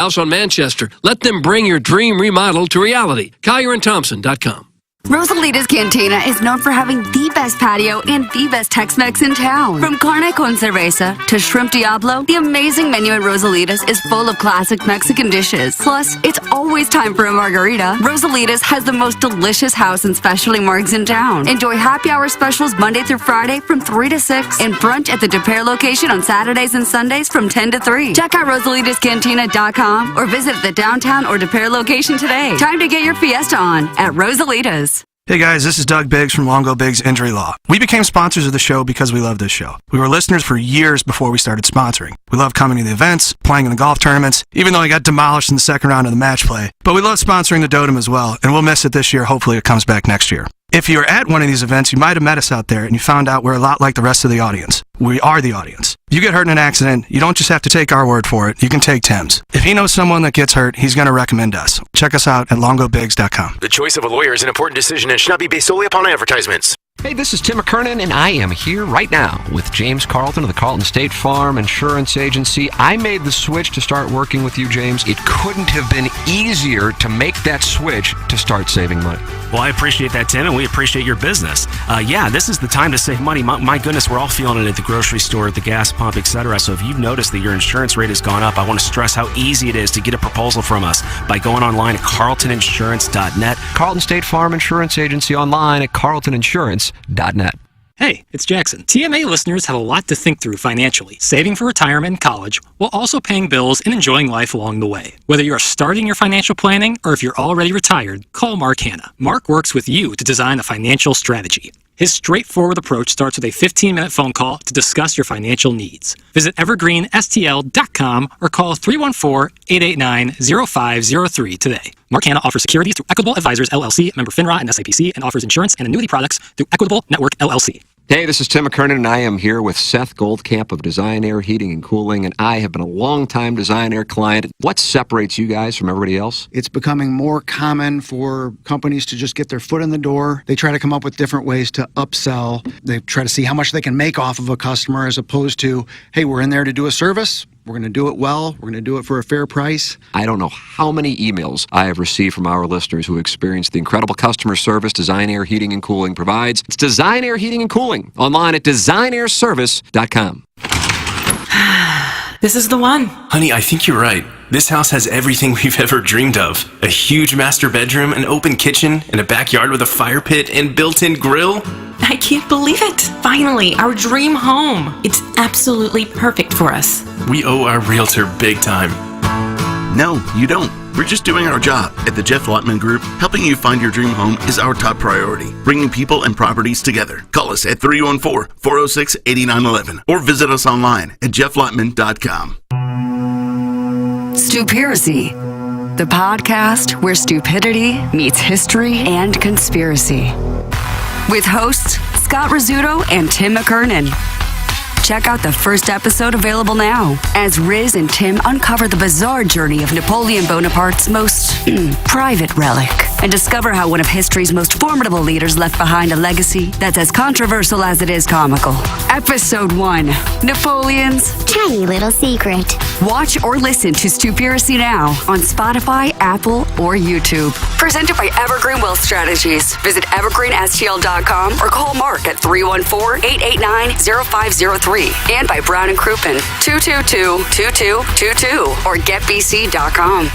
House on Manchester. Let them bring your dream remodel to reality. ColyerandThompson.com. Rosalita's Cantina is known for having the best patio and the best Tex-Mex in town. From carne con cerveza to shrimp diablo, the amazing menu at Rosalita's is full of classic Mexican dishes. Plus, it's always time for a margarita. Rosalita's has the most delicious house and specialty margs in town. Enjoy happy hour specials Monday through Friday from 3 to 6 and brunch at the De Pere location on Saturdays and Sundays from 10 to 3. Check out rosalitascantina.com or visit the downtown or De Pere location today. Time to get your fiesta on at Rosalita's. Hey guys, this is Doug Biggs from Longo Biggs Injury Law. We became sponsors of the show because we love this show. We were listeners for years before we started sponsoring. We love coming to the events, playing in the golf tournaments, even though I got demolished in the second round of the match play. But we love sponsoring the Dotem as well, and we'll miss it this year. Hopefully it comes back next year. If you're at one of these events, you might have met us out there and you found out we're a lot like the rest of the audience. We are the audience. You get hurt in an accident, you don't just have to take our word for it, you can take Tim's. If he knows someone that gets hurt, he's going to recommend us. Check us out at longobigs.com. The choice of a lawyer is an important decision and should not be based solely upon advertisements. Hey, this is Tim McKernan, and I am here right now with James Carlton of the Carlton State Farm Insurance Agency. I made the switch to start working with you, James. It couldn't have been easier to make that switch to start saving money. Well, I appreciate that, Tim, and we appreciate your business. This is the time to save money. My goodness, we're all feeling it at the grocery store, at the gas pump, etc. So if you've noticed that your insurance rate has gone up, I want to stress how easy it is to get a proposal from us by going online at carltoninsurance.net. Carlton State Farm Insurance Agency online at carltoninsurance.net. Hey, it's Jackson. TMA listeners have a lot to think through financially, saving for retirement and college, while also paying bills and enjoying life along the way. Whether you're starting your financial planning or if you're already retired, call Mark Hanna. Mark works with you to design a financial strategy. His straightforward approach starts with a 15-minute phone call to discuss your financial needs. Visit evergreenstl.com or call 314-889-0503 today. Mark Hanna offers securities through Equitable Advisors, LLC, member FINRA and SIPC, and offers insurance and annuity products through Equitable Network, LLC. Hey, this is Tim McKernan, and I am here with Seth Goldcamp of Design Air Heating and Cooling, and I have been a long-time Design Air client. What separates you guys from everybody else? It's becoming more common for companies to just get their foot in the door. They try to come up with different ways to upsell. They try to see how much they can make off of a customer as opposed to, hey, we're in there to do a service. We're going to do it well. We're going to do it for a fair price. I don't know how many emails I have received from our listeners who experienced the incredible customer service Design Air Heating and Cooling provides. It's Design Air Heating and Cooling online at designairservice.com. This is the one. Honey, I think you're right. This house has everything we've ever dreamed of. A huge master bedroom, an open kitchen, and a backyard with a fire pit and built-in grill. I can't believe it. Finally, our dream home. It's absolutely perfect for us. We owe our realtor big time. No, you don't. We're just doing our job. At the Jeff Lotman Group, helping you find your dream home is our top priority. Bringing people and properties together. Call us at 314-406-8911 or visit us online at jefflotman.com. Stupiracy, the podcast where stupidity meets history and conspiracy. With hosts Scott Rizzuto and Tim McKernan. Check out the first episode available now as Riz and Tim uncover the bizarre journey of Napoleon Bonaparte's most private relic and discover how one of history's most formidable leaders left behind a legacy that's as controversial as it is comical. Episode 1, Napoleon's Tiny Little Secret. Watch or listen to Stupiracy now on Spotify, Apple, or YouTube. Presented by Evergreen Wealth Strategies. Visit evergreenstl.com or call Mark at 314-889-0503. And by Brown & Crouppen, 222-2222 or getbc.com.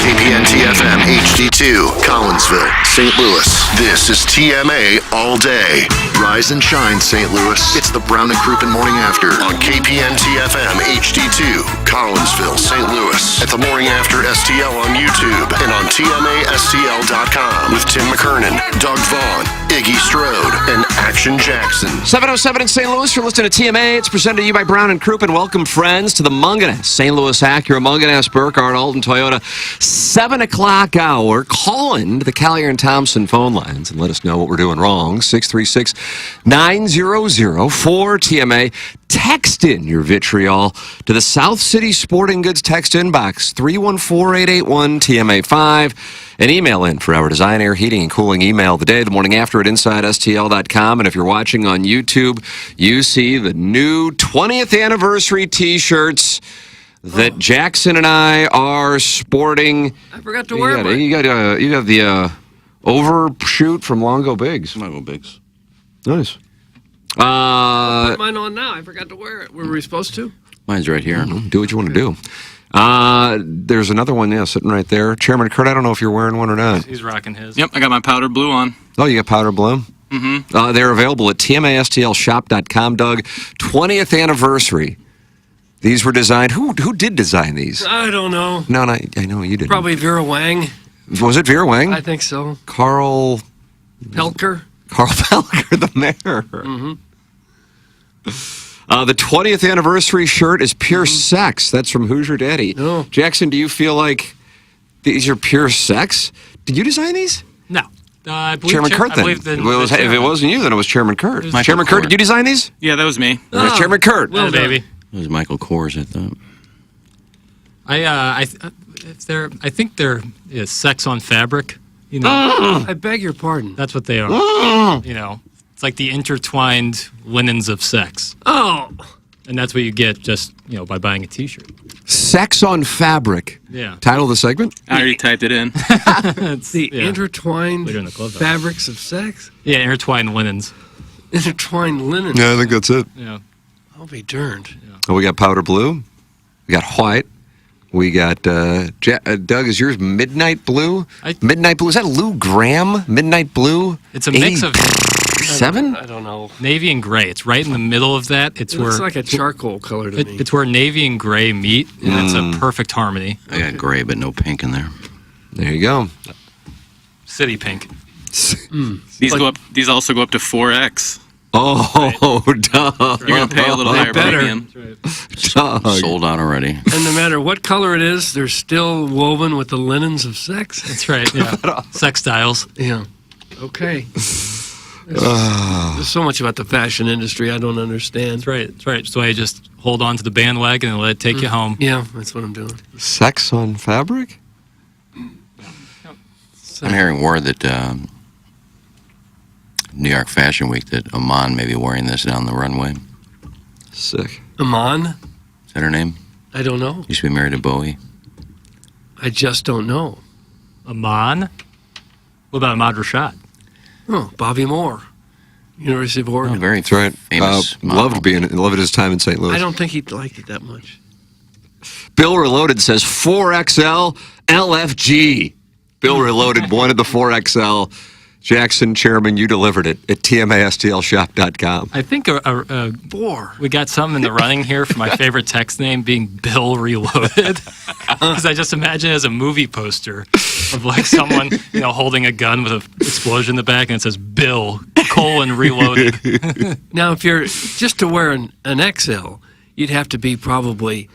KPN-TFM HD2, Collinsville, St. Louis. This is TMA All Day. Rise and shine, St. Louis. It's the Brown & Crouppen Morning After on KPN-TFM HD2, Collinsville, St. Louis. At the Morning After STL on YouTube and on TMASTL.com with Tim McKernan, Doug Vaughn, Iggy Strode, and Action Jackson. 7:07 in St. Louis. You're listening to TMA. It's presented to you by Brown & Crouppen. Welcome, friends, to the Munganess St. Louis Acura, Munganess, Burkhardt, Alton, Toyota. 7 o'clock hour. Call in to the Collier and Thompson phone lines and let us know what we're doing wrong. 636-900-4TMA. Text in your vitriol to the South City Sporting Goods text inbox, 314-881-TMA5. And email in for our Design Air Heating and Cooling email of the day, the morning after at InsideSTL.com. And if you're watching on YouTube, you see the new 20th anniversary T-shirts that Jackson and I are sporting. I forgot to wear mine. You got the overshoot from Longo Biggs. Longo Biggs. Nice. Put mine on now. I forgot to wear it. Were we supposed to? Mine's right here. Do what you want to do. There's another one, sitting right there. Chairman Kurt, I don't know if you're wearing one or not. He's rocking his. Yep, I got my powder blue on. Oh, you got powder blue? Mm-hmm. They're available at tmastlshop.com, Doug. 20th anniversary. These were designed. Who did design these? I don't know. No, I know you didn't. Probably Vera Wang. Was it Vera Wang? I think so. Carl Pelker. The mayor. Mm-hmm. The 20th anniversary shirt is pure sex. That's from Hoosier Daddy. Oh. Jackson, do you feel like these are pure sex? Did you design these? No. I believe Chairman Kurt, then. if If it wasn't you, then it was Chairman Kurt. Chairman Kurt, did you design these? Yeah, that was me. Chairman Kurt. Well, baby. It was Michael Kors, I thought. I think they're sex on fabric. You know, I beg your pardon. that's what they are. You know, it's like the intertwined linens of sex, Oh. and that's what you get just by buying a T-shirt. Sex on fabric. Yeah. Title of the segment? I already typed it in. It's, The yeah. intertwined Later in the club, though. fabrics of sex? Yeah, intertwined linens. Intertwined linen. Yeah, I think that's it. Yeah. I'll be darned. Oh, we got powder blue. We got white. We got, Doug, is yours midnight blue? Midnight blue. Is that Lou Graham? Midnight blue? It's a mix of 7? I don't know. navy and gray. It's right in the middle of that. It's It where looks like a charcoal color to me. it's where navy and gray meet, and it's a perfect harmony. I got gray, but no pink in there. There you go. City pink. These also go up to 4X. Oh, Doug. You're gonna pay a little higher premium. Doug. Sold out already. And no matter what color it is, they're still woven with the linens of sex. That's right. Yeah. Sex styles. Yeah. Okay. There's so much about the fashion industry I don't understand. That's right. That's right. So I just hold on to the bandwagon and let it take you home. Yeah, that's what I'm doing. Sex on fabric? I'm hearing word that New York Fashion Week that Amon may be wearing this down the runway. Sick. Amon? Is that her name? I don't know. Used to be married to Bowie. I just don't know. Amon? What about Ahmad Rashad? Oh, Bobby Moore, University of Oregon. Oh, very That's right. famous. Loved his time in St. Louis. I don't think he liked it that much. Bill Reloaded says 4XL LFG. Bill Reloaded wanted the 4XL. Jackson, Chairman, you delivered it at tmastlshop.com. I think Bore. we got some in the running here for my favorite text name being Bill Reloaded. Because I just imagine it as a movie poster of like someone holding a gun with an explosion in the back and it says Bill, Reloaded. Now, if you're just to wear an XL, you'd have to be probably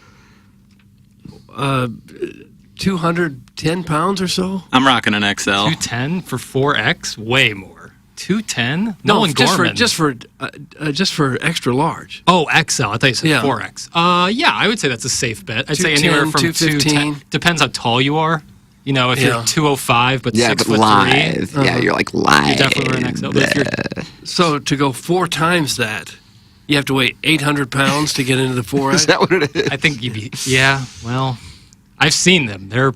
210 pounds or so. I'm rocking an XL. 210 for 4X? Way more. 210? Nolan Gorman. just for extra large. Oh, XL. I thought you said Yeah. 4X. Yeah, I would say that's a safe bet. I'd say 210, anywhere from 215. 210. Depends how tall you are. If you're 205 but 6'3", Yeah, you're like live. you're definitely wearing XL. But if you're So to go 4 times that, you have to weigh 800 pounds to get into the 4X. Is that what it is? I think you'd be. Yeah, well, I've seen them. They're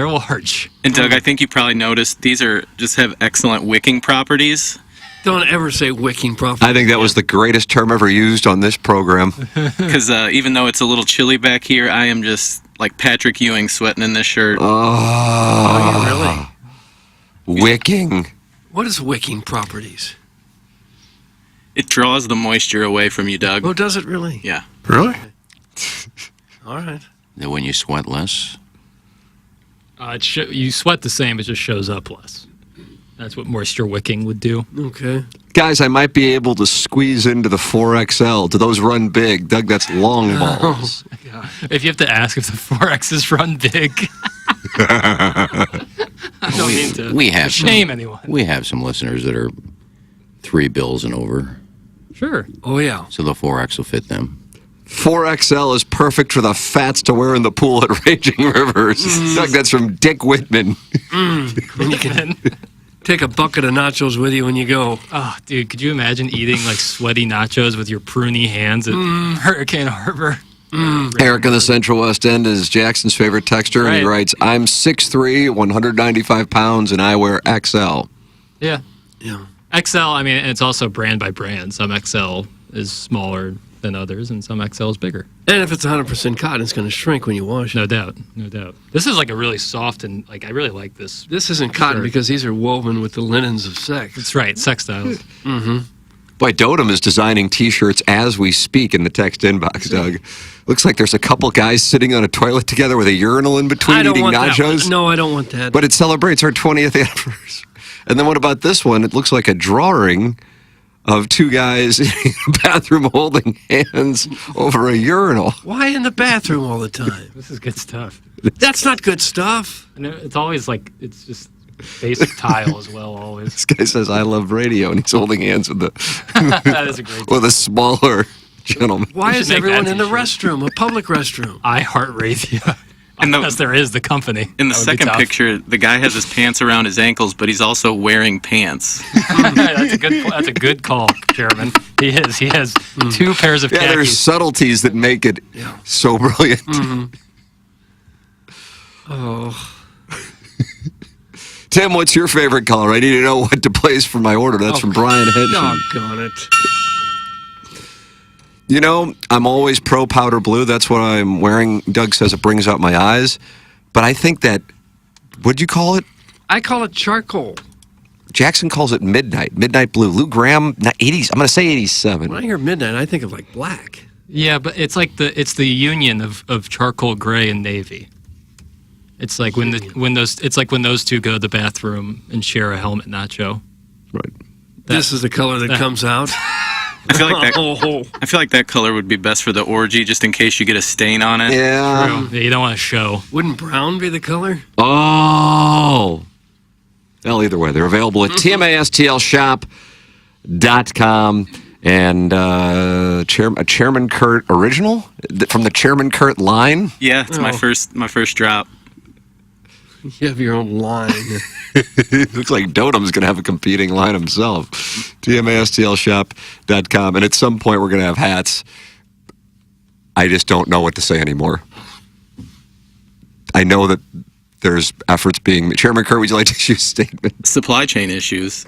large. And Doug, I think you probably noticed these just have excellent wicking properties. Don't ever say wicking properly. I think that was the greatest term ever used on this program. Because even though it's a little chilly back here, I am just like Patrick Ewing sweating in this shirt. Oh, really? Wicking. What is wicking properties? It draws the moisture away from you, Doug. Oh, does it really? Yeah. Really? All right. That when you sweat less. You sweat the same, it just shows up less. That's what moisture wicking would do. Okay. Guys, I might be able to squeeze into the 4XL. Do those run big? Doug, that's long balls. If you have to ask if the 4Xs run big, I don't mean to shame anyone. We have some listeners that are 3 bills and over. Sure. Oh, yeah. So the 4X will fit them. 4XL is perfect for the fats to wear in the pool at Raging Rivers. Doug, that's from Dick Whitman. And you can take a bucket of nachos with you when you go. Oh, dude, could you imagine eating like sweaty nachos with your pruny hands at Hurricane Harbor? Eric in the Central West End is Jackson's favorite texter, and he writes, I'm 6'3", 195 pounds, and I wear XL. Yeah. Yeah. XL, I mean, it's also brand by brand. Some XL is smaller than others, and some XL is bigger. And if it's 100% cotton, it's going to shrink when you wash it. No doubt. No doubt. This is like a really soft and, like, I really like this. This isn't cotton because these are woven with the linens of sex. That's right, sex styles. Mm-hmm. Boy, Dotem is designing T-shirts as we speak in the text inbox, Doug. Looks like there's a couple guys sitting on a toilet together with a urinal in between eating nachos. No, I don't want that. But it celebrates our 20th anniversary. And then what about this one? It looks like a drawing of two guys in the bathroom holding hands over a urinal. Why in the bathroom all the time? This is good stuff. That's not good stuff. And it's always like, it's just basic tile as well, always. This guy says, I love radio, and he's holding hands with That is a great with a smaller gentleman. Why is everyone in the restroom, a public restroom? iHeartRadio. Unless there is the company. In the second picture, the guy has his pants around his ankles, but he's also wearing pants. That's a good call, Chairman. He is. He has two pairs of khakis. Yeah, there's subtleties that make it so brilliant. Mm-hmm. Oh. Tim, what's your favorite color? I need to know what to place for my order. That's from Brian Henson. Doggone it. You know, I'm always pro powder blue. That's what I'm wearing. Doug says it brings out my eyes. But I think that, what'd you call it? I call it charcoal. Jackson calls it midnight blue. Lou Graham, 80s. I'm going to say 87. When I hear midnight, I think of like black. Yeah, but it's like the union of charcoal gray and navy. It's like when those two go to the bathroom and share a helmet nacho. Right. This is the color that comes out. I feel like that color would be best for the orgy, just in case you get a stain on it. Yeah. True. Yeah, you don't want to show. Wouldn't brown be the color? Oh. Well, either way, they're available at tmastlshop.com. And a Chairman Kurt original from the Chairman Kurt line. Yeah, it's my first drop. You have your own line. Looks like Dotem's going to have a competing line himself. tmastlshop.com. And at some point, we're going to have hats. I just don't know what to say anymore. I know that there's efforts being made. Chairman Kurt, would you like to issue a statement? Supply chain issues.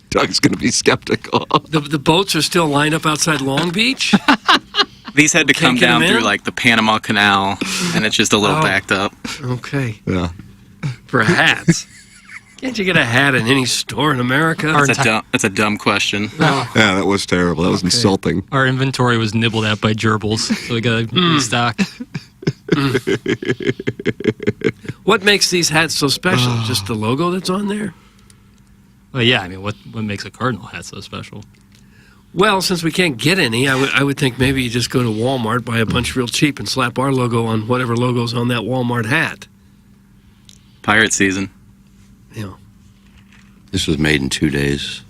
Doug's going to be skeptical. The boats are still lined up outside Long Beach? These had to come down through like the Panama Canal, and it's just a little backed up. Okay. Yeah. For hats. Can't you get a hat in any store in America? That's a dumb question. Yeah, that was terrible. That was insulting. Our inventory was nibbled at by gerbils, so we got to restock. What makes these hats so special? Just the logo that's on there? Well, yeah, I mean, what makes a Cardinal hat so special? Well, since we can't get any, I would think maybe you just go to Walmart, buy a bunch real cheap, and slap our logo on whatever logo's on that Walmart hat. Pirate season. Yeah. This was made in 2 days.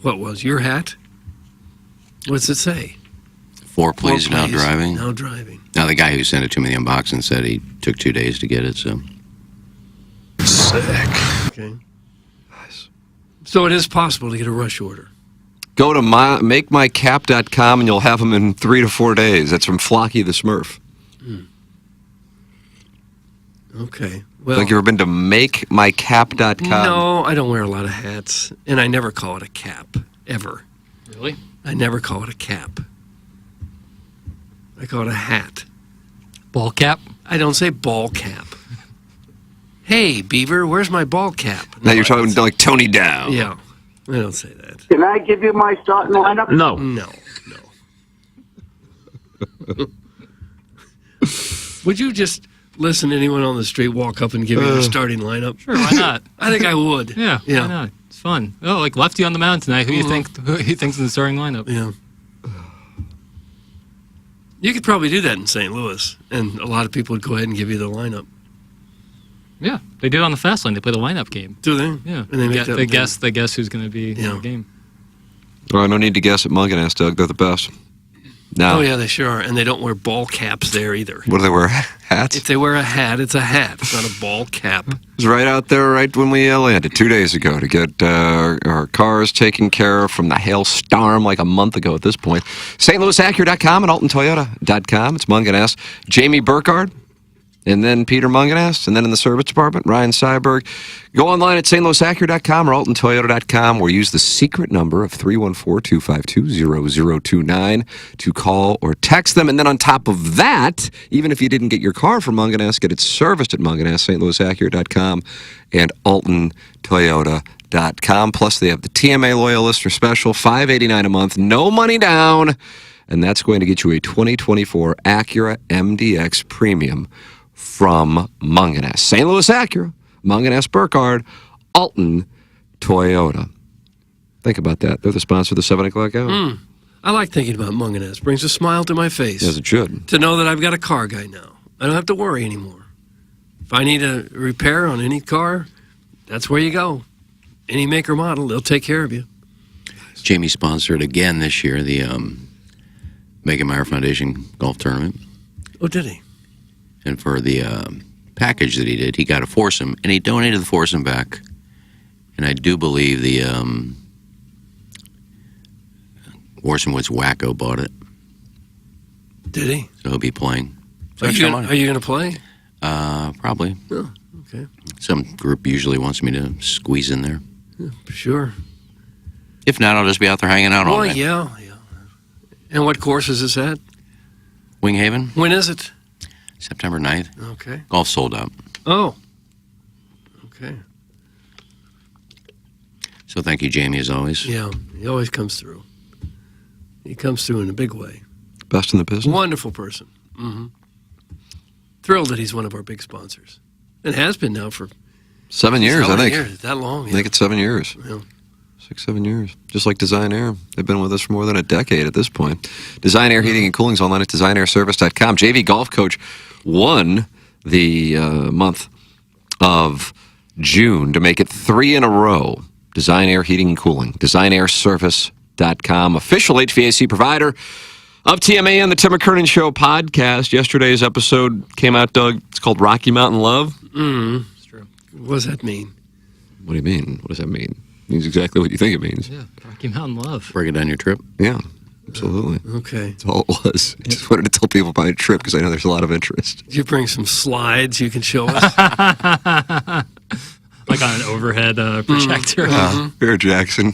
What was your hat? What's it say? 4 please, now driving. Now driving. Now, the guy who sent it to me in the unboxing said he took 2 days to get it, so. Sick. Okay. Nice. So it is possible to get a rush order. Go to makemycap.com and you'll have them in 3 to 4 days. That's from Flocky the Smurf. Okay. Well, Like you ever been to makemycap.com? No, I don't wear a lot of hats, and I never call it a cap, ever. Really? I never call it a cap. I call it a hat. Ball cap? I don't say ball cap. Hey, Beaver, where's my ball cap? Now you're talking like Tony Down. Yeah, I don't say that. Can I give you my starting lineup? No. Would you just listen to anyone on the street walk up and give you the starting lineup? Sure, why not? I think I would. Yeah, why not? It's fun. Oh, like Lefty on the mound tonight. Who you think's in the starting lineup? Yeah. You could probably do that in St. Louis, and a lot of people would go ahead and give you the lineup. Yeah, they do it on the fast lane. They play the lineup game. Do they? Yeah, And they guess who's going to be in the game. Oh, no need to guess at Munganess, Doug. They're the best. No. Oh, yeah, they sure are. And they don't wear ball caps there either. What do they wear? Hats? If they wear a hat, it's a hat. It's not a ball cap. It was right out there right when we landed 2 days ago to get our cars taken care of from the hailstorm like a month ago at this point. StLouisAcura.com and AltonToyota.com. It's Munganess. Jamie Burkhardt. And then Peter Munganess, and then in the service department, Ryan Seiberg. Go online at stlouisacura.com or altontoyota.com or use the secret number of 314-252-0029 to call or text them. And then on top of that, even if you didn't get your car from Munganess, get it serviced at Munganess, stlouisacura.com and altontoyota.com. Plus, they have the TMA Loyal Listener Special, $589 a month, no money down. And that's going to get you a 2024 Acura MDX Premium from Munganess. St. Louis Acura, Munganess Burkhardt, Alton Toyota. Think about that. They're the sponsor of the 7 o'clock hour. I like thinking about Munganess. Brings a smile to my face. Yes, it should. To know that I've got a car guy now. I don't have to worry anymore. If I need a repair on any car, that's where you go. Any make or model, they'll take care of you. Jamie sponsored again this year the Megan Meyer Foundation golf tournament. Oh, did he? And for the package that he did, he got a foursome, and he donated the foursome back. And I do believe the Orson Woods Wacko bought it. Did he? So he'll be playing. Are you going to play? Probably. Oh, okay. Some group usually wants me to squeeze in there. Yeah, sure. If not, I'll just be out there hanging out all Well, night. yeah. And what course is this at? Winghaven. When is it? September 9th. Okay. Golf sold out. Oh. Okay. So thank you, Jamie, as always. Yeah, he always comes through. He comes through in a big way. Best in the business. Wonderful person. Mm-hmm. Thrilled that he's one of our big sponsors. And has been now for 7 years, I think. Years, that long. I think it's 7 years. Yeah. 6-7 years. Just like Design Air. They've been with us for more than a decade at this point. Design Air Heating and Cooling is online at designairservice.com. JV Golf Coach won the month of June to make it 3 in a row. Design Air Heating and Cooling. Designairservice.com. Official HVAC provider of TMA and the Tim McKernan Show podcast. Yesterday's episode came out, Doug. It's called Rocky Mountain Love. It's true. What does that mean? What do you mean? What does that mean? It means exactly what you think it means. Yeah, Rocky Mountain Love. Break it down your trip. Yeah, absolutely. Okay. That's all it was. I just wanted to tell people about a trip because I know there's a lot of interest. Did you bring some slides you can show us? Like on an overhead projector. Here, Jackson.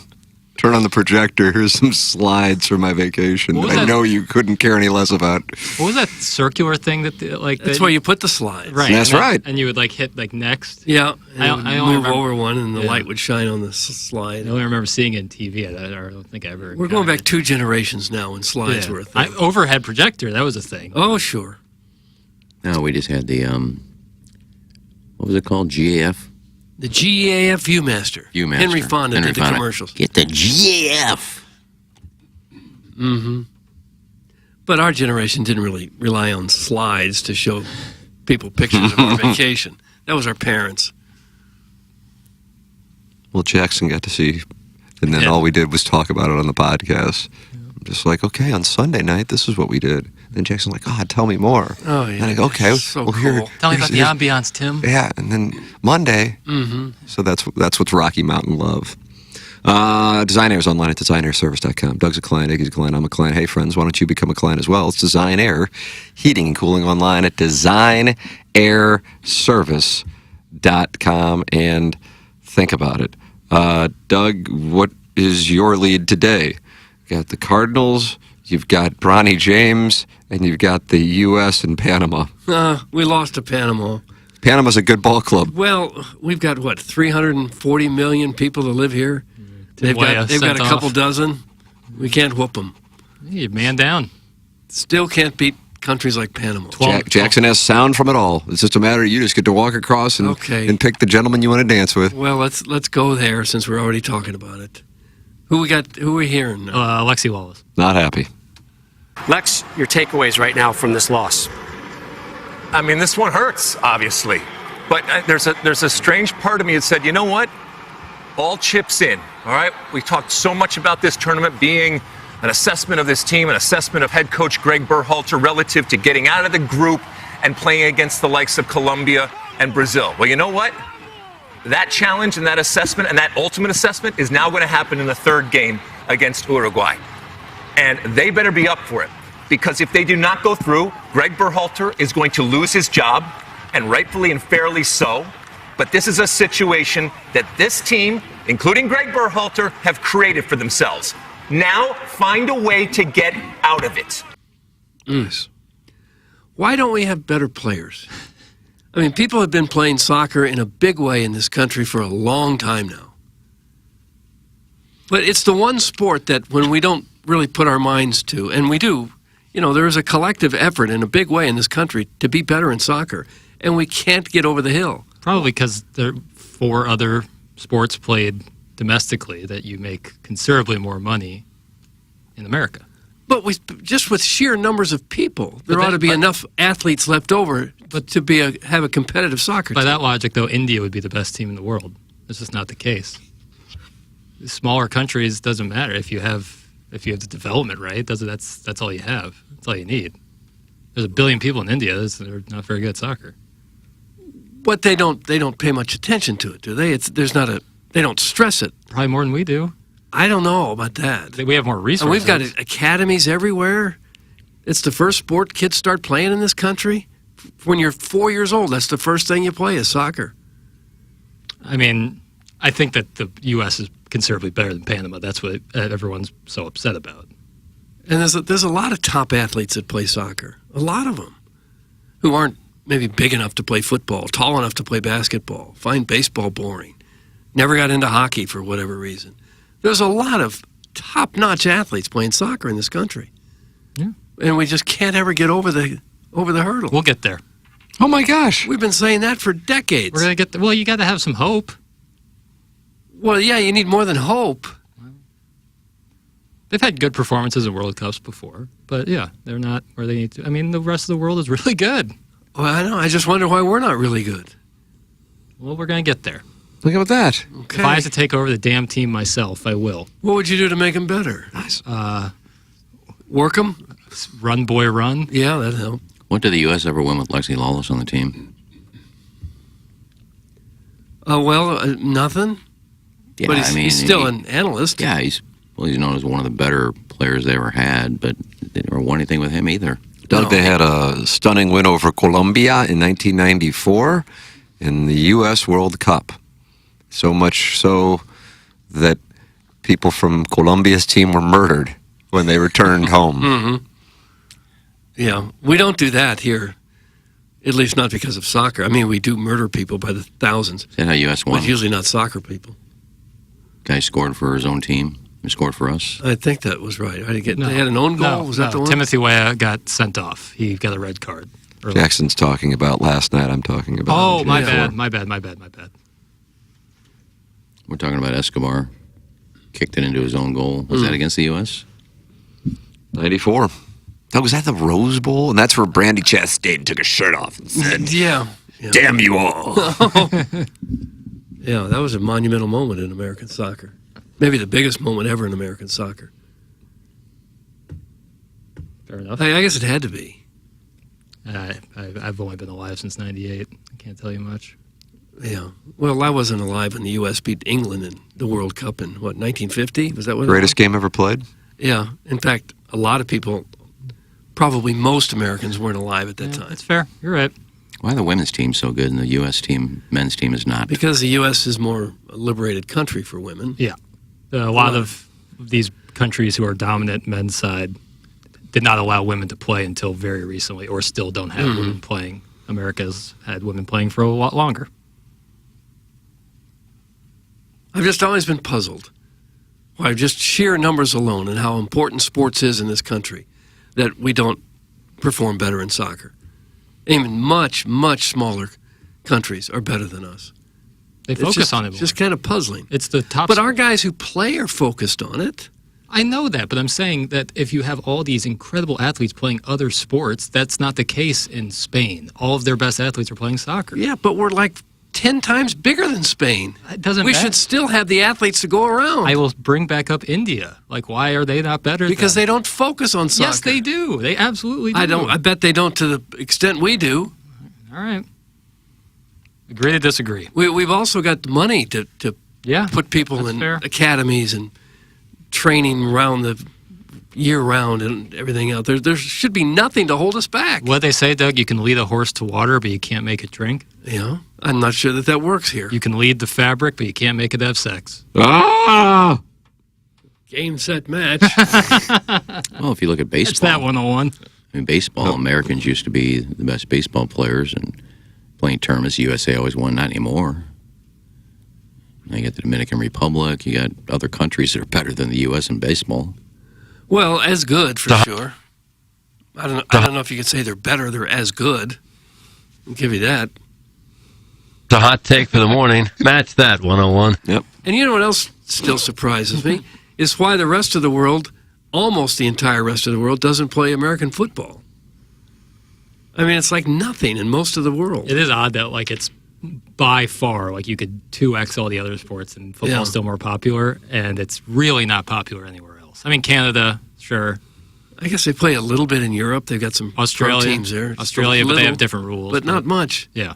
Turn on the projector. Here's some slides from my vacation What that was I that? know you couldn't care any less about. What was that circular thing that That's where you put the slides. Right. That's and then- right. And you would hit next. Yeah. And I it would only move remember- over one and the Yeah. light would shine on the slide. I only remember seeing it on TV. I don't think I ever. We're going back 2 generations now when slides were a thing. Overhead projector. That was a thing. Oh, sure. No, we just had the, what was it called? GAF? The GAF Viewmaster. Viewmaster. Henry Fonda did the Fonda. commercials. Get the GAF. Mm-hmm. But our generation didn't really rely on slides to show people pictures of our vacation. That was our parents. Well, Jackson got to see, and then all we did was talk about it on the podcast. I'm just like, okay, on Sunday night, this is what we did. Then Jackson's like, oh, tell me more. Oh, yeah. And I go, okay, So well, here. cool. Tell me about the ambiance, Tim. Yeah, and then Monday. Mm-hmm. So that's what's Rocky Mountain Love. Design Air is online at designairservice.com. Doug's a client, Iggy's a client, I'm a client. Hey, friends, why don't you become a client as well? It's Design Air Heating and Cooling online at designairservice.com. And think about it. Doug, what is your lead today? You got the Cardinals, you've got Bronny James, and you've got the U.S. and Panama. We lost to Panama. Panama's a good ball club. Well, we've got, 340 million people that live here? They've got a couple dozen. We can't whoop them. Hey, man down. Still can't beat countries like Panama. Jackson has sound from it all. It's just a matter of you just get to walk across and pick the gentleman you want to dance with. Well, let's go there since we're already talking about it. Who are we hearing? Lexi Wallace. Not happy. Lex, your takeaways right now from this loss. I mean, this one hurts, obviously. But there's a strange part of me that said, you know what? All chips in, all right? We talked so much about this tournament being an assessment of this team, an assessment of head coach Greg Berhalter relative to getting out of the group and playing against the likes of Colombia and Brazil. Well, you know what? That challenge and that assessment and that ultimate assessment is now going to happen in the third game against Uruguay. And they better be up for it, because if they do not go through, Greg Berhalter is going to lose his job, and rightfully and fairly so. But this is a situation that this team, including Greg Berhalter, have created for themselves. Now, find a way to get out of it. Yes. Why don't we have better players? I mean, people have been playing soccer in a big way in this country for a long time now. But it's the one sport that when we don't really put our minds to, and we do, there is a collective effort in a big way in this country to be better in soccer, and we can't get over the hill. Probably because there are 4 other sports played domestically that you make considerably more money in America. But just with sheer numbers of people, there ought to be enough athletes left over to have a competitive soccer team. By that logic, though, India would be the best team in the world. That's just not the case. Smaller countries doesn't matter if you have the development right. That's all you have. That's all you need. There's 1 billion people in India. They're not very good at soccer. But they don't pay much attention to it, do they? They don't stress it. Probably more than we do. I don't know about that. We have more resources. And we've got academies everywhere. It's the first sport kids start playing in this country. When you're 4 years old, that's the first thing you play is soccer. I mean, I think that the U.S. is considerably better than Panama. That's what everyone's so upset about. And there's a lot of top athletes that play soccer. A lot of them who aren't maybe big enough to play football, tall enough to play basketball, find baseball boring, never got into hockey for whatever reason. There's a lot of top-notch athletes playing soccer in this country. Yeah. And we just can't ever get over the hurdle. We'll get there. Oh, my gosh. We've been saying that for decades. We're going to get there. Well, you got to have some hope. Well, yeah, you need more than hope. They've had good performances in World Cups before, but yeah, they're not where they need to. I mean, the rest of the world is really good. Well, I know. I just wonder why we're not really good. Well, we're going to get there. Look at that. Okay. If I have to take over the damn team myself, I will. What would you do to make them better? Nice. Work them? Run, boy, run. Yeah, that'd help. What did the U.S. ever win with Lexi Lawless on the team? Nothing. Yeah, but he's still an analyst. Yeah, he's known as one of the better players they ever had, but they never won anything with him either. Doug, they had a stunning win over Colombia in 1994 in the U.S. World Cup. So much so that people from Colombia's team were murdered when they returned home. Mm-hmm. Yeah, we don't do that here, at least not because of soccer. I mean, we do murder people by the thousands. Is that how U.S. won? But usually not soccer people. Guy scored for his own team. He scored for us. I think that was right. They had an own goal? Was that the one? Timothy Weah got sent off. He got a red card. Early. Jackson's talking about last night. I'm talking about. Oh, my bad. We're talking about Escobar. Kicked it into his own goal. Was that against the U.S.? 94. Was that the Rose Bowl? And that's where Brandy Chastain took his shirt off and said, yeah. Damn you all. Yeah, that was a monumental moment in American soccer. Maybe the biggest moment ever in American soccer. Fair enough. I guess it had to be. I've only been alive since '98. I can't tell you much. Yeah. Well, I wasn't alive when the U.S. beat England in the World Cup in, 1950? Was that what Greatest game ever played? Yeah. In fact, a lot of people, probably most Americans, weren't alive at that time. That's fair. You're right. Why are the women's team so good and the U.S. team, men's team, is not? Because the U.S. is more a liberated country for women. Yeah. A lot of these countries who are dominant men's side did not allow women to play until very recently, or still don't have women playing. America's had women playing for a lot longer. I've just always been puzzled by just sheer numbers alone and how important sports is in this country, that we don't perform better in soccer. Even much, much smaller countries are better than us. They focus on it more. It's just kind of puzzling. It's the top. But our guys who play are focused on it. I know that, but I'm saying that if you have all these incredible athletes playing other sports, that's not the case in Spain. All of their best athletes are playing soccer. Yeah, but we're like 10 times bigger than Spain. It doesn't We matter. should still have the athletes to go around. I will bring back up India. Like, why are they not better? Because they don't focus on soccer. Yes, they do. They absolutely do. I bet they don't to the extent we do. All right. Agree to disagree. We've also got the money to put people in academies and training around the year-round and everything else. There should be nothing to hold us back. What they say, Doug, you can lead a horse to water, but you can't make it drink. Yeah, I'm not sure that works here. You can lead the fabric, but you can't make it have sex. Ah! Game, set, match. Well, if you look at baseball. It's that 101. I mean, baseball, Americans used to be the best baseball players and playing tournaments. The USA always won, not anymore. Now you got the Dominican Republic. You got other countries that are better than the U.S. in baseball. Well, as good, for sure. I don't know if you could say they're better. They're as good. I'll give you that. It's a hot take for the morning. Match that, 101. Yep. And you know what else still surprises me? Is why the rest of the world, almost the entire rest of the world, doesn't play American football. I mean, it's like nothing in most of the world. It is odd that, like, it's by far, like, you could 2x all the other sports and football's still more popular, and it's really not popular anywhere else. I mean, Canada, sure. I guess they play a little bit in Europe. They've got some pro teams there. Australia, but they have different rules. But not much. Yeah.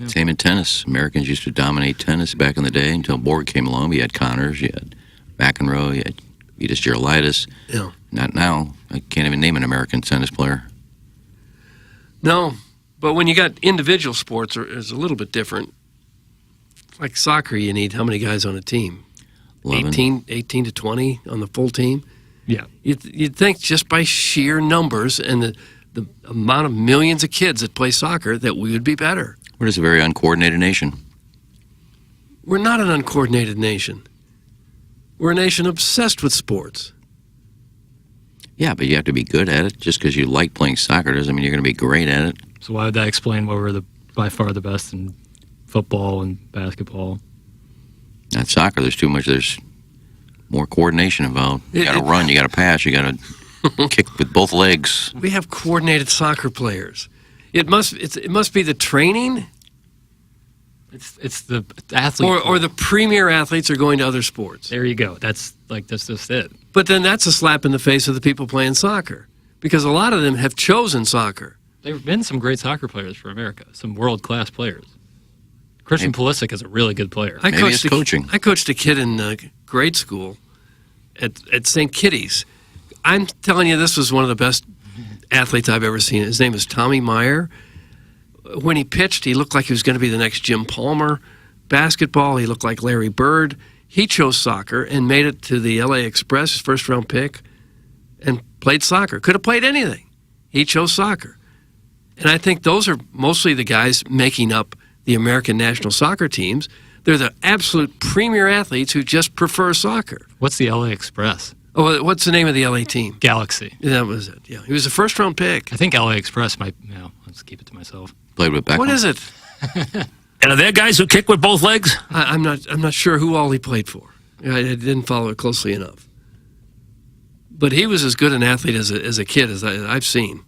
Same in tennis. Americans used to dominate tennis back in the day until Borg came along. You had Connors, you had McEnroe, you had Vitas Gerulaitis. Yeah. Not now. I can't even name an American tennis player. No, but when you got individual sports, it's a little bit different. Like soccer, you need how many guys on a team? 11. 18 to 20 on the full team? Yeah. You'd think just by sheer numbers and the amount of millions of kids that play soccer that we would be better. We're just a very uncoordinated nation. We're not an uncoordinated nation. We're a nation obsessed with sports. Yeah, but you have to be good at it. Just because you like playing soccer doesn't mean you're going to be great at it. So why would that explain why we're by far the best in football and basketball? Not soccer. There's more coordination involved. You got to run. You got to pass. You got to kick with both legs. We have coordinated soccer players. It must be the training. It's the athlete, or the premier athletes are going to other sports. There you go. That's just it. But then that's a slap in the face of the people playing soccer, because a lot of them have chosen soccer. There have been some great soccer players for America, some world-class players. Christian Pulisic is a really good player. I coached a kid in grade school at St. Kitty's. I'm telling you, this was one of the best athletes I've ever seen. His name is Tommy Meyer. When he pitched, he looked like he was going to be the next Jim Palmer. Basketball, he looked like Larry Bird. He chose soccer and made it to the LA Express, first-round pick, and played soccer. Could have played anything. He chose soccer. And I think those are mostly the guys making up the American national soccer teams. They're the absolute premier athletes who just prefer soccer. What's the LA Express? Oh, what's the name of the LA team? Galaxy. Yeah, that was it. Yeah, he was a first-round pick. I think LA Express might. No, let's keep it to myself. Played with Beckham. What is it? And are there guys who kick with both legs? I'm not sure who all he played for. I didn't follow it closely enough. But he was as good an athlete as a kid as I've seen.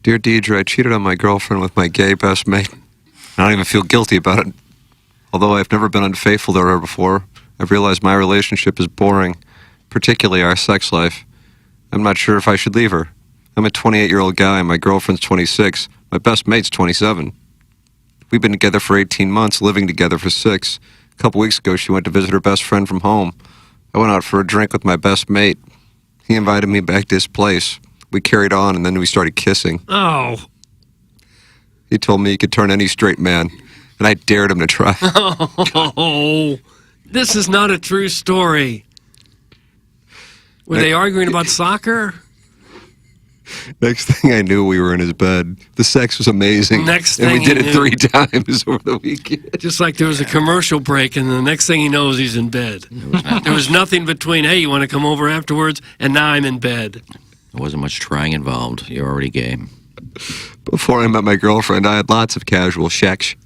Dear Deidre, I cheated on my girlfriend with my gay best mate. I don't even feel guilty about it. Although I've never been unfaithful to her before, I've realized my relationship is boring, particularly our sex life. I'm not sure if I should leave her. I'm a 28-year-old guy, and my girlfriend's 26. My best mate's 27. We've been together for 18 months, living together for 6. A couple weeks ago, she went to visit her best friend from home. I went out for a drink with my best mate. He invited me back to his place. We carried on, and then we started kissing. Oh. He told me he could turn any straight man, and I dared him to try. Oh, this is not a true story. Were they arguing about soccer? Next thing I knew, we were in his bed. The sex was amazing. Next and thing we did he it knew. 3 times over the weekend. Just like there was a commercial break, and the next thing he knows, he's in bed. There was nothing between, hey, you want to come over afterwards? And now I'm in bed. There wasn't much trying involved. You're already gay. Before I met my girlfriend, I had lots of casual sex,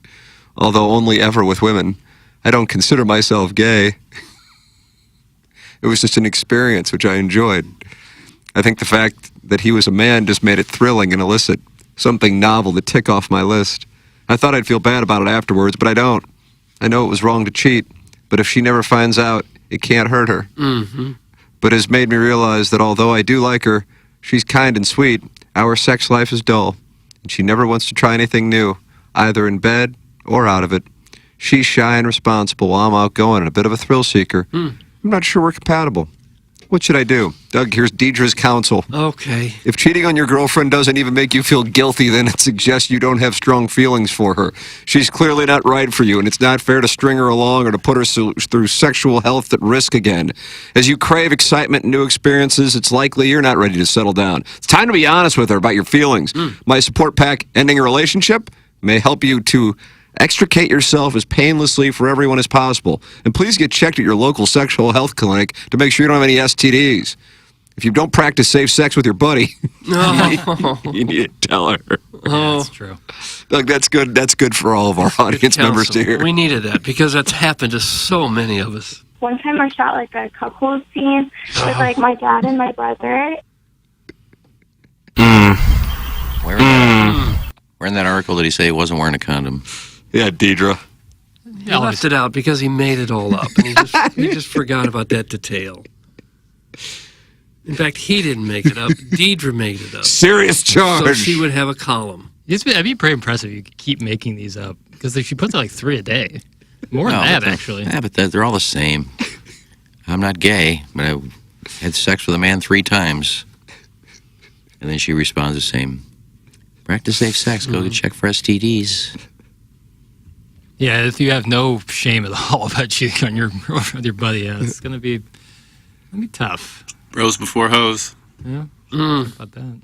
although only ever with women. I don't consider myself gay. It was just an experience which I enjoyed. I think the fact that he was a man just made it thrilling and illicit, something novel to tick off my list. I thought I'd feel bad about it afterwards, but I don't. I know it was wrong to cheat, but if she never finds out, it can't hurt her. Mm-hmm. But it has made me realize that although I do like her, she's kind and sweet, our sex life is dull, and she never wants to try anything new, either in bed or out of it. She's shy and responsible while I'm outgoing and a bit of a thrill seeker. I'm not sure we're compatible. What should I do? Doug, here's Deidre's counsel. Okay. If cheating on your girlfriend doesn't even make you feel guilty, then it suggests you don't have strong feelings for her. She's clearly not right for you, and it's not fair to string her along or to put her through sexual health at risk again. As you crave excitement and new experiences, it's likely you're not ready to settle down. It's time to be honest with her about your feelings. My support pack, Ending a Relationship, may help you to extricate yourself as painlessly for everyone as possible. And please get checked at your local sexual health clinic to make sure you don't have any STDs. If you don't practice safe sex with your buddy, you need to tell her. That's true. Doug, that's good. That's good for all of our audience members to hear. We needed that because that's happened to so many of us. One time I shot like a couple scene with like my dad and my brother. Where in that article did he say he wasn't wearing a condom? Yeah, Deidre. He left it out because he made it all up, and he just forgot about that detail. In fact, he didn't make it up. Deidre made it up. Serious charge. So she would have a column. It'd be pretty impressive if you could keep making these up, because she puts out like 3 a day. More than that, actually. Yeah, but they're all the same. I'm not gay, but I had sex with a man 3 times. And then she responds the same. Practice safe sex. Go get checked for STDs. Yeah, if you have no shame at all about cheating on your with your buddy, it's gonna be tough. Bros before hoes. Yeah. About that.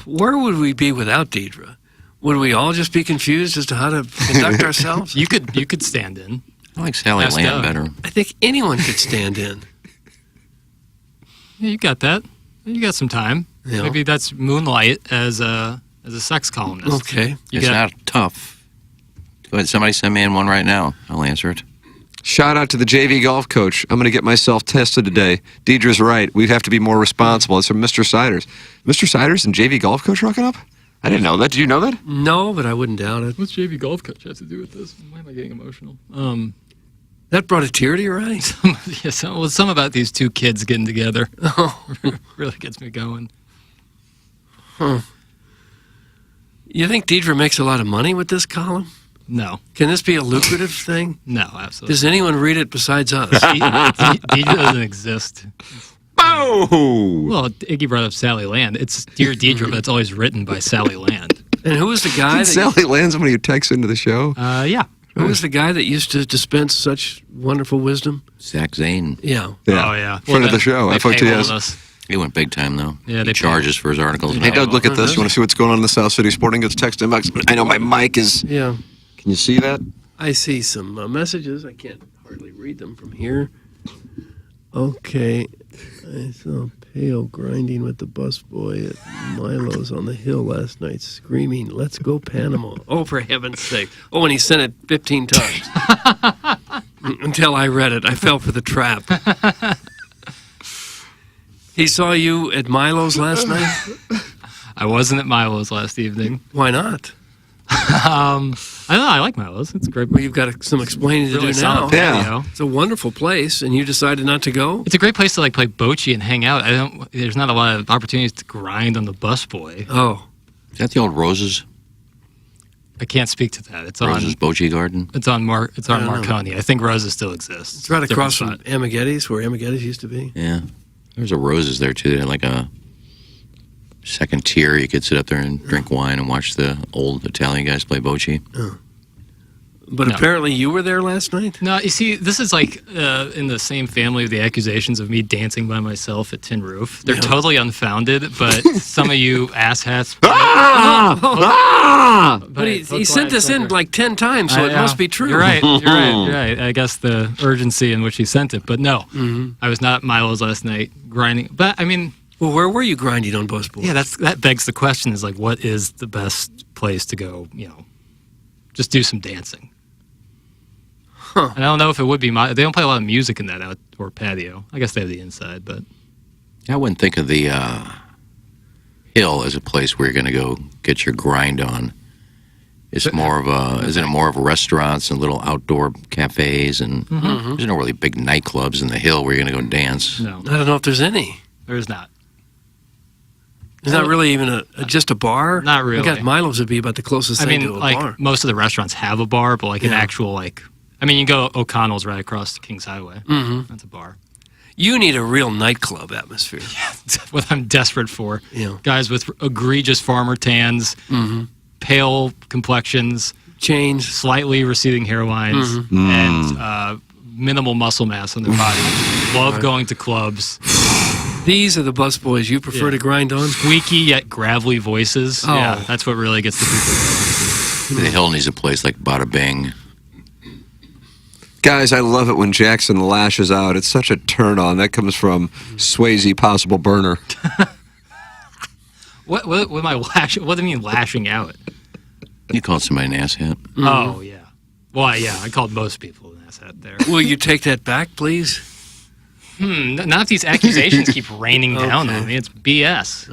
Where would we be without Deidre? Would we all just be confused as to how to conduct ourselves? You could stand in. I like Sally Land better. I think anyone could stand in. Yeah, you got that. You got some time. Yeah. Maybe that's moonlight as a sex columnist. Okay. It's not tough. Go ahead, somebody send me in one right now. I'll answer it. Shout out to the JV golf coach. I'm going to get myself tested today. Deidre's right. We have to be more responsible. It's from Mr. Siders. Mr. Siders and JV golf coach rocking up? I didn't know that. Did you know that? No, but I wouldn't doubt it. What's JV golf coach have to do with this? Why am I getting emotional? That brought a tear to your eyes? Some about these 2 kids getting together. Really gets me going. Huh. You think Deidre makes a lot of money with this column? No. Can this be a lucrative thing? No, absolutely. Does anyone read it besides us? Deidre doesn't exist. Oh! Well, Iggy brought up Sally Land. It's Dear Deidre, but it's always written by Sally Land. And who was the guy that... Sally Land, somebody who texts into the show? Yeah. Who was the guy that used to dispense such wonderful wisdom? Zach Zane. Yeah. Oh, yeah. Friend of the show, FOTS. He went big time, though. Yeah, he charges for his articles. Hey, Doug, look at this. You want to see what's going on in the South City Sporting Goods text inbox? I know my mic is... Yeah. Can you see that? I see some messages. I can't hardly read them from here. Okay. I saw Pale grinding with the busboy at Milo's on the hill last night, screaming, "Let's go Panama." Oh, for heaven's sake. Oh, and he sent it 15 times. Until I read it. I fell for the trap. He saw you at Milo's last night? I wasn't at Milo's last evening. Why not? I don't know. I like Milo's. It's great. Well, you've got some explaining to Really do now. solid patio. It's a wonderful place, and you decided not to go? It's a great place to like play bocce and hang out. There's not a lot of opportunities to grind on the busboy. Oh. Is that the old Roses? I can't speak to that. It's Roses on Bocce Garden? It's on I don't know. Marconi. I think Roses still exists. It's right across Different from Amaghetti's, where Amaghetti's used to be. Yeah. There's a Roses there, too. They had like a second tier. You could sit up there and drink wine and watch the old Italian guys play bocce. Oh. But apparently you were there last night? No, you see, this is like in the same family of the accusations of me dancing by myself at Tin Roof. They're totally unfounded, but some of you asshats... But he sent this in like 10 times, so it must be true. You're right. I guess the urgency in which he sent it. But no, I was not at Milo's last night grinding. But, I mean... Well, where were you grinding on busboys? Yeah, that begs the question is like, what is the best place to go, just do some dancing? Huh. And I don't know if it would be they don't play a lot of music in that outdoor patio. I guess they have the inside, but... I wouldn't think of the Hill as a place where you're going to go get your grind on. It's more of a, isn't it more of restaurants and little outdoor cafes and there's no really big nightclubs in the Hill where you're going to go dance. No. I don't know if there's any. There is not. Is that really even just a bar? Not really. I guess Milo's would be about the closest thing to a like bar. most of the restaurants have a bar, but like an actual like, I mean, you go O'Connell's right across the Kings Highway. That's a bar. You need a real nightclub atmosphere. That's what I'm desperate for. Yeah. Guys with egregious farmer tans, pale complexions, chains, slightly receding hairlines, and minimal muscle mass on their body. Love going to clubs. These are the busboys you prefer to grind on? Squeaky yet gravelly voices. Oh. Yeah, that's what really gets the people going. The Hill needs a place like Bada Bing. Guys, I love it when Jackson lashes out. It's such a turn on. That comes from Swayze Possible Burner. What am I lashing? What do you mean lashing out? You called somebody an asshat. Oh, yeah. Well, yeah, I called most people an asshat there. Will you take that back, please? Not if these accusations keep raining down on me. It's BS.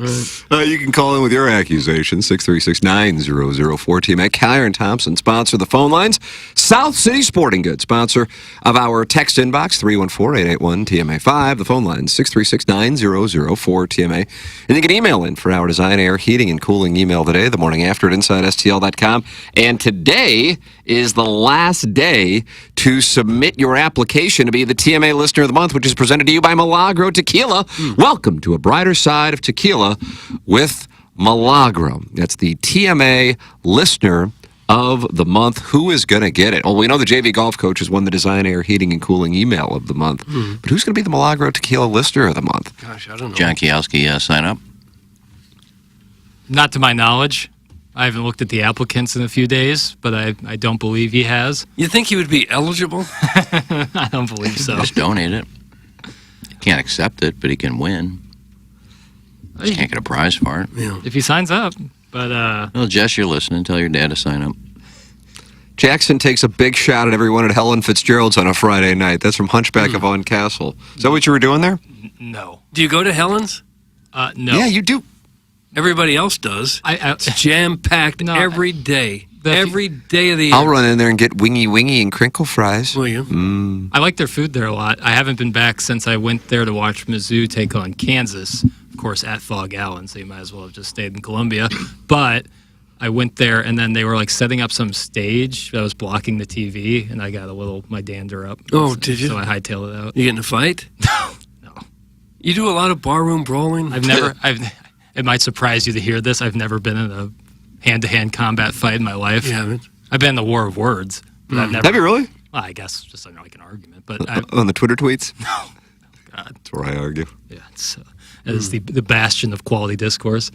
You can call in with your accusations, 636-9004-TMA. Kyer and Thompson sponsor the phone lines. South City Sporting Goods, sponsor of our text inbox, 314-881-TMA5. The phone line, 636-9004-TMA. And you can email in for our Design, Air, Heating, and Cooling email today, the morning after at InsideSTL.com. And today is the last day to submit your application to be the TMA Listener of the Month, which is presented to you by Milagro Tequila. Welcome to a brighter side of tequila with Milagro. That's the TMA Listener of the Month. Who is going to get it? Well, we know the JV golf coach has won the Design, Air, Heating, and Cooling email of the month. But who's going to be the Milagro Tequila Listener of the month? Gosh, I don't know. John Kielski, sign up. Not to my knowledge. I haven't looked at the applicants in a few days, but I don't believe he has. You think he would be eligible? I don't believe so. Just donate it. He can't accept it, but he can win. Just can't get a prize for it. If he signs up. But well, Jess, you're listening. Tell your dad to sign up. Jackson takes a big shot at everyone at Helen Fitzgerald's on a Friday night. That's from Hunchback of On Castle. Is that what you were doing there? No. Do you go to Helen's? No. Yeah, you do. Everybody else does. It's jam-packed every day. Every day of the year. I'll run in there and get wingy and crinkle fries. Will you? I like their food there a lot. I haven't been back since I went there to watch Mizzou take on Kansas, of course, at Fog Allen, so you might as well have just stayed in Columbia. But I went there, and then they were like setting up some stage that was blocking the TV, and I got my dander up. Oh, did you? So I hightailed it out. You get in a fight? No. You do a lot of barroom brawling? It might surprise you to hear this. I've never been in a hand-to-hand combat fight in my life. You haven't? I've been in the war of words, but I've never. Have you really? Well, I guess just like an argument, but on the Twitter tweets? No. God. That's where I argue. Yeah, it is the bastion of quality discourse.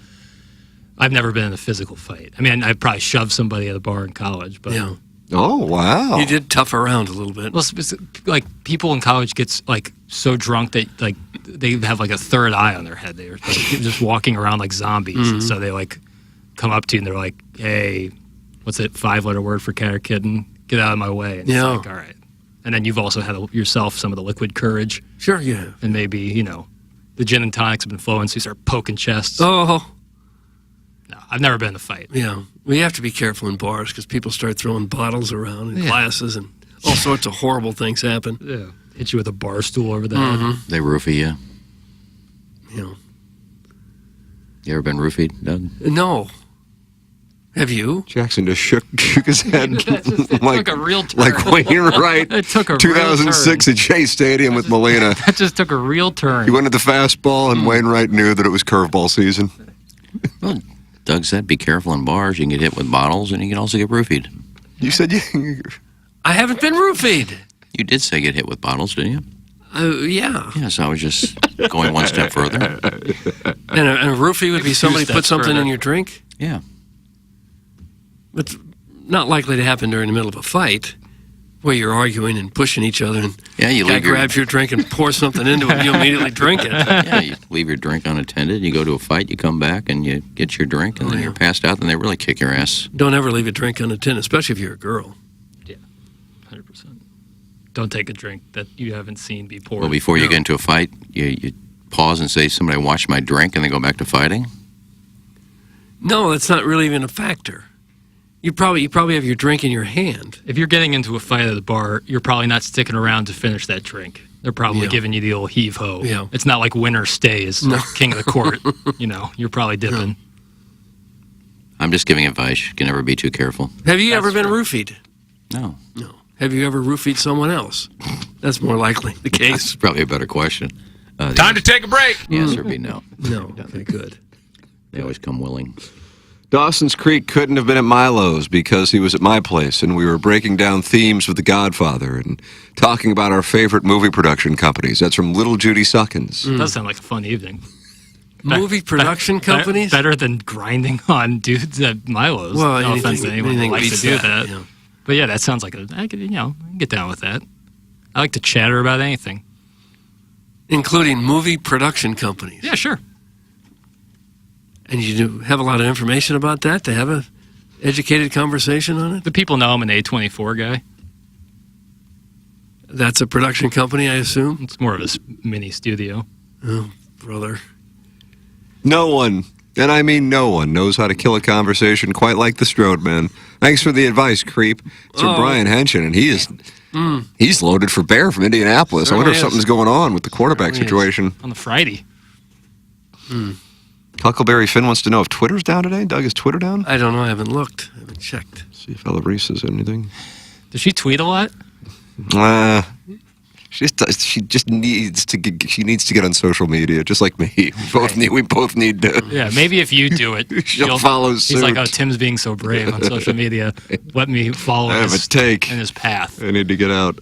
I've never been in a physical fight. I mean, I probably shoved somebody at a bar in college, but yeah. Oh, wow. You did tough around a little bit. Well, like people in college get like so drunk that like they have like a third eye on their head. They're like, just walking around like zombies, and so they like come up to you and they're like, "Hey, what's it? 5-letter word for cat or kitten? Get out of my way!" And it's like, all right. And then you've also had yourself some of the liquid courage. Sure, you have. And maybe the gin and tonics have been flowing, so you start poking chests. Oh. No, I've never been in a fight. Yeah. Well, you have to be careful in bars because people start throwing bottles around and glasses and all sorts of horrible things happen. Yeah. Hit you with a bar stool over the head. They roofie you. Yeah. You ever been roofied, Doug? No. Have you? Jackson just shook his head It took a real turn. like Wainwright. It took a 2006 at Shea Stadium with Molina. That just took a real turn. He went at the fastball, and Wainwright knew that it was curveball season. Well, Doug said, be careful in bars. You can get hit with bottles, and you can also get roofied. You said you... I haven't been roofied. You did say get hit with bottles, didn't you? Yeah. Yes, I was just going one step further. And a roofie would be somebody put something in your drink? Yeah. It's not likely to happen during the middle of a fight where you're arguing and pushing each other and guy grabs your drink and pours something into it and you immediately drink it. Yeah, you leave your drink unattended, you go to a fight, you come back and you get your drink and then you're passed out and they really kick your ass. Don't ever leave a drink unattended, especially if you're a girl. Yeah, 100%. Don't take a drink that you haven't seen be poured. Well, before you get into a fight, you pause and say, somebody watch my drink, and then go back to fighting? No, that's not really even a factor. You probably have your drink in your hand. If you're getting into a fight at the bar, you're probably not sticking around to finish that drink. They're probably giving you the old heave-ho. Yeah. It's not like winner stays, like king of the court. You're probably dipping. I'm just giving advice. You can never be too careful. Have you ever been roofied? No. No. Have you ever roofied someone else? That's more likely the case. That's probably a better question. Time to take a break. The answer would be no. No. Okay, good. They always come willing. Dawson's Creek couldn't have been at Milo's because he was at my place, and we were breaking down themes with The Godfather and talking about our favorite movie production companies. That's from Little Judy Suckins. Does sound like a fun evening. Movie production companies? Better than grinding on dudes at Milo's. Well, no offense to anyone who likes to do that. Yeah. But yeah, that sounds like I could get down with that. I like to chatter about anything. Including movie production companies. Yeah, sure. And you do have a lot of information about that to have a educated conversation on it? The people know I'm an A24 guy. That's a production company, I assume? It's more of a mini studio. Oh, brother. No one, and I mean no one, knows how to kill a conversation quite like the Strode Man. Thanks for the advice, creep. It's from Brian Henshin, and he's loaded for bear from Indianapolis. I wonder if something's going on with the quarterback situation. On the Friday. Huckleberry Finn wants to know if Twitter's down today. Doug, is Twitter down? I don't know. I haven't looked. I haven't checked. See if Ella Reese says anything. Does she tweet a lot? She just needs to get on social media, just like me. We both need to. Yeah, maybe if you do it, she'll follow suit. He's like, oh, Tim's being so brave on social media. Let me follow in his path. I need to get out.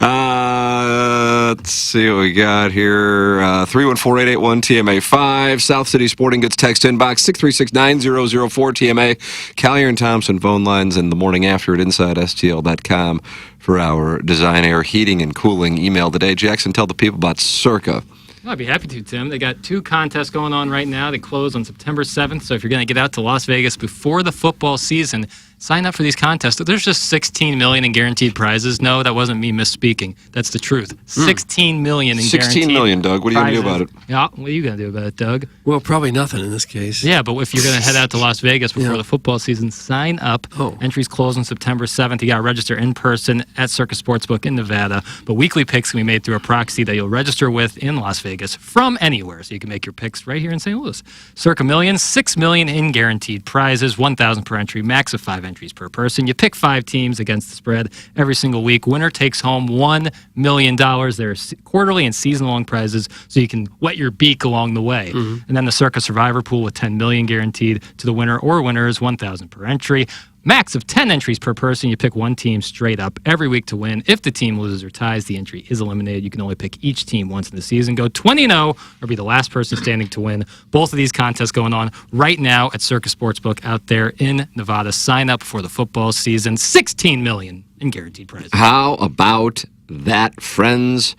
Let's see what we got here. 314-881-TMA5. South City Sporting Goods text inbox 636-9004-TMA. Callier and Thompson phone lines in the morning after at InsideSTL.com for our Design Air Heating and Cooling email today. Jackson, tell the people about Circa. I'd be happy to, Tim. They got 2 contests going on right now. They close on September 7th. So if you're going to get out to Las Vegas before the football season, sign up for these contests. There's just $16 million in guaranteed prizes. No, that wasn't me misspeaking. That's the truth. $16 million in guaranteed $16 million, Doug. What are you going to do about it? Yeah, what are you going to do about it, Doug? Well, probably nothing in this case. Yeah, but if you're going to head out to Las Vegas before the football season, sign up. Entries close on September 7th. You got to register in person at Circa Sportsbook in Nevada. But weekly picks can be made through a proxy that you'll register with in Las Vegas from anywhere. So you can make your picks right here in St. Louis. Circa Million, $6 million in guaranteed prizes, $1,000 per entry, max of 5 entries per person. You pick 5 teams against the spread every single week. Winner takes home $1 million. There are quarterly and season-long prizes, so you can wet your beak along the way. And then the Circa Survivor Pool with $10 million guaranteed to the winner or winners, $1,000 per entry. Max of 10 entries per person. You pick one team straight up every week to win. If the team loses or ties, the entry is eliminated. You can only pick each team once in the season. Go 20-0 or be the last person standing to win. Both of these contests going on right now at Circa Sportsbook out there in Nevada. Sign up for the football season. $16 million in guaranteed prizes. How about that, friends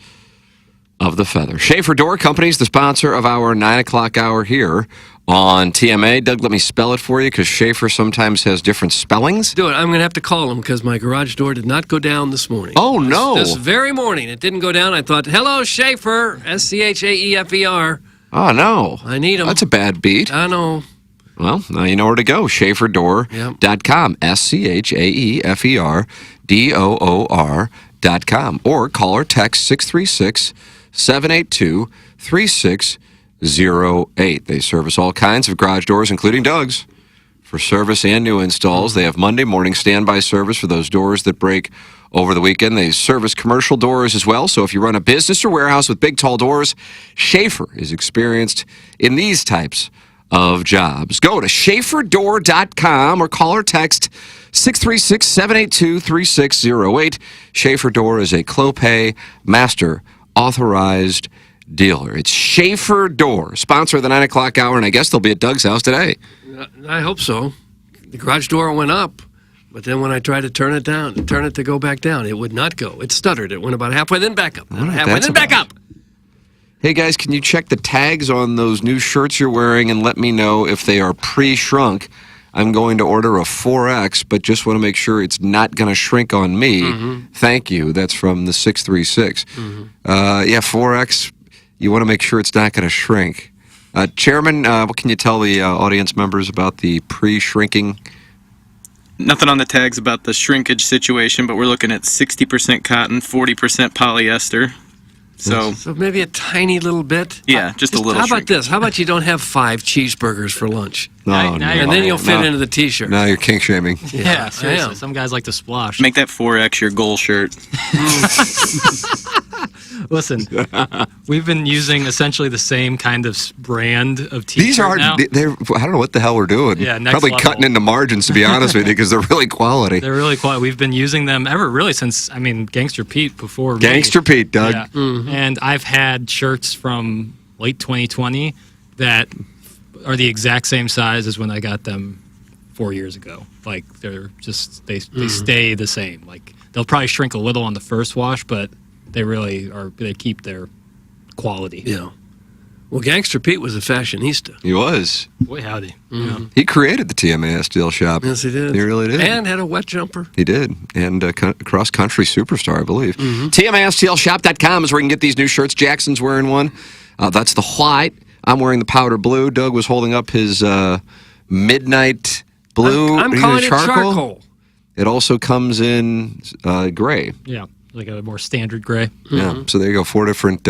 of the feather? Schaefer Door Company's the sponsor of our 9 o'clock hour here on TMA. Doug, let me spell it for you because Schaefer sometimes has different spellings. Do it. I'm going to have to call him because my garage door did not go down this morning. Oh, no. This very morning. It didn't go down. I thought, hello, Schaefer, Schaefer. Oh, no. I need him. That's a bad beat. I know. Well, now you know where to go. SchaeferDoor.com. SchaeferDoor.com. Or call or text 636-782-3608. They service all kinds of garage doors, including Doug's. For service and new installs, they have Monday morning standby service for those doors that break over the weekend. They service commercial doors as well. So if you run a business or warehouse with big, tall doors, Schaefer is experienced in these types of jobs. Go to SchaeferDoor.com or call or text 636-782-3608. Schaefer Door is a Clopay Master Authorized Dealer. It's Schaefer Door, sponsor of the 9 o'clock hour, and I guess they'll be at Doug's house today. I hope so. The garage door went up, but then when I tried to turn it to go back down, it would not go. It stuttered. It went about halfway, then back up. Halfway, then back up. Hey, guys, can you check the tags on those new shirts you're wearing and let me know if they are pre-shrunk? I'm going to order a 4X, but just want to make sure it's not going to shrink on me. Thank you. That's from the 636. Yeah, 4X, you want to make sure it's not going to shrink. Chairman, what can you tell the audience members about the pre-shrinking? Nothing on the tags about the shrinkage situation, but we're looking at 60% cotton, 40% polyester. So maybe a tiny little bit. Yeah, just a little. How about this? How about you don't have 5 cheeseburgers for lunch? No, and then you'll fit into the T-shirt. Now you're kink shaming. Yeah, seriously. Some guys like to splosh. Make that 4X your goal shirt. Listen, we've been using essentially the same kind of brand of T-shirt These are, now. I don't know what the hell we're doing. Yeah, next Probably level. cutting into margins, to be honest with you, because they're really quality. They're really quality. We've been using them since, Gangster Pete before. Gangster Pete, Doug. Yeah. And I've had shirts from late 2020 that are the exact same size as when I got them 4 years ago. Like, they're just, they stay the same. Like, they'll probably shrink a little on the first wash, but they really are, they keep their quality. Yeah. Well, Gangster Pete was a fashionista. He was. Boy, howdy. Yeah. He created the TMA Steel Shop. Yes, he did. He really did. And had a wet jumper. He did. And a cross-country superstar, I believe. TMASTLshop.com is where you can get these new shirts. Jackson's wearing one. That's the white. I'm wearing the powder blue. Doug was holding up his midnight blue. I'm calling it charcoal. It also comes in gray. Yeah, like a more standard gray. Yeah, so there you go. 4 different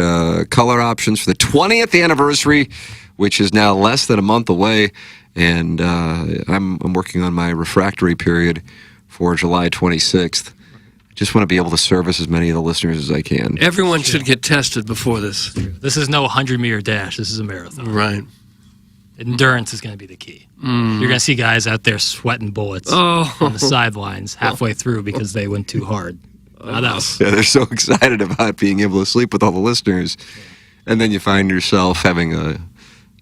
color options for the 20th anniversary, which is now less than a month away. And I'm working on my refractory period for July 26th. Just want to be able to service as many of the listeners as I can. Everyone should get tested before this. This is no 100-meter dash. This is a marathon. Right. Endurance is going to be the key. You're going to see guys out there sweating bullets on the sidelines halfway through because they went too hard. Not us. Yeah, they're so excited about being able to sleep with all the listeners. And then you find yourself having a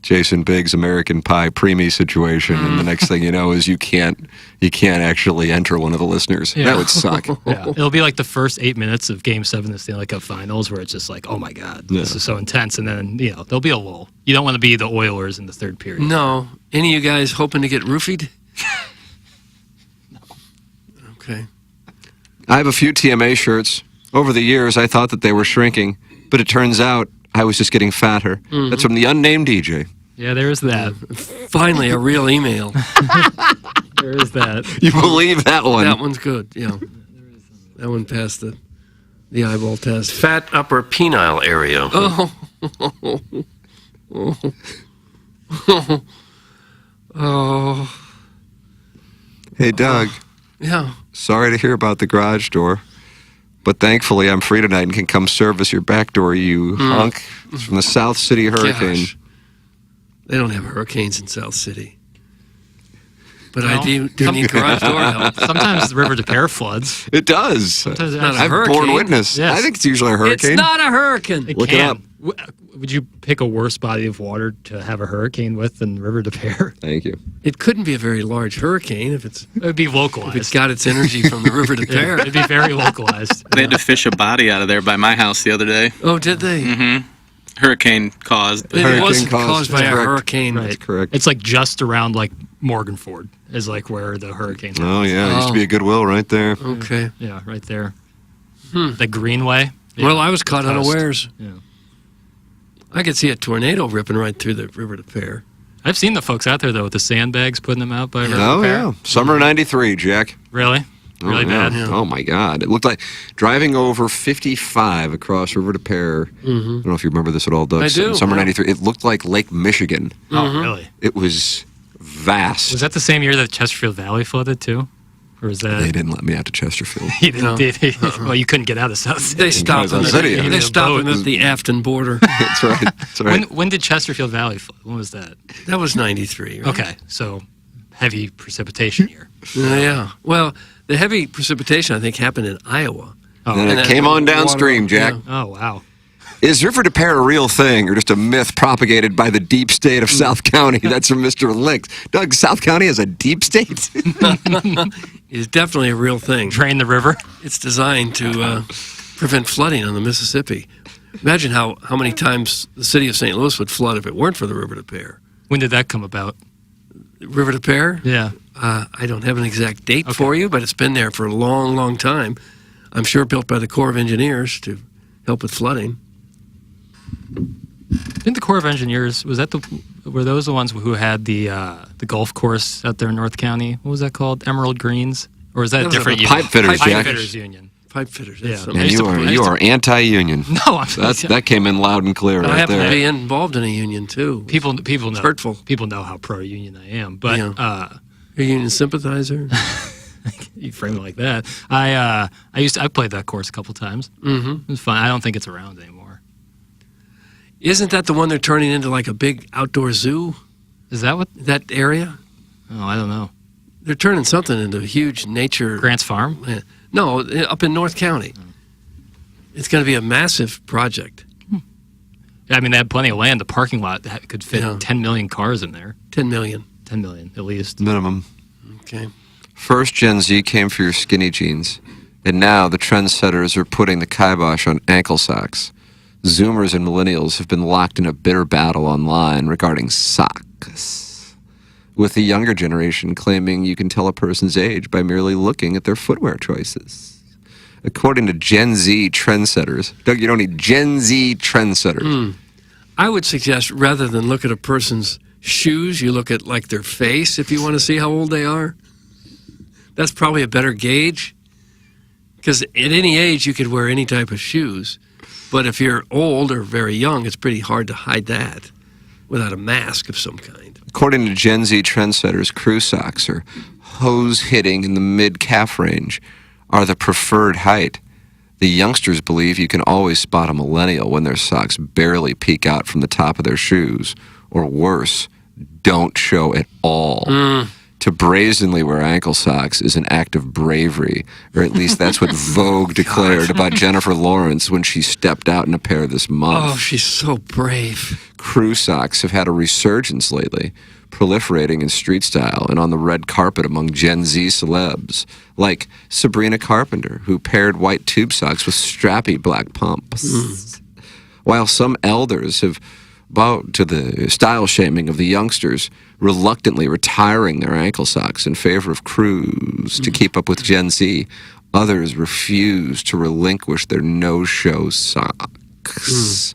Jason Biggs American Pie preemie situation, and the next thing you know is you can't actually enter one of the listeners. Yeah. That would suck. Yeah. It'll be like the first 8 minutes of Game 7 of the Stanley Cup Finals where it's just like, oh my God, this is so intense. And then, there'll be a lull. You don't want to be the Oilers in the third period. No. Any of you guys hoping to get roofied? No. Okay. I have a few TMA shirts. Over the years, I thought that they were shrinking, but it turns out I was just getting fatter. That's from the unnamed DJ. Yeah, there is that. Finally, a real email. There is that. You believe that one? That one's good, yeah. That one passed the eyeball test. Fat upper penile area. Oh. Hey, Doug. Yeah. Sorry to hear about the garage door, but thankfully I'm free tonight and can come service your back door, you hunk. It's from the South City Hurricane. Gosh. They don't have hurricanes in South City. But I do need garage door help. Sometimes the River de Pere floods. It does. Sometimes I've borne witness. Yes. I think it's usually a hurricane. It's not a hurricane. It Look can. it up. Would you pick a worse body of water to have a hurricane with than the River de Pere? Thank you. It couldn't be a very large hurricane if it's. It would be localized. If it's got its energy from the River de Pere. It'd be very localized. They had to fish a body out of there by my house the other day. Oh, did they? Mm-hmm. Hurricane caused. It wasn't caused by a hurricane. Right. That's correct. It's like just around like Morganford is like where the hurricanes are. Oh, yeah. It used to be a Goodwill right there. Okay. Yeah, right there. The Greenway. Yeah. Well, I was caught unawares. Yeah. I could see a tornado ripping right through the River de Pere. I've seen the folks out there, though, with the sandbags putting them out by River Oh, de Pere. yeah. Summer '93, Jack. Really? Really yeah. bad? Oh, my God. It looked like driving over 55 across River de Pere. I don't know if you remember this at all, Doug. I do. Summer '93. It looked like Lake Michigan. Oh, really? It was vast. Was that the same year that Chesterfield Valley flooded, too? Or was that... They didn't let me out to Chesterfield. He didn't, well, you couldn't get out of South City. They stopped them at the Afton border. That's right. That's right. When did Chesterfield Valley flood? When was that? That was 93, right? Okay, so heavy precipitation year. Yeah. Well, the heavy precipitation, I think, happened in Iowa. Oh. And it came on downstream, Jack. Oh, wow. Is River de Pere a real thing or just a myth propagated by the deep state of South County? That's from Mr. Links. Doug, South County is a deep state? It's definitely a real thing. Drain the river? It's designed to prevent flooding on the Mississippi. Imagine how many times the city of St. Louis would flood if it weren't for the River de Pere. When did that come about? River de Pere? Yeah. I don't have an exact date for you, but it's been there for a long, long time. I'm sure built by the Corps of Engineers to help with flooding. Didn't the Corps of Engineers, was that the Were those the ones who had the golf course out there in North County? What was that called? Emerald Greens? Or is that a different union? Pipe fitters, Pipe Jack. fitters union. Pipe fitters. Yeah. And you are anti-union. No, I'm that came in loud and clear I right happen there. to be involved in a union too. People know. It's hurtful. People know how pro-union I am, but You're a union sympathizer. you frame it like that. I played that course a couple times. Mm-hmm. It was fun. I don't think it's around anymore. Isn't that the one they're turning into like a big outdoor zoo? Is that what that area? Oh, I don't know. They're turning something into a huge nature. Grants Farm? No, up in North County. It's going to be a massive project. I mean, they had plenty of land. The parking lot that could fit 10 million cars in there. 10 million. 10 million, at least. Minimum. Okay. First, Gen Z came for your skinny jeans, and now the trendsetters are putting the kibosh on ankle socks. Zoomers and millennials have been locked in a bitter battle online regarding socks, with the younger generation claiming you can tell a person's age by merely looking at their footwear choices. According to Gen Z trendsetters, Doug, you don't need Gen Z trendsetters. I would suggest rather than look at a person's shoes, you look at like their face if you want to see how old they are. That's probably a better gauge. Because at any age you could wear any type of shoes. But if you're old or very young, it's pretty hard to hide that without a mask of some kind. According to Gen Z trendsetters, crew socks are hose hitting in the mid-calf range are the preferred height. The youngsters believe you can always spot a millennial when their socks barely peek out from the top of their shoes, or worse, don't show at all. To brazenly wear ankle socks is an act of bravery, or at least that's what Vogue declared about Jennifer Lawrence when she stepped out in a pair this month. Oh, she's so brave. Crew socks have had a resurgence lately, proliferating in street style and on the red carpet among Gen Z celebs, like Sabrina Carpenter, who paired white tube socks with strappy black pumps. While some elders have bowed to the style shaming of the youngsters, reluctantly retiring their ankle socks in favor of crews to keep up with Gen Z, others refuse to relinquish their no-show socks.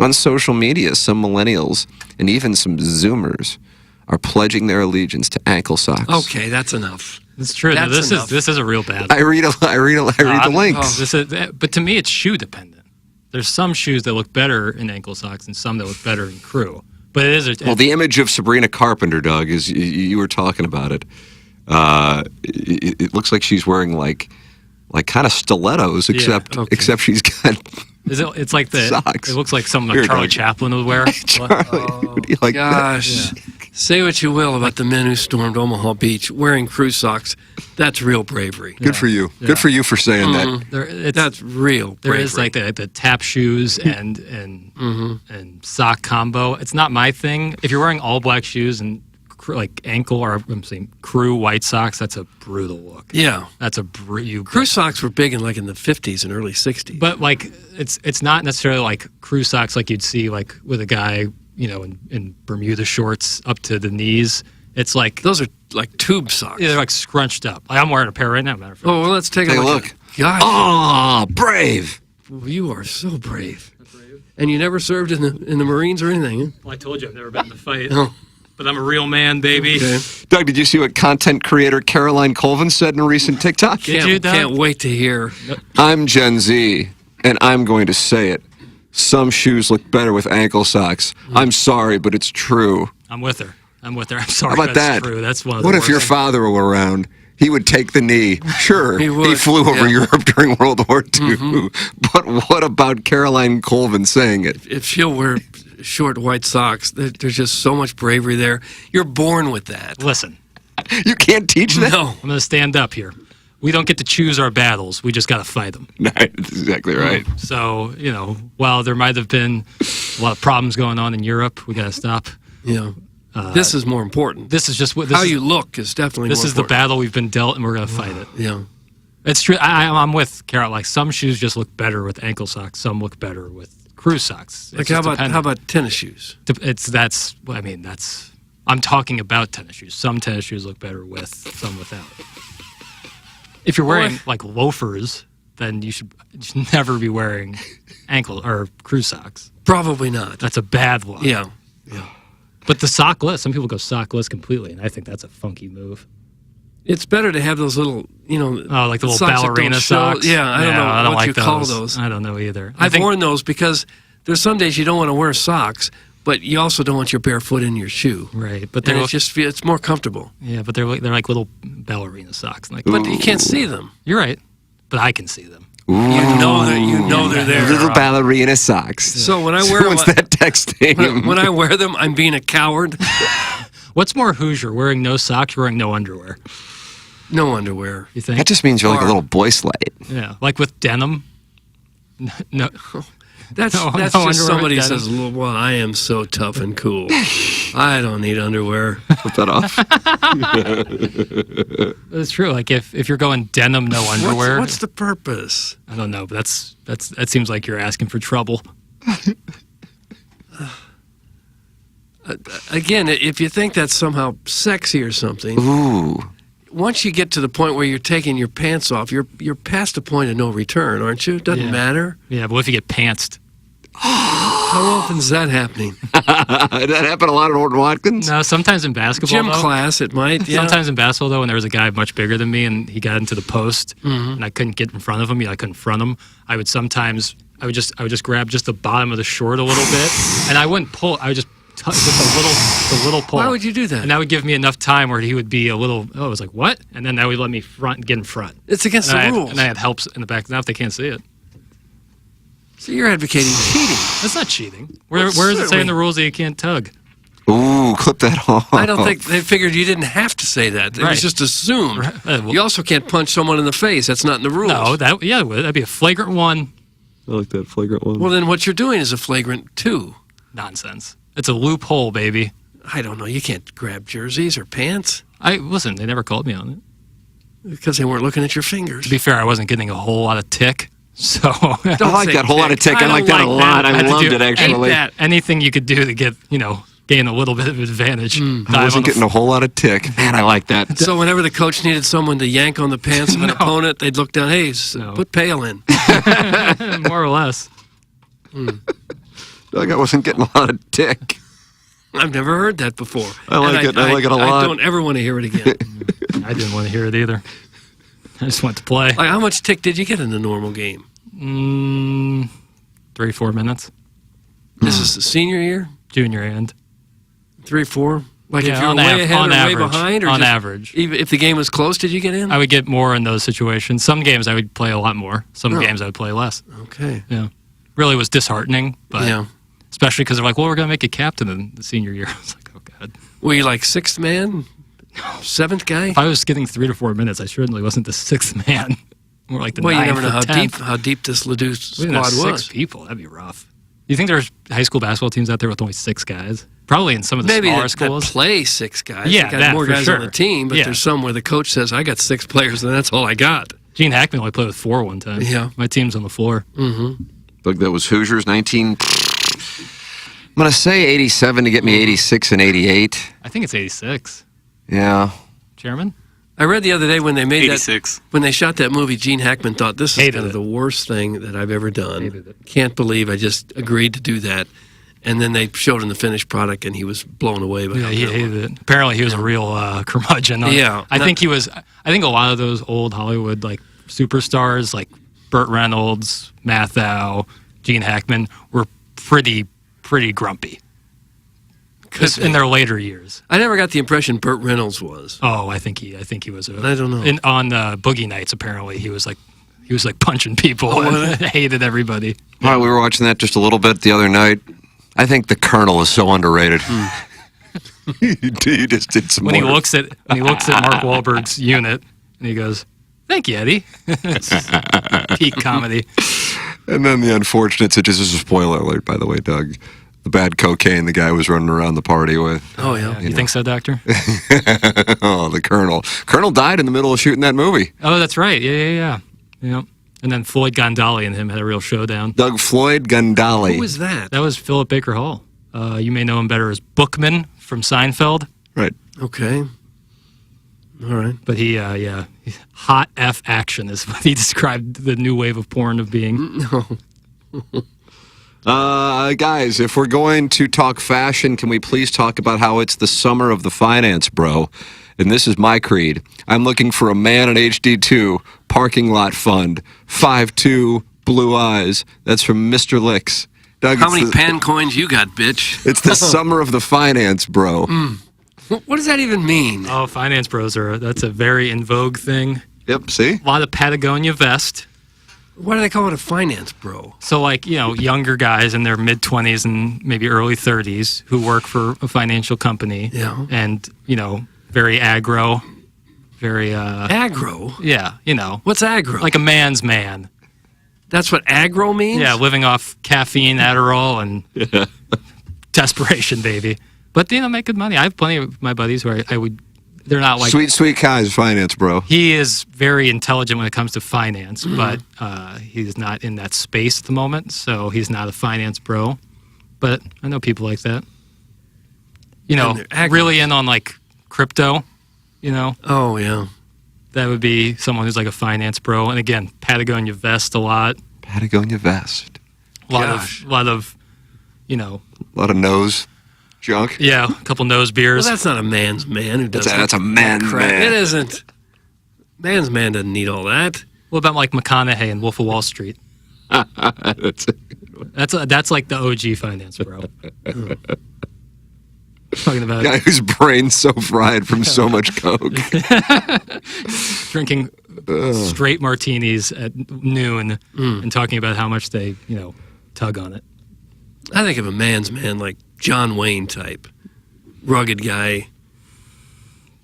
On social media, some millennials and even some Zoomers are pledging their allegiance to ankle socks. Okay, that's enough. It's true. That's This is a real battle. I read the links. But to me, it's shoe dependent. There's some shoes that look better in ankle socks and some that look better in crew. But it is. Well, the image of Sabrina Carpenter, Doug, is you were talking about it. It looks like she's wearing like kind of stilettos, except she's got. It's like the socks. It looks like something Here, Charlie Doug. Chaplin would wear. Charlie, would you like Gosh. that? Say what you will about the men who stormed Omaha Beach wearing crew socks. That's real bravery. Good for you. Good for you for saying that. That's real There bravery. is like the tap shoes and sock combo. It's not my thing. If you're wearing all black shoes and like ankle or I'm saying crew white socks, that's a brutal look. Yeah. That's a crew socks were big in like in the 50s and early 60s. But like it's not necessarily like crew socks like you'd see like with a guy, you know, in Bermuda shorts up to the knees. It's like those are like tube socks. Yeah, they're like scrunched up. Like I'm wearing a pair right now, matter of fact. Oh, well, let's take a look. Gosh. Oh, brave. Well, you are so brave. And you never served in the Marines or anything, huh? Well, I told you I've never been in a fight. Oh. But I'm a real man, baby. Okay. Doug, did you see what content creator Caroline Colvin said in a recent TikTok? Can't wait to hear. I'm Gen Z, and I'm going to say it. Some shoes look better with ankle socks. I'm sorry, but it's true. I'm with her. I'm sorry. How about that's that? True. That's one of the What if worst your things. father were around? He would take the knee. Sure, He would, flew over yeah. Europe during World War II. But what about Caroline Colvin saying it? If she'll wear short white socks, there's just so much bravery there. You're born with that. Listen. You can't teach that? No. I'm going to stand up here. We don't get to choose our battles. We just got to fight them. That's exactly right. So, you know, while there might have been a lot of problems going on in Europe, we got to stop. Yeah. This is more important. This is just what how you look is definitely This more is the important. battle we've been dealt, and we're going to fight it. Yeah. It's true. I'm with Carol. Like some shoes just look better with ankle socks. Some look better with crew socks. Like how about tennis shoes? I'm talking about tennis shoes. Some tennis shoes look better with, some without. If you're wearing like loafers, then you should never be wearing ankle or crew socks. Probably not. That's a bad look. Yeah. But the sockless, some people go sockless completely, and I think that's a funky move. It's better to have those little, like the little socks that ballerina don't show- socks. Yeah, I don't know I don't what like you call those. I don't know either. I've worn those because there's some days you don't want to wear socks, but you also don't want your bare foot in your shoe. Right, but And it's more comfortable. Yeah, but they're like little ballerina socks. Like, But you can't see them. You're right, but I can see them. You know they're there. Little ballerina socks. So when I wear What's that texting? when I wear them, I'm being a coward. What's more Hoosier, wearing no socks or wearing no underwear? No underwear. You think? That just means you're like a little boy slide. Yeah, like with denim. No. That's no just underwear somebody with denim. says, well, I am so tough and cool. I don't need underwear. Put that off. It's true. Like if you're going denim, no underwear. What's the purpose? I don't know, but that seems like you're asking for trouble. Again, if you think that's somehow sexy or something, once you get to the point where you're taking your pants off, you're past a point of no return, aren't you? Doesn't matter. Yeah, but what if you get pantsed? How often is that happening? Did that happen a lot at Orton Watkins? No, sometimes in basketball. Gym class, it might. Yeah. Sometimes in basketball, though, when there was a guy much bigger than me and he got into the post Mhm. and I couldn't get in front of him, I couldn't front him. I would just grab just the bottom of the short a little bit, and I wouldn't pull. I would just just a little pull. Why would you do that? And that would give me enough time where he would be a little. Oh, I was like, what? And then that would let me get in front. It's against And the I had- rules. And I had helps in the back. Now if they can't see it. So you're advocating cheating. That's not cheating. Where does it say in the rules that you can't tug? Ooh, clip that off. I don't think they figured you didn't have to say that. It Right. was just assumed. Well- You also can't punch someone in the face. That's not in the rules. No, that'd be a flagrant one. I like that flagrant one. Well, then what you're doing is a flagrant two. Nonsense. It's a loophole, baby. I don't know. You can't grab jerseys or pants Listen, they never called me on it. because they weren't looking at your fingers. To be fair, I wasn't getting a whole lot of tick. So I like that whole lot of tick. I like that a lot. I had to loved do it, actually. Anything you could do to get, gain a little bit of advantage. I wasn't getting a whole lot of tick. Man, I like that. So whenever the coach needed someone to yank on the pants of an opponent, they'd look down, hey, put Pale in. More or less. Like I wasn't getting a lot of tick. I've never heard that before. I like And it. I like it a lot. I don't ever want to hear it again. I didn't want to hear it either. I just went to play. Like, how much tick did you get in the normal game? 3-4 minutes. This is the senior year? Junior end. 3-4? Like Yeah, if you're on way ahead on or average, way behind? Or on just- average. Even if the game was close, did you get in? I would get more in those situations. Some games I would play a lot more. Some Oh. games I would play less. Okay. Yeah. Really was disheartening, but Yeah. especially because they're like, well, we're going to make you captain in the senior year. I was like, oh, God. Were you like sixth man? Seventh guy? If I was getting 3 to 4 minutes, I certainly wasn't the sixth man. More like the Well, you ninth never know or how 10th. deep this Ledoux We didn't have squad 6 was. people. That'd be rough. You think there's high school basketball teams out there with only 6 guys? Probably in some of the Maybe smaller that schools. play 6 guys. Yeah, They got that more for guys on the sure. team, but Yeah. there's some where the coach says, I got 6 players, and that's all I got. Gene Hackman only played with 4 one time. Yeah. My team's on the floor. Mm-hmm. Look, that was Hoosiers 19. I'm going to say 87 to get me 86 and 88. I think it's 86. Yeah. Chairman? I read the other day when they made 86. when they shot that movie, Gene Hackman thought this is Hated kind of it. the worst thing that I've ever done. Hated it. Can't believe I just agreed to do that. And then they showed him the finished product, and he was blown away by Yeah, how he good it hated it. Apparently, he was a real curmudgeon. Yeah. I think he was. I think a lot of those old Hollywood like superstars, like Burt Reynolds, Mathau, Gene Hackman, were pretty grumpy. Could In be. their later years. I never got the impression Burt Reynolds was. Oh, I think he was. I don't know. On Boogie Nights, apparently, he was like punching people Oh, was and hated everybody. All right, we were watching that just a little bit the other night. I think the Colonel is so underrated. He just did some When he more. looks at Mark Wahlberg's unit and he goes, "Thank you, Eddie." It's peak comedy. And then the unfortunate situation, this is a spoiler alert, by the way, Doug. The bad cocaine the guy was running around the party with. Oh, yeah. You think so, Doctor? Oh, the Colonel. Colonel died in the middle of shooting that movie. Oh, that's right. Yeah. And then Floyd Gondali and him had a real showdown. Doug Floyd Gondali. Who was that? That was Philip Baker Hall. You may know him better as Bookman from Seinfeld. Right. Okay. All right. But he hot F action is what he described the new wave of porn of being. No. Guys, if we're going to talk fashion, can we please talk about how it's the summer of the finance bro? And this is my creed. I'm looking for a man in HD2, parking lot fund, 5'2", blue eyes. That's from Mr. Licks. Doug, How many pan coins you got, bitch? It's the summer of the finance bro. What does that even mean? Oh, finance bros that's a very in vogue thing. Yep, see? A lot of Patagonia vest. Why do they call it a finance bro? So, like, younger guys in their mid-20s and maybe early 30s who work for a financial company. Yeah. And, very aggro. Very, Aggro? Yeah, What's aggro? like a man's man. That's what aggro means? Yeah, living off caffeine, Adderall, and desperation, baby. But, make good money. I have plenty of my buddies who they're not like... Sweet Kai's finance bro. He is very intelligent when it comes to finance, but he's not in that space at the moment, so he's not a finance bro. But I know people like that. Really in on, like, crypto, Oh, yeah. That would be someone who's like a finance bro. And again, Patagonia vest a lot. Patagonia vest. A lot of, A lot of nose junk. Yeah, a couple nose beers. Well, that's not a man's man who does that. That's a man's man. It isn't. Man's man doesn't need all that. What about like McConaughey in Wolf of Wall Street? That's like the OG finance bro. Talking about guy whose brain's so fried from so much coke. Drinking straight martinis at noon and talking about how much they, tug on it. I think of a man's man like John Wayne type. Rugged guy.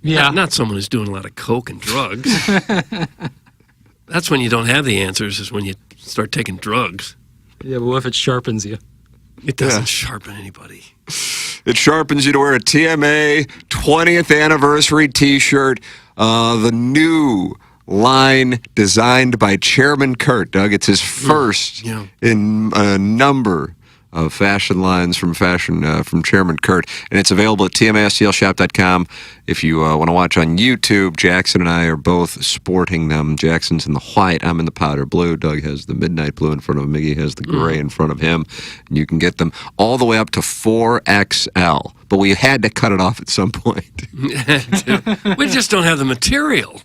Yeah. Not someone who's doing a lot of coke and drugs. That's when you don't have the answers, is when you start taking drugs. Yeah, but what if it sharpens you? It doesn't sharpen anybody. It sharpens you to wear a TMA 20th anniversary T-shirt. The new line designed by Chairman Kurt. Doug, it's his first in a number of fashion lines from Chairman Kurt, and it's available at tmastlshop.com. If you want to watch on YouTube, Jackson and I are both sporting them. Jackson's in the white, I'm in the powder blue. Doug has the midnight blue in front of him. Miggy has the gray in front of him. And you can get them all the way up to 4XL, but we had to cut it off at some point. We just don't have the material.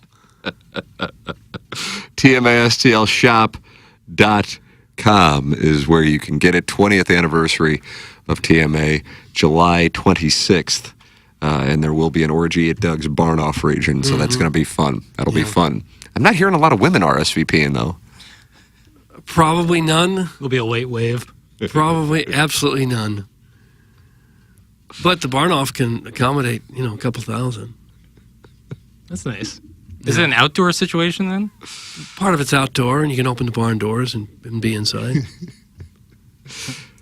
tmastlshop.com is where you can get it. 20th anniversary of TMA, July 26th. And there will be an orgy at Doug's Barn-Off region, so that's going to be fun. That'll be fun. I'm not hearing a lot of women RSVPing, though. Probably none. There'll be a late wave. Probably absolutely none. But the Barn-Off can accommodate, a couple thousand. That's nice. Is it an outdoor situation then? Part of it's outdoor, and you can open the barn doors and be inside.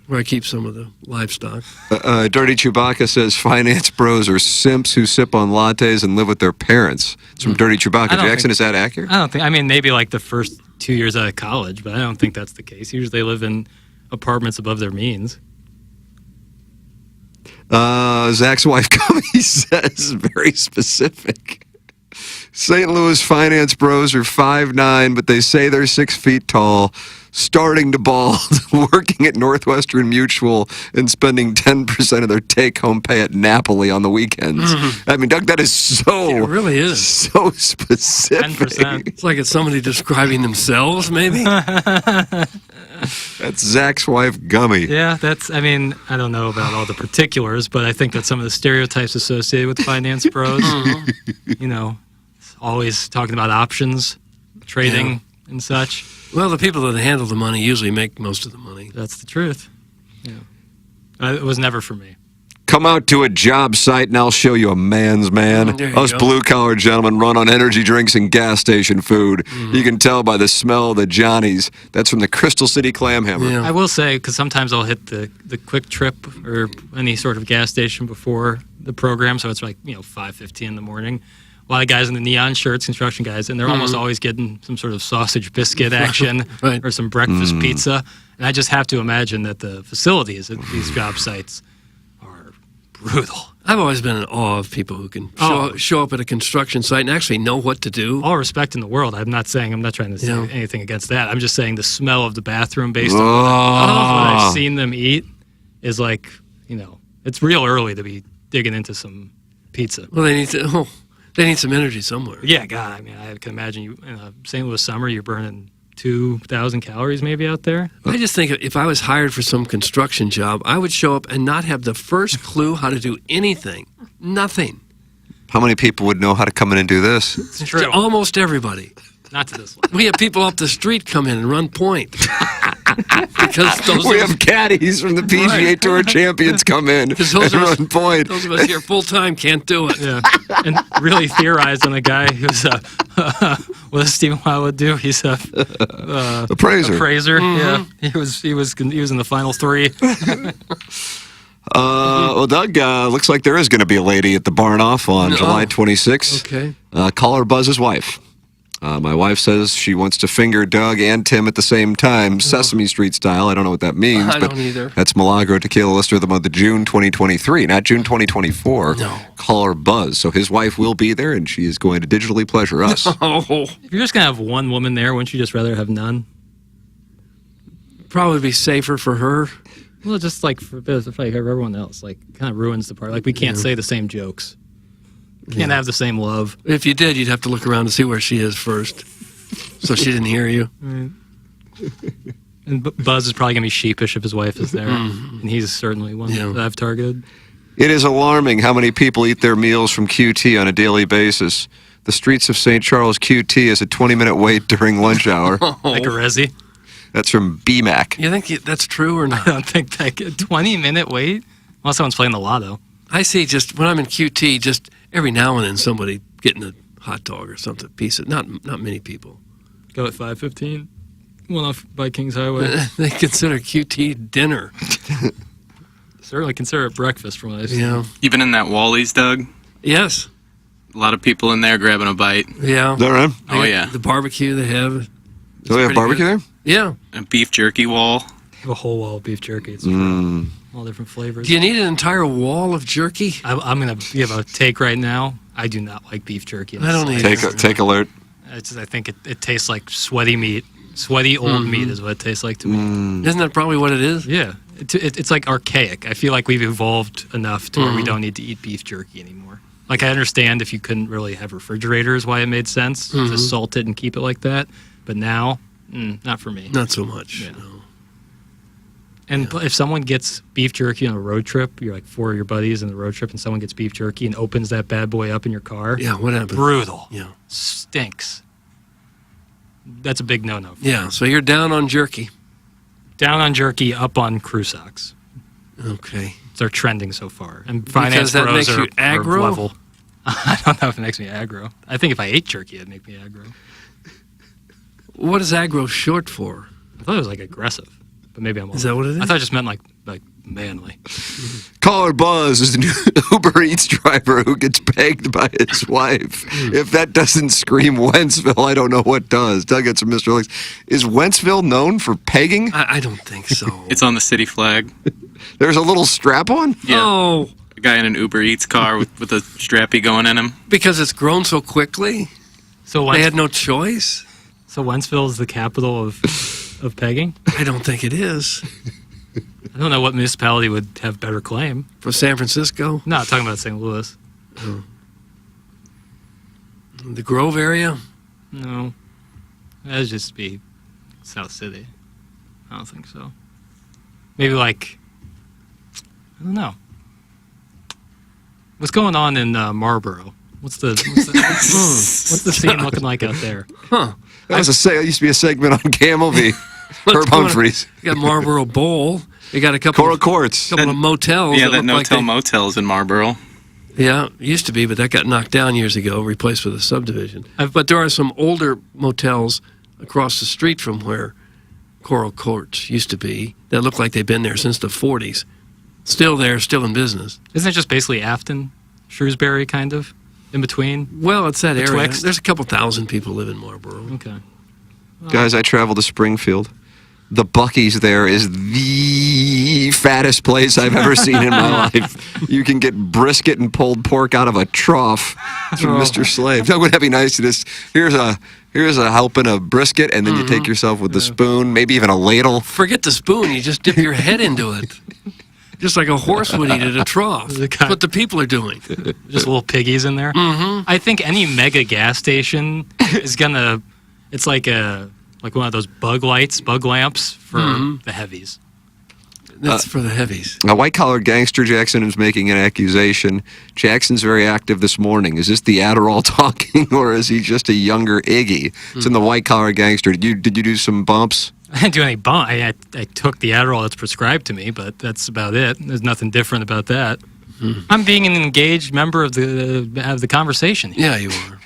Where I keep some of the livestock. Dirty Chewbacca says finance bros are simps who sip on lattes and live with their parents. It's from Dirty Chewbacca. Jackson, is that accurate? I don't think. I mean, maybe like the first 2 years out of college, but I don't think that's the case. Usually they live in apartments above their means. Zach's wife, Gummy, says very specific. St. Louis finance bros are 5'9", but they say they're 6 feet tall, starting to bald, working at Northwestern Mutual, and spending 10% of their take-home pay at Napoli on the weekends. I mean, Doug, that is so... It really is. So specific. 10%. It's like it's somebody describing themselves, maybe? That's Zach's wife, Gummy. Yeah, I don't know about all the particulars, but I think that some of the stereotypes associated with finance bros, always talking about options, trading, and such. Well, the people that handle the money usually make most of the money. That's the truth. Yeah. It was never for me. Come out to a job site and I'll show you a man's man. Us blue-collar gentlemen run on energy drinks and gas station food. You can tell by the smell of the Johnnies. That's from the Crystal City Clam Hammer. I will say, because sometimes I'll hit the Quick Trip or any sort of gas station before the program, so it's like 5:50 in the morning. A lot of guys in the neon shirts, construction guys, and they're almost always getting some sort of sausage biscuit action or some breakfast pizza. And I just have to imagine that the facilities at these job sites are brutal. I've always been in awe of people who can show up at a construction site and actually know what to do. All respect in the world. I'm not trying to say anything against that. I'm just saying the smell of the bathroom based on what I've seen them eat is like, it's real early to be digging into some pizza. Well, they need some energy somewhere. Yeah, God, I mean, I can imagine you in a St. Louis summer, you're burning 2,000 calories maybe out there. I just think if I was hired for some construction job, I would show up and not have the first clue how to do anything. Nothing. How many people would know how to come in and do this? It's true. Almost everybody. Not to this level. We have people up the street come in and run point. Because we have caddies from the PGA Tour champions come in and run point. Those of us here full time can't do it. Yeah, and really theorized on a guy who's what does Stephen Wildwood do? He's a appraiser. Yeah, he was in the final three. Well, Doug, looks like there is going to be a lady at the Barn Off on July 26th. Okay. Call her Buzz's wife. My wife says she wants to finger Doug and Tim at the same time, Sesame Street style. I don't know what that means. I don't either. That's Milagro Tequila Lister of the month of June 2023, not June 2024. No. Call her Buzz. So his wife will be there, and she is going to digitally pleasure us. If you're just going to have one woman there, wouldn't you just rather have none? Probably be safer for her. Well, just like for everyone else, like kind of ruins the party. Like we can't say the same jokes. Can't have the same love. If you did, you'd have to look around to see where she is first, so she didn't hear you. Right. And Buzz is probably going to be sheepish if his wife is there, and he's certainly one that I've targeted. It is alarming how many people eat their meals from QT on a daily basis. The streets of St. Charles QT is a 20-minute wait during lunch hour. Like a resi? That's from BMAC. You think that's true or not? I don't think that 20-minute wait? Unless someone's playing the lotto. I see just when I'm in QT, just every now and then somebody getting a hot dog or something, piece of not many people. Go at 5:15. One off by Kings Highway. They consider QT dinner. Certainly consider it breakfast from what I've seen. Yeah. You been in that Wally's, Doug? Yes. A lot of people in there grabbing a bite. Yeah. Is that right? Oh, yeah. The barbecue they have. Do they have barbecue there? Yeah. A beef jerky wall. They have a whole wall of beef jerky. It's all different flavors. Do you need an entire wall of jerky? I'm going to give a take right now. I do not like beef jerky. I don't either. Take alert. I think it tastes like sweaty meat. Sweaty old meat is what it tastes like to me. Isn't that probably what it is? Yeah. It's like archaic. I feel like we've evolved enough to where we don't need to eat beef jerky anymore. Like I understand if you couldn't really have refrigerators why it made sense to salt it and keep it like that. But now, not for me. Not so much. Yeah. No. And if someone gets beef jerky on a road trip, you're like 4 of your buddies in the road trip, and someone gets beef jerky and opens that bad boy up in your car. Yeah, what happens? Brutal. Yeah. Stinks. That's a big no-no. Yeah, so you're down on jerky. Down on jerky, up on crew socks. Okay. They're trending so far. And Because finance that bros makes you are aggro? level. I don't know if it makes me aggro. I think if I ate jerky, it'd make me aggro. What is aggro short for? I thought it was like aggressive. But maybe I'm wrong. Is that what it is? I thought it just meant like manly. Caller Buzz is the Uber Eats driver who gets pegged by his wife. If that doesn't scream Wentzville, I don't know what does. Doug had some Mr. Alex. Is Wentzville known for pegging? I don't think so. It's on the city flag. There's a little strap on? Yeah. Oh. A guy in an Uber Eats car with a strappy going in him. Because it's grown so quickly? So they had no choice? So Wentzville is the capital of pegging? I don't think it is. I don't know what municipality would have better claim. For San Francisco? No, I'm talking about St. Louis. Oh. The Grove area? No. That'd just be South City. I don't think so. Maybe like, I don't know. What's going on in Marlboro? What's the scene looking like out there? Huh. That used to be a segment on Camel v. Herb Humphreys. You got Marlboro Bowl. You got a couple Coral Courts. Couple of motels. Yeah, that No-Tell Motel's in Marlboro. Yeah, used to be, but that got knocked down years ago, replaced with a subdivision. But there are some older motels across the street from where Coral Courts used to be that look like they've been there since the 40s. Still there, still in business. Isn't it just basically Afton, Shrewsbury, kind of, in between? Well, it's that area. Betwixt? There's a couple thousand people live in Marlboro. Okay. Guys, I traveled to Springfield. the Buc-ee's there is the fattest place I've ever seen in my life. You can get brisket and pulled pork out of a trough from Mr. Slave. Wouldn't that be nice to just, here's a helping of brisket, and then you take yourself with the spoon, maybe even a ladle. Forget the spoon, you just dip your head into it. Just like a horse would eat at a trough. That's what the people are doing. Just little piggies in there. Mm-hmm. I think any mega gas station is gonna. It's like one of those bug lamps for the heavies. That's for the heavies. A white-collar gangster, Jackson, is making an accusation. Jackson's very active this morning. Is this the Adderall talking, or is he just a younger Iggy? It's in the white-collar gangster. Did you do some bumps? I didn't do any bump. I took the Adderall that's prescribed to me, but that's about it. There's nothing different about that. I'm being an engaged member of the conversation here. Yeah, you are.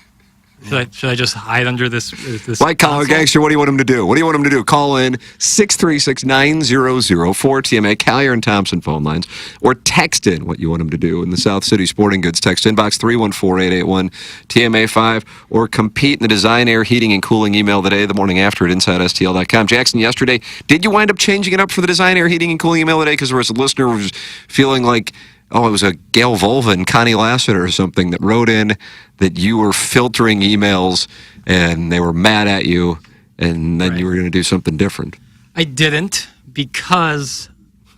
Should I just hide under this White-collar gangster, what do you want him to do? What do you want him to do? Call in 636-9004-TMA, Collier and Thompson phone lines, or text in what you want him to do in the South City Sporting Goods text inbox 314-881-TMA5, or compete in the Design, Air, Heating, and Cooling email today, the morning after at InsideSTL.com. Jackson, yesterday, did you wind up changing it up for the Design, Air, Heating, and Cooling email today? Because there was a listener who was feeling like, it was a Gail Volva and Connie Lassiter or something that wrote in that you were filtering emails and they were mad at you, and then you were going to do something different. I didn't, because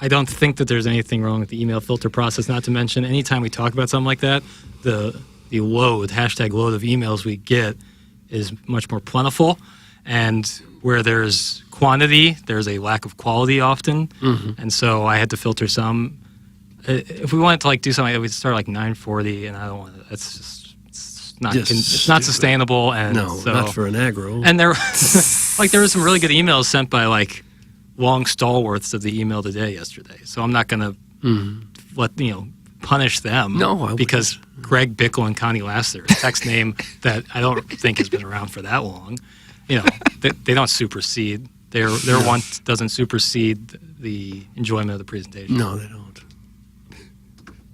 I don't think that there's anything wrong with the email filter process. Not to mention, anytime we talk about something like that, the load, hashtag load of emails we get is much more plentiful. And where there's quantity, there's a lack of quality often. And so I had to filter some. If we wanted to do something, we'd start 9:40, and I don't want to. It's just it's not sustainable, and no, not for an aggro. And there were some really good emails sent by long stalwarts of the email today yesterday. So I'm not going to punish them. No, because Greg Bickle and Connie Lassiter, a text name that I don't think has been around for that long. They don't supersede. Their want doesn't supersede the enjoyment of the presentation. No, they don't.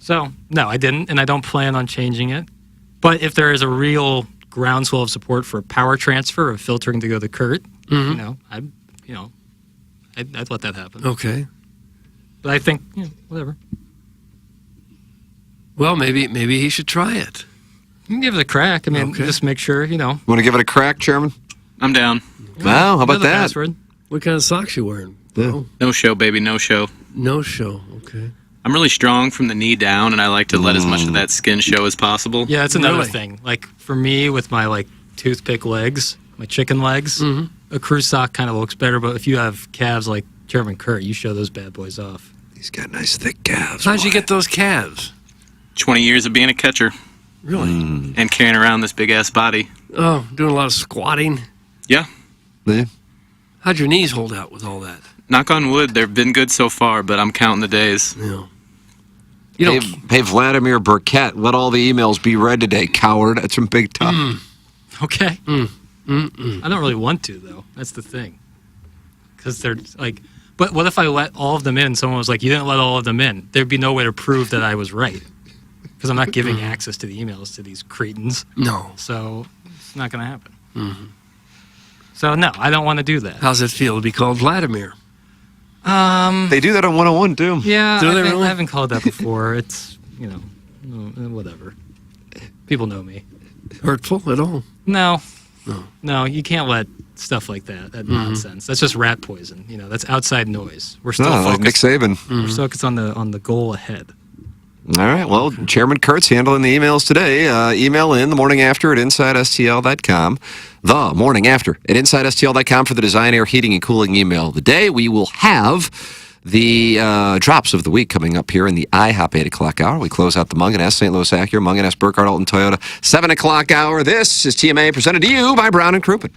So, no, I didn't, and I don't plan on changing it. But if there is a real groundswell of support for power transfer of filtering to go to Kurt, I'd let that happen. Okay. But I think, whatever. Well, maybe he should try it. You can give it a crack. I mean, just make sure, Want to give it a crack, Chairman? I'm down. Wow, how about that? Password. What kind of socks you wearing? Yeah. No show, baby, no show. No show, okay. I'm really strong from the knee down, and I like to let as much of that skin show as possible. Yeah, that's another thing. For me, with my toothpick legs, my chicken legs, a crew sock kind of looks better. But if you have calves like Chairman Kurt, you show those bad boys off. He's got nice thick calves. How'd you get those calves? 20 years of being a catcher. Really? And carrying around this big-ass body. Oh, doing a lot of squatting? Yeah. How'd your knees hold out with all that? Knock on wood, they've been good so far, but I'm counting the days. Yeah. Hey, Vladimir Burkett, let all the emails be read today, coward. That's from Big Top. Okay. I don't really want to, though. That's the thing. Because they're but what if I let all of them in and someone was like, you didn't let all of them in? There'd be no way to prove that I was right. Because I'm not giving access to the emails to these cretins. No. So it's not going to happen. So, no, I don't want to do that. How's it feel to be called Vladimir? They do that on 101 too. Yeah, Do they really? I haven't called that before. It's, whatever. People know me. Hurtful at all? No, you can't let stuff like that nonsense. That's just rat poison. That's outside noise. We're still focused. Like Nick Saban. We're focused on the goal ahead. All right. Well, Chairman Kurt's handling the emails today. Email in the morning after at InsideSTL.com. The morning after at InsideSTL.com for the Design, Air, Heating, and Cooling email of the day. We will have the drops of the week coming up here in the IHOP 8 o'clock hour. We close out the Munganess, St. Louis Acura, Munganess, Burkhardt, Alton Toyota 7 o'clock hour. This is TMA presented to you by Brown and Crouppen.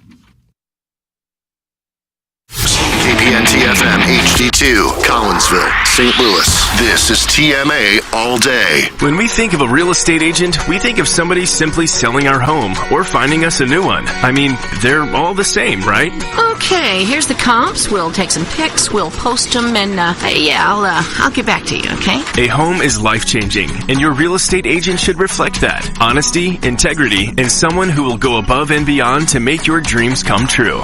KPN-TFM HD2, Collinsville, St. Louis. This is TMA All Day. When we think of a real estate agent, we think of somebody simply selling our home or finding us a new one. I mean, they're all the same, right? Okay, here's the comps. We'll take some pics, we'll post them, and I'll get back to you, okay? A home is life-changing, and your real estate agent should reflect that. Honesty, integrity, and someone who will go above and beyond to make your dreams come true.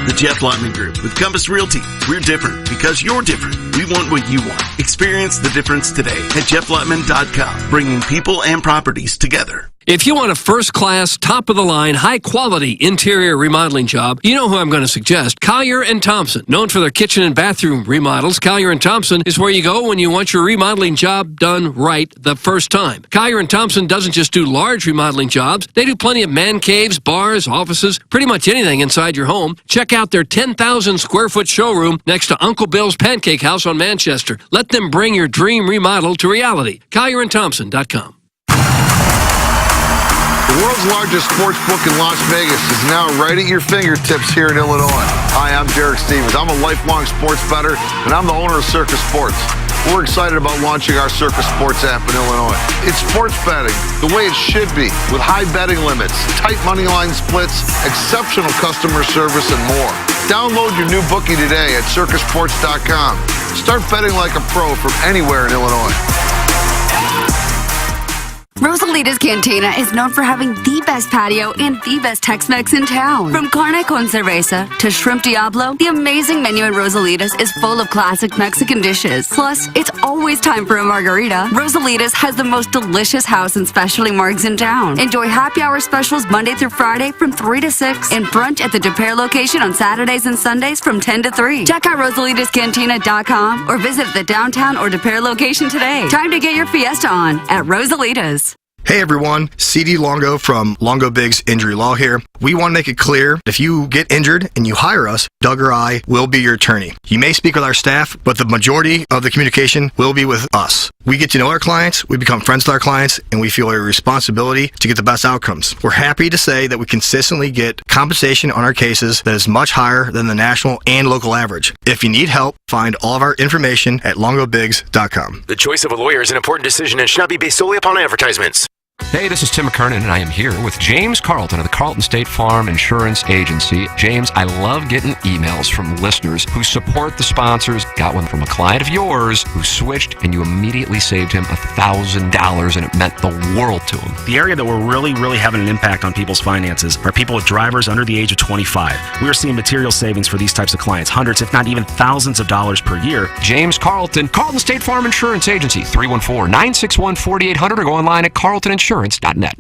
The Jeff Lotman Group with Compass Realty. We're different because you're different. We want what you want. Experience the difference today at jefflotman.com, bringing people and properties together. If you want a first-class, top-of-the-line, high-quality interior remodeling job, you know who I'm going to suggest. Collier & Thompson. Known for their kitchen and bathroom remodels, Collier & Thompson is where you go when you want your remodeling job done right the first time. Collier & Thompson doesn't just do large remodeling jobs. They do plenty of man caves, bars, offices, pretty much anything inside your home. Check out their 10,000-square-foot showroom next to Uncle Bill's Pancake House on Manchester. Let them bring your dream remodel to reality. CollierandThompson.com. The world's largest sports book in Las Vegas is now right at your fingertips here in Illinois. Hi, I'm Derek Stevens. I'm a lifelong sports bettor, and I'm the owner of Circa Sports. We're excited about launching our Circa Sports app in Illinois. It's sports betting the way it should be, with high betting limits, tight money line splits, exceptional customer service, and more. Download your new bookie today at circasports.com. Start betting like a pro from anywhere in Illinois. Rosalita's Cantina is known for having the best patio and the best Tex-Mex in town. From carne con cerveza to shrimp diablo, the amazing menu at Rosalita's is full of classic Mexican dishes. Plus, it's always time for a margarita. Rosalita's has the most delicious house and specialty margs in town. Enjoy happy hour specials Monday through Friday from 3 to 6 and brunch at the De Pere location on Saturdays and Sundays from 10 to 3. Check out rosalitascantina.com or visit the downtown or De Pere location today. Time to get your fiesta on at Rosalita's. Hey everyone, CD Longo from Longo Biggs Injury Law here. We want to make it clear, if you get injured and you hire us, Doug or I will be your attorney. You may speak with our staff, but the majority of the communication will be with us. We get to know our clients, we become friends with our clients, and we feel a responsibility to get the best outcomes. We're happy to say that we consistently get compensation on our cases that is much higher than the national and local average. If you need help, find all of our information at longobiggs.com. The choice of a lawyer is an important decision and should not be based solely upon advertisements. Hey, this is Tim McKernan, and I am here with James Carlton of the Carlton State Farm Insurance Agency. James, I love getting emails from listeners who support the sponsors. Got one from a client of yours who switched, and you immediately saved him $1,000, and it meant the world to him. The area that we're really having an impact on people's finances are people with drivers under the age of 25. We're seeing material savings for these types of clients, hundreds, if not even thousands of dollars per year. James Carlton, Carlton State Farm Insurance Agency, 314-961-4800, or go online at carltoninsurance.net.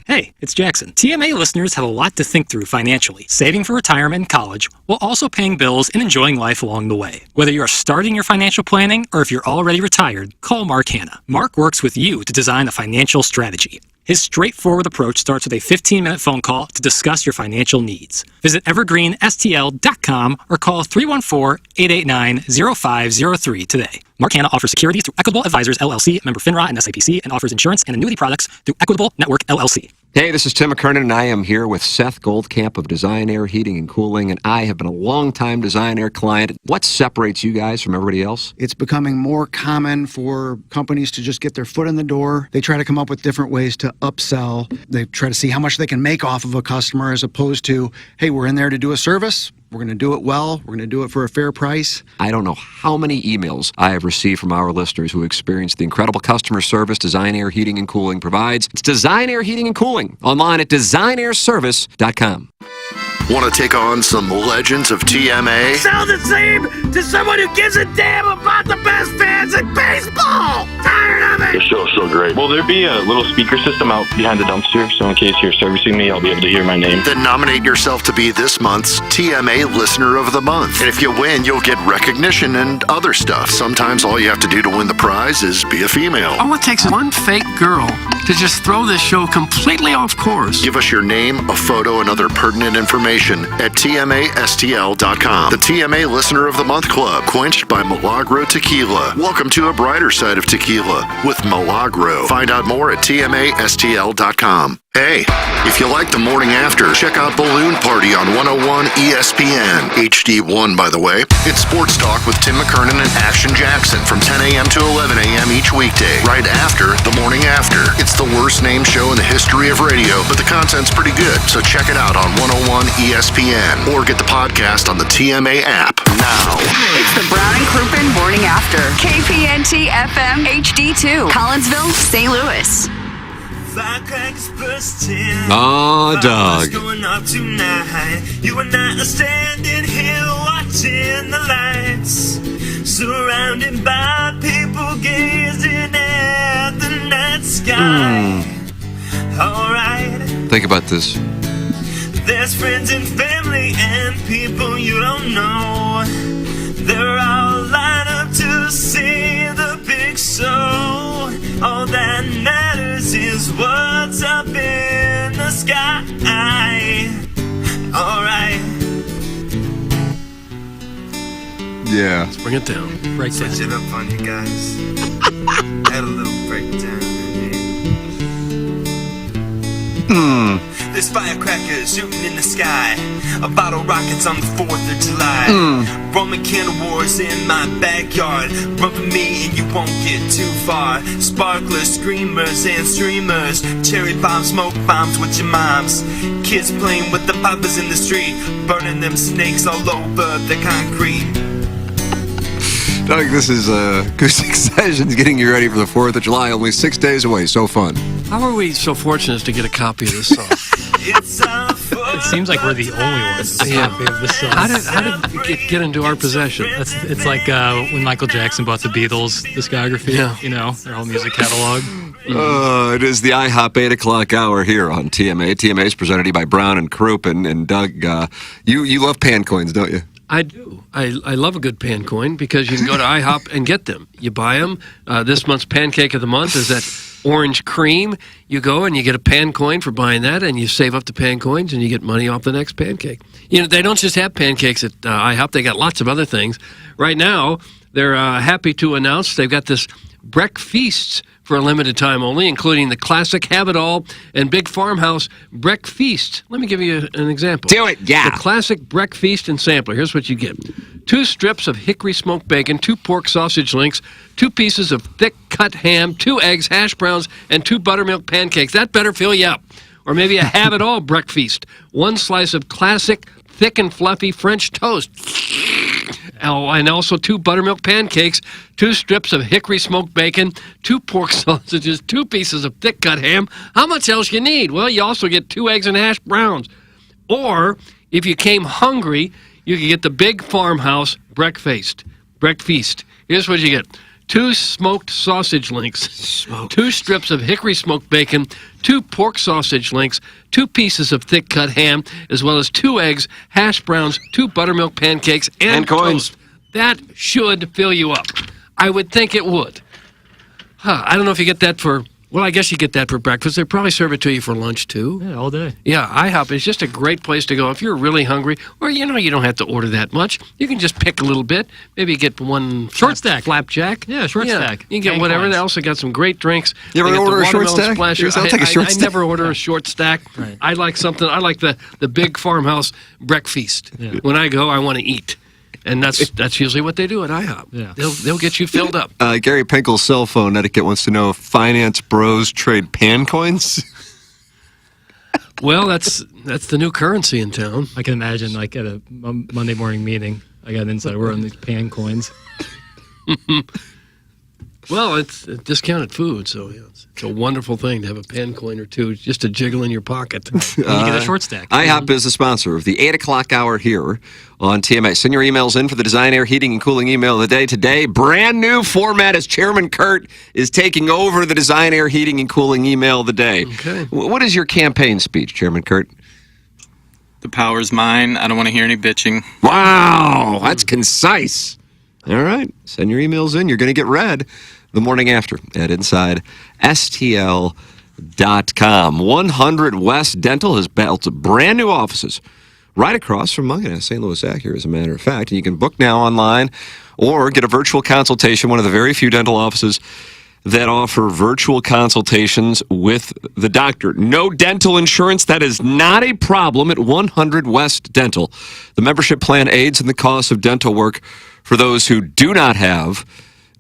Hey, it's Jackson. TMA listeners have a lot to think through financially, saving for retirement and college, while also paying bills and enjoying life along the way. Whether you are starting your financial planning or if you're already retired, call Mark Hanna. Mark works with you to design a financial strategy. His straightforward approach starts with a 15-minute phone call to discuss your financial needs. Visit evergreenstl.com or call 314-889-0503 today. Mark Hanna offers securities through Equitable Advisors, LLC, member FINRA and SIPC, and offers insurance and annuity products through Equitable Network, LLC. Hey, this is Tim McKernan, and I am here with Seth Goldcamp of Design Air Heating and Cooling, and I have been a long-time Design Air client. What separates you guys from everybody else? It's becoming more common for companies to just get their foot in the door. They try to come up with different ways to upsell. They try to see how much they can make off of a customer as opposed to, hey, we're in there to do a service. We're going to do it well. We're going to do it for a fair price. I don't know how many emails I have received from our listeners who experienced the incredible customer service Design Air Heating and Cooling provides. It's Design Air Heating and Cooling, online at designairservice.com. Want to take on some legends of TMA? Sound the same to someone who gives a damn about the best fans in baseball! Tired of it! The show's so great. Will there be a little speaker system out behind the dumpster, so in case you're servicing me, I'll be able to hear my name? Then nominate yourself to be this month's TMA Listener of the Month. And if you win, you'll get recognition and other stuff. Sometimes all you have to do to win the prize is be a female. All it takes is one fake girl to just throw this show completely off course. Give us your name, a photo, and other pertinent information at TMASTL.com. The TMA Listener of the Month Club, quenched by Milagro Tequila. Welcome to a brighter side of tequila with Milagro. Find out more at TMASTL.com. Hey, if you like the morning after, check out Balloon Party on 101 ESPN. HD1, by the way. It's Sports Talk with Tim McKernan and Action Jackson from 10 a.m. to 11 a.m. each weekday, right after the morning after. It's the worst named show in the history of radio, but the content's pretty good, so check it out on 101 ESPN or get the podcast on the TMA app now. It's the Brown and Crouppen Morning After. KPNT FM HD2, Collinsville, St. Louis. Firecrackers bursting. Oh, Doug. Going up tonight. You and I are standing here watching the lights, surrounded by people gazing at the night sky. Alright. Think about this. There's friends and family and people you don't know. They're all lined up to see the big show. All that matters is what's up in the sky. Alright. Yeah. Let's bring it down. Right, switch it up on you guys. Add a little breakdown in here. There's firecrackers shooting in the sky, a bottle rockets on the 4th of July. Roman candle wars in my backyard. Run for me and you won't get too far. Sparklers, screamers and streamers, cherry bomb, smoke bombs with your moms. Kids playing with the poppers in the street, burning them snakes all over the concrete. Doug, this is Acoustic Sessions getting you ready for the 4th of July. Only 6 days away. So fun. How are we so fortunate to get a copy of this song? It seems like we're the only ones with a copy of this song. How did it get into our possession? It's like when Michael Jackson bought the Beatles discography, you know, their whole music catalog. It is the IHOP 8 o'clock hour here on TMA. TMA is presented to you by Brown and Crouppen. And Doug, you love pan coins, don't you? I do. I love a good pan coin because you can go to IHOP and get them. You buy them. This month's pancake of the month is that orange cream. You go and you get a pan coin for buying that, and you save up the pan coins, and you get money off the next pancake. You know, they don't just have pancakes at IHOP. They got lots of other things. Right now, they're happy to announce they've got this breakfeasts for a limited time only, including the classic Have-It-All and Big Farmhouse Breakfeast. Let me give you an example. Do it, yeah. The classic Breakfeast and sampler. Here's what you get. 2 strips of hickory smoked bacon, 2 pork sausage links, 2 pieces of thick cut ham, 2 eggs, hash browns, and 2 buttermilk pancakes. That better fill you up. Or maybe a Have-It-All Breakfast. 1 slice of classic thick and fluffy French toast. Oh, and also 2 buttermilk pancakes, 2 strips of hickory smoked bacon, 2 pork sausages, 2 pieces of thick cut ham. How much else you need? Well, you also get 2 eggs and hash browns. Or, if you came hungry, you can get the Big Farmhouse Breakfast. Here's what you get. 2 smoked sausage links, 2 strips of hickory smoked bacon, 2 pork sausage links, 2 pieces of thick cut ham, as well as 2 eggs, hash browns, 2 buttermilk pancakes, and coins. toast. That should fill you up. I would think it would. I don't know if you get that for... Well, I guess you get that for breakfast. They probably serve it to you for lunch, too. Yeah, all day. Yeah, IHOP is just a great place to go if you're really hungry, or, you know, you don't have to order that much. You can just pick a little bit. Maybe get one short stack flapjack. Yeah, short stack. You can get whatever else. They got some great drinks. You ever order a short stack? I'll take a short stack. I never order a short stack. Right. I like the Big Farmhouse Breakfast. Yeah. When I go, I want to eat. And that's usually what they do at IHOP. Yeah. They'll get you filled up. Gary Pinkel's cell phone etiquette wants to know if finance bros trade pan coins. Well, that's the new currency in town. I can imagine, like, at a Monday morning meeting, I got an inside word on these pan coins. Well, it's discounted food, so yeah, it's a wonderful thing to have a pan coin or two just to jiggle in your pocket. You get a short stack. IHOP is the sponsor of the 8 o'clock hour here on TMA. Send your emails in for the Design, Air, Heating, and Cooling email of the day today. Brand new format as Chairman Kurt is taking over the Design, Air, Heating, and Cooling email of the day. Okay. What is your campaign speech, Chairman Kurt? The power's mine. I don't want to hear any bitching. Wow, that's concise. All right, send your emails in. You're going to get read the morning after at InsideSTL.com. 100 West Dental has built brand new offices right across from Munganess, St. Louis Acura, as a matter of fact. And you can book now online or get a virtual consultation, one of the very few dental offices that offer virtual consultations with the doctor. No dental insurance, that is not a problem at 100 West Dental. The membership plan aids in the cost of dental work for those who do not have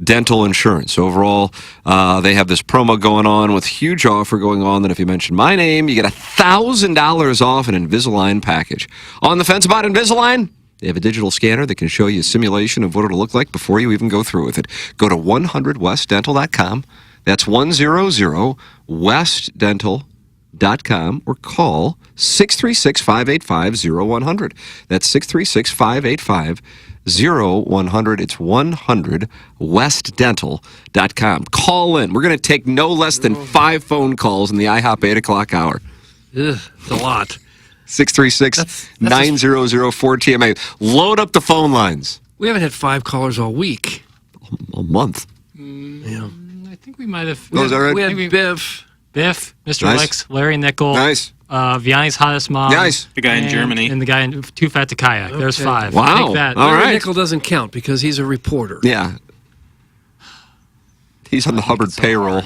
dental insurance. Overall, they have this promo going on with huge offer going on that if you mention my name, you get $1,000 off an Invisalign package. On the fence about Invisalign? They have a digital scanner that can show you a simulation of what it'll look like before you even go through with it. Go to 100westdental.com. That's 100westdental.com or call 636-585-0100. That's 636-585-0100. It's 100westdental.com. Call in. We're going to take no less than 5 phone calls in the IHOP 8 o'clock hour. Ugh, it's a lot. 636-9004-TMA. Load up the phone lines. We haven't had 5 callers all week. A month. Yeah. I think we might have. Oh, is that right? We had Biff, Mr. Nice. Licks, Larry Nickel, Nice. Vianney's hottest mom. Nice. The guy in Germany. And the guy in Too Fat to Kayak. There's 5. Wow. Take that. All Larry right. Nickel doesn't count because he's a reporter. Yeah. He's on the Hubbard payroll.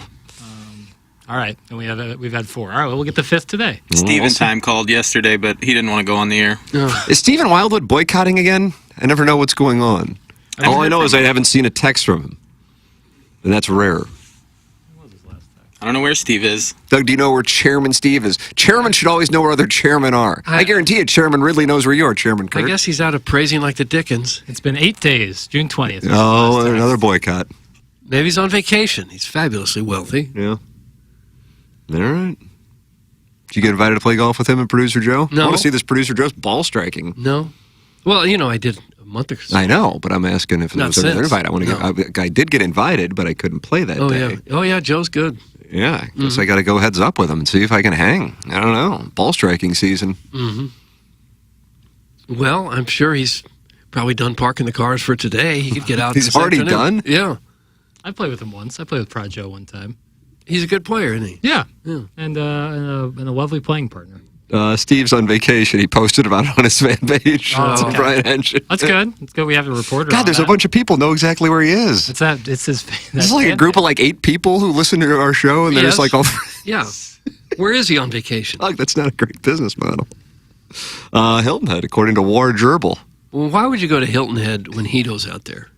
All right. And we've had 4. All right. Well, we'll get the 5th today. Steven Time called yesterday, but he didn't want to go on the air. Is Stephen Wildwood boycotting again? I never know what's going on. All I know is I haven't seen a text from him. And that's rare. I don't know where Steve is. Doug, do you know where Chairman Steve is? Chairman should always know where other chairmen are. I guarantee you Chairman Ridley knows where you are, Chairman Kirk. I guess he's out of praising like the Dickens. It's been 8 days. June 20th. Oh, another boycott. Maybe he's on vacation. He's fabulously wealthy. Yeah. All right. Did you get invited to play golf with him and Producer Joe? No. I want to see this Producer Joe's ball striking. No. Well, I did a month or so. I know, but I'm asking if it Not was another since. invite. I want to get. I did get invited, but I couldn't play that day. Yeah. Oh, yeah. Joe's good. Yeah, I guess I got to go heads up with him and see if I can hang. I don't know. Ball striking season. Mm-hmm. Well, I'm sure he's probably done parking the cars for today. He could get out. He's this already afternoon. done? Yeah. I played with him once. I played with Prod Joe one time. He's a good player, isn't he? Yeah. Yeah. And a lovely playing partner. Steve's on vacation. He posted about it on his fan page. Oh, okay. Brian Henshin. That's good. That's good. We have a reporter. God, on there's that. a bunch of people know exactly where he is. It's that. It's his. This is like a group of like 8 people who listen to our show, and there's Yes. like all. Yeah. Where is he on vacation? Look, that's not a great business model. Hilton Head, according to War Gerbil. Well, why would you go to Hilton Head when Hito's out there?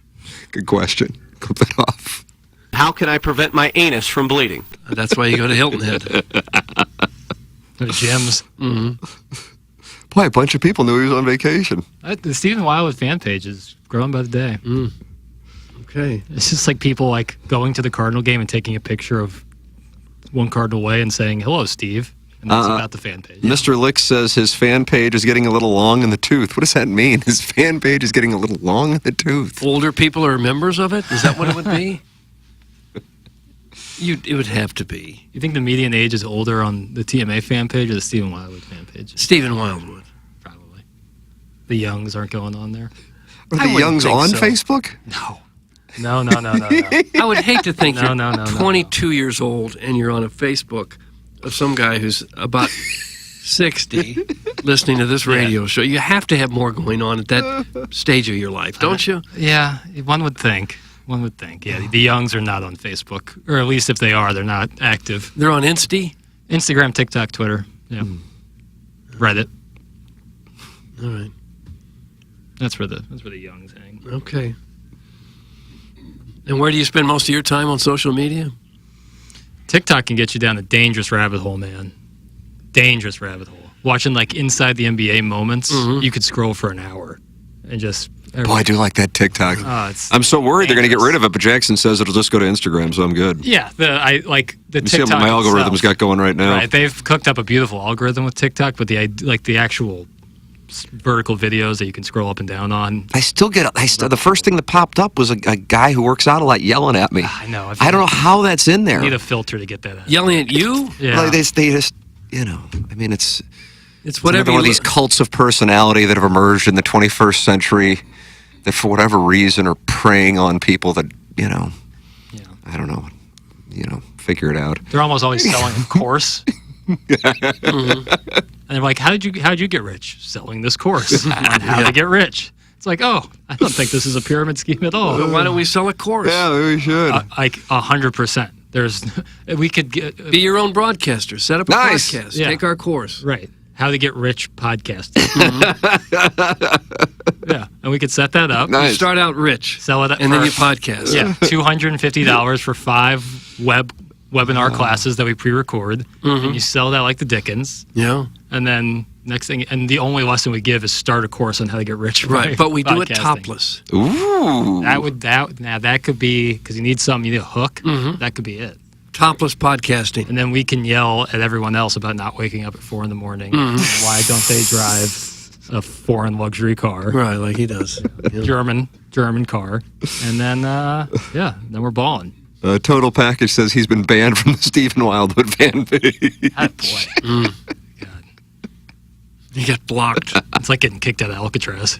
Good question. Clip it off. How can I prevent my anus from bleeding? That's why you go to Hilton Head. The gyms. Mm-hmm. Boy, a bunch of people knew he was on vacation. The Stephen Wildwood fan page is growing by the day. Okay. It's just like people like going to the Cardinal game and taking a picture of one Cardinal away and saying, "Hello, Steve." And that's about the fan page. Mr. Lick says his fan page is getting a little long in the tooth. What does that mean? His fan page is getting a little long in the tooth. Older people are members of it? Is that what it would be? It would have to be. You think the median age is older on the TMA fan page or the Stephen Wildwood fan page? Stephen Wildwood. Probably. The Youngs aren't going on there. Are I the wouldn't Youngs think on so. Facebook? No. I would hate to think you're No. 22 years old and you're on a Facebook of some guy who's about 60 listening to this radio show. You have to have more going on at that stage of your life, don't you? Yeah, one would think. One would think. Yeah, the Youngs are not on Facebook. Or at least if they are, they're not active. They're on Instagram, TikTok, Twitter. Yeah. Reddit. All right. That's where the Youngs hang. Okay. And where do you spend most of your time on social media? TikTok can get you down a dangerous rabbit hole, man. Dangerous rabbit hole. Watching like inside the NBA moments, you could scroll for an hour and just. Boy, I do like that TikTok. I'm so worried they're going to get rid of it, but Jackson says it'll just go to Instagram, so I'm good. Yeah, the You see TikTok. what my algorithm's itself. got going right now. Right, they've cooked up a beautiful algorithm with TikTok, but the actual vertical videos that you can scroll up and down on. The first thing that popped up was a guy who works out a lot yelling at me. I know. I don't know how that's in there. You need a filter to get that out. Yelling at you? Yeah. Like they just, I mean, it's whatever another one of these cults of personality that have emerged in the 21st century that for whatever reason are preying on people that, I don't know, figure it out. They're almost always selling a course. And they're like, how'd you get rich? Selling this course on how to get rich. It's like, I don't think this is a pyramid scheme at all. Well, why don't we sell a course? Yeah, we should. Like 100%. We could be your own broadcaster. Set up a podcast. Yeah. Take our course. Right. How to get rich podcasting. Yeah, and we could set that up. You start out rich, sell it, and then you podcast. Yeah, $250 for 5 webinar classes that we pre-record, and you sell that like the Dickens. Yeah, and then next thing, and the only lesson we give is start a course on how to get rich. Right, but we do it podcasting. topless. Ooh, that could be because you need something. You need a hook. That could be it. Topless podcasting. And then we can yell at everyone else about not waking up at 4 in the morning. Mhm. Why don't they drive a foreign luxury car? Right, like he does. German car. And then, then we're balling. Total Package says he's been banned from the Stephen Wildwood fan page. Boy. You get blocked. It's like getting kicked out of Alcatraz.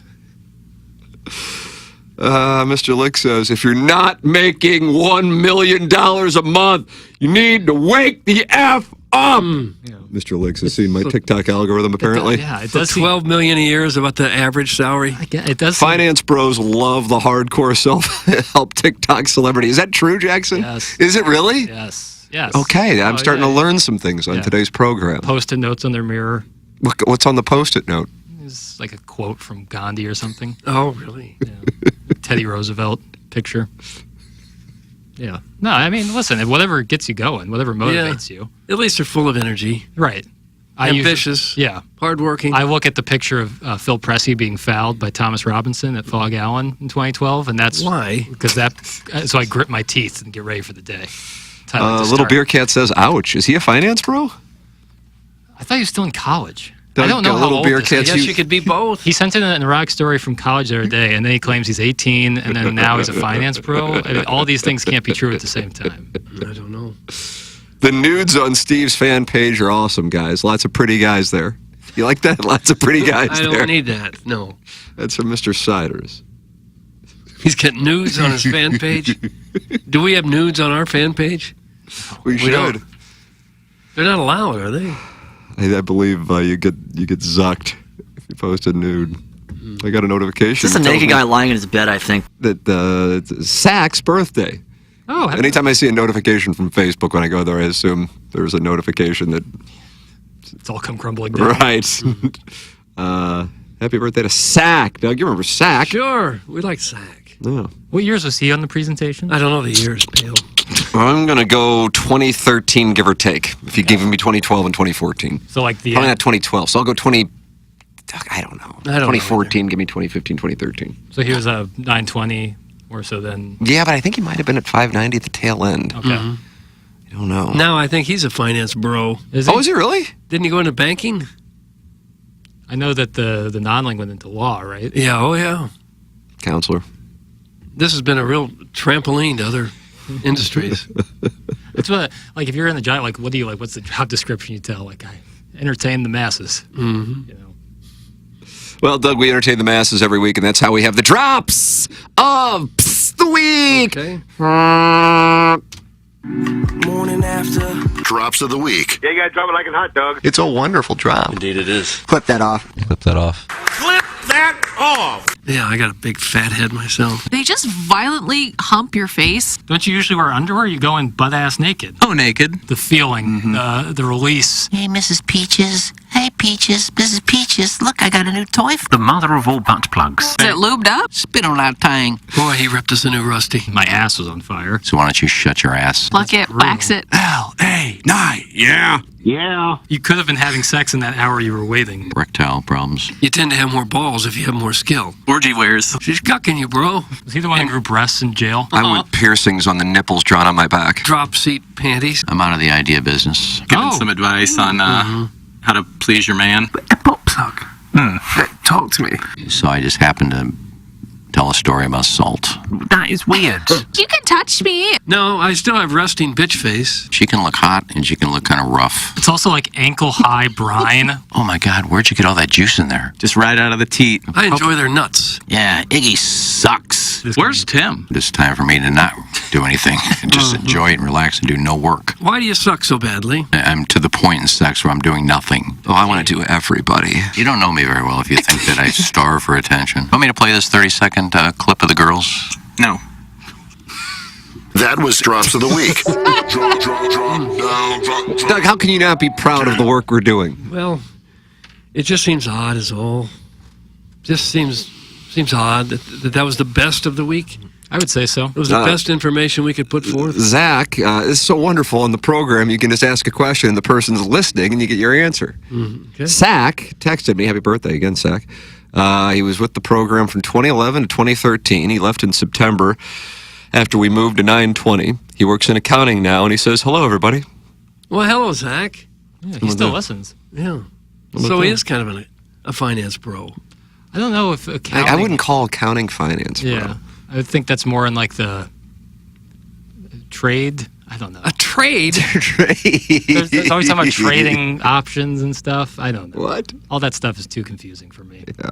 Mr. Lick says, if you're not making $1 million a month, you need to wake the F up. Mr. Licks has seen my TikTok algorithm, apparently. It does. $12 million a year is about the average salary. It does. Finance bros love the hardcore self-help TikTok celebrity. Is that true, Jackson? Yes. Is it really? Yes. Yes. Okay, I'm starting to learn some things on today's program. Post-it notes on their mirror. What's on the post-it note? It's like a quote from Gandhi or something. Oh, really? Teddy Roosevelt picture. Yeah. No, I mean, listen, whatever gets you going, whatever motivates you. At least they're full of energy. Right. Ambitious. Hardworking. I look at the picture of Phil Pressey being fouled by Thomas Robinson at Fog Allen in 2012, and that's why. Because so I grip my teeth and get ready for the day. Little Beer Cat says, ouch. Is he a finance bro? I thought he was still in college. Doug, I don't know how Little old Beer this Cat, is. I guess you could be both. He sent in an Iraq story from college the other day, and then he claims he's 18, and then now he's a finance bro. I mean, all these things can't be true at the same time. I don't know. The nudes on Steve's fan page are awesome, guys. Lots of pretty guys there. You like that? Lots of pretty guys I there. don't need that. No. That's from Mr. Siders. He's getting nudes on his fan page. Do we have nudes on our fan page? We should. don't. They're not allowed, are they? I believe you get zucked if you post a nude. I got a notification. Is this a naked guy lying in his bed, I think? That it's Sack's birthday. Oh. Anytime I see a notification from Facebook when I go there, I assume there's a notification that it's all come crumbling down. Right. Happy birthday to Sack. Doug, you remember Sack? Sure. We like Sack. Yeah. What years was he on the presentation? I don't know the years, pale. I'm going to go 2013, give or take, if you give me 2012 and 2014. So like the Probably not 2012, so I'll go 20... I don't know. I don't 2014, give me 2015, 2013. So he was a 920 or so then. Yeah, but I think he might have been at 590 at the tail end. Okay. I don't know. Now I think he's a finance bro. Is he? Oh, is he really? Didn't he go into banking? I know that the non-link went into law, right? Yeah, oh yeah. Counselor. This has been a real trampoline to other industries. It's what, like, if you're in the job, like, what do you like? What's the job description you tell? Like, I entertain the masses. Mm-hmm. You know. Well, Doug, we entertain the masses every week, and that's how we have the drops of the week. Okay. Morning after. Drops of the week. Yeah, you gotta drop it like a hot dog. It's a wonderful drop. Indeed it is. Clip that off. Clip that off. Clip that off. Yeah, I got a big fat head myself. They just violently hump your face. Don't you usually wear underwear? You go in butt ass naked. Oh, naked. The feeling, the release. Hey, Mrs. Peaches. Hey, Peaches. Mrs. Peaches. Look, I got a new toy. The mother of all butt plugs. Is it lubed up? Spit on that tang. Boy, he ripped us a new Rusty. My ass was on fire. So why don't you shut your ass? Pluck it, wax it. L-A-Night. Yeah. Yeah. You could have been having sex in that hour you were waiting. Erectile problems. You tend to have more balls if you have more skill. Orgy wears. She's cucking you, bro. Was he the one who grew breasts in jail? I want piercings on the nipples drawn on my back. Drop seat panties. I'm out of the idea business. Giving some advice on how to please your man. A pop plug. Talk to me. So I just happened to tell a story about salt. That is weird. You can touch me. No, I still have resting bitch face. She can look hot and she can look kind of rough. It's also like ankle-high brine. Oh my God, where'd you get all that juice in there? Just right out of the teat. I enjoy their nuts. Yeah, Iggy sucks. Where's Tim? It's time for me to not do anything and just enjoy it and relax and do no work. Why do you suck so badly? I'm to the point in sex where I'm doing nothing. Oh, I want to do everybody. You don't know me very well if you think that I starve for attention. Want me to play this 30-second clip of the girls? No. That was Drops of the Week. Doug, how can you not be proud of the work we're doing? Well, it just seems odd is all. Just seems odd that was the best of the week. I would say so. It was the best information we could put forth. Zach, it's so wonderful on the program. You can just ask a question and the person's listening and you get your answer. Okay. Zach texted me, happy birthday again, Zach. He was with the program from 2011 to 2013. He left in September. after we moved to 920. He works in accounting now, and he says, hello, everybody. Well, hello, Zach. Yeah, he still listens. Yeah. So he is kind of a finance bro. I don't know if accounting... I wouldn't call accounting finance, bro. Yeah. I would think that's more in like the trade. I don't know. A trade? There's always talking about trading options and stuff. I don't know. What? All that stuff is too confusing for me. Yeah.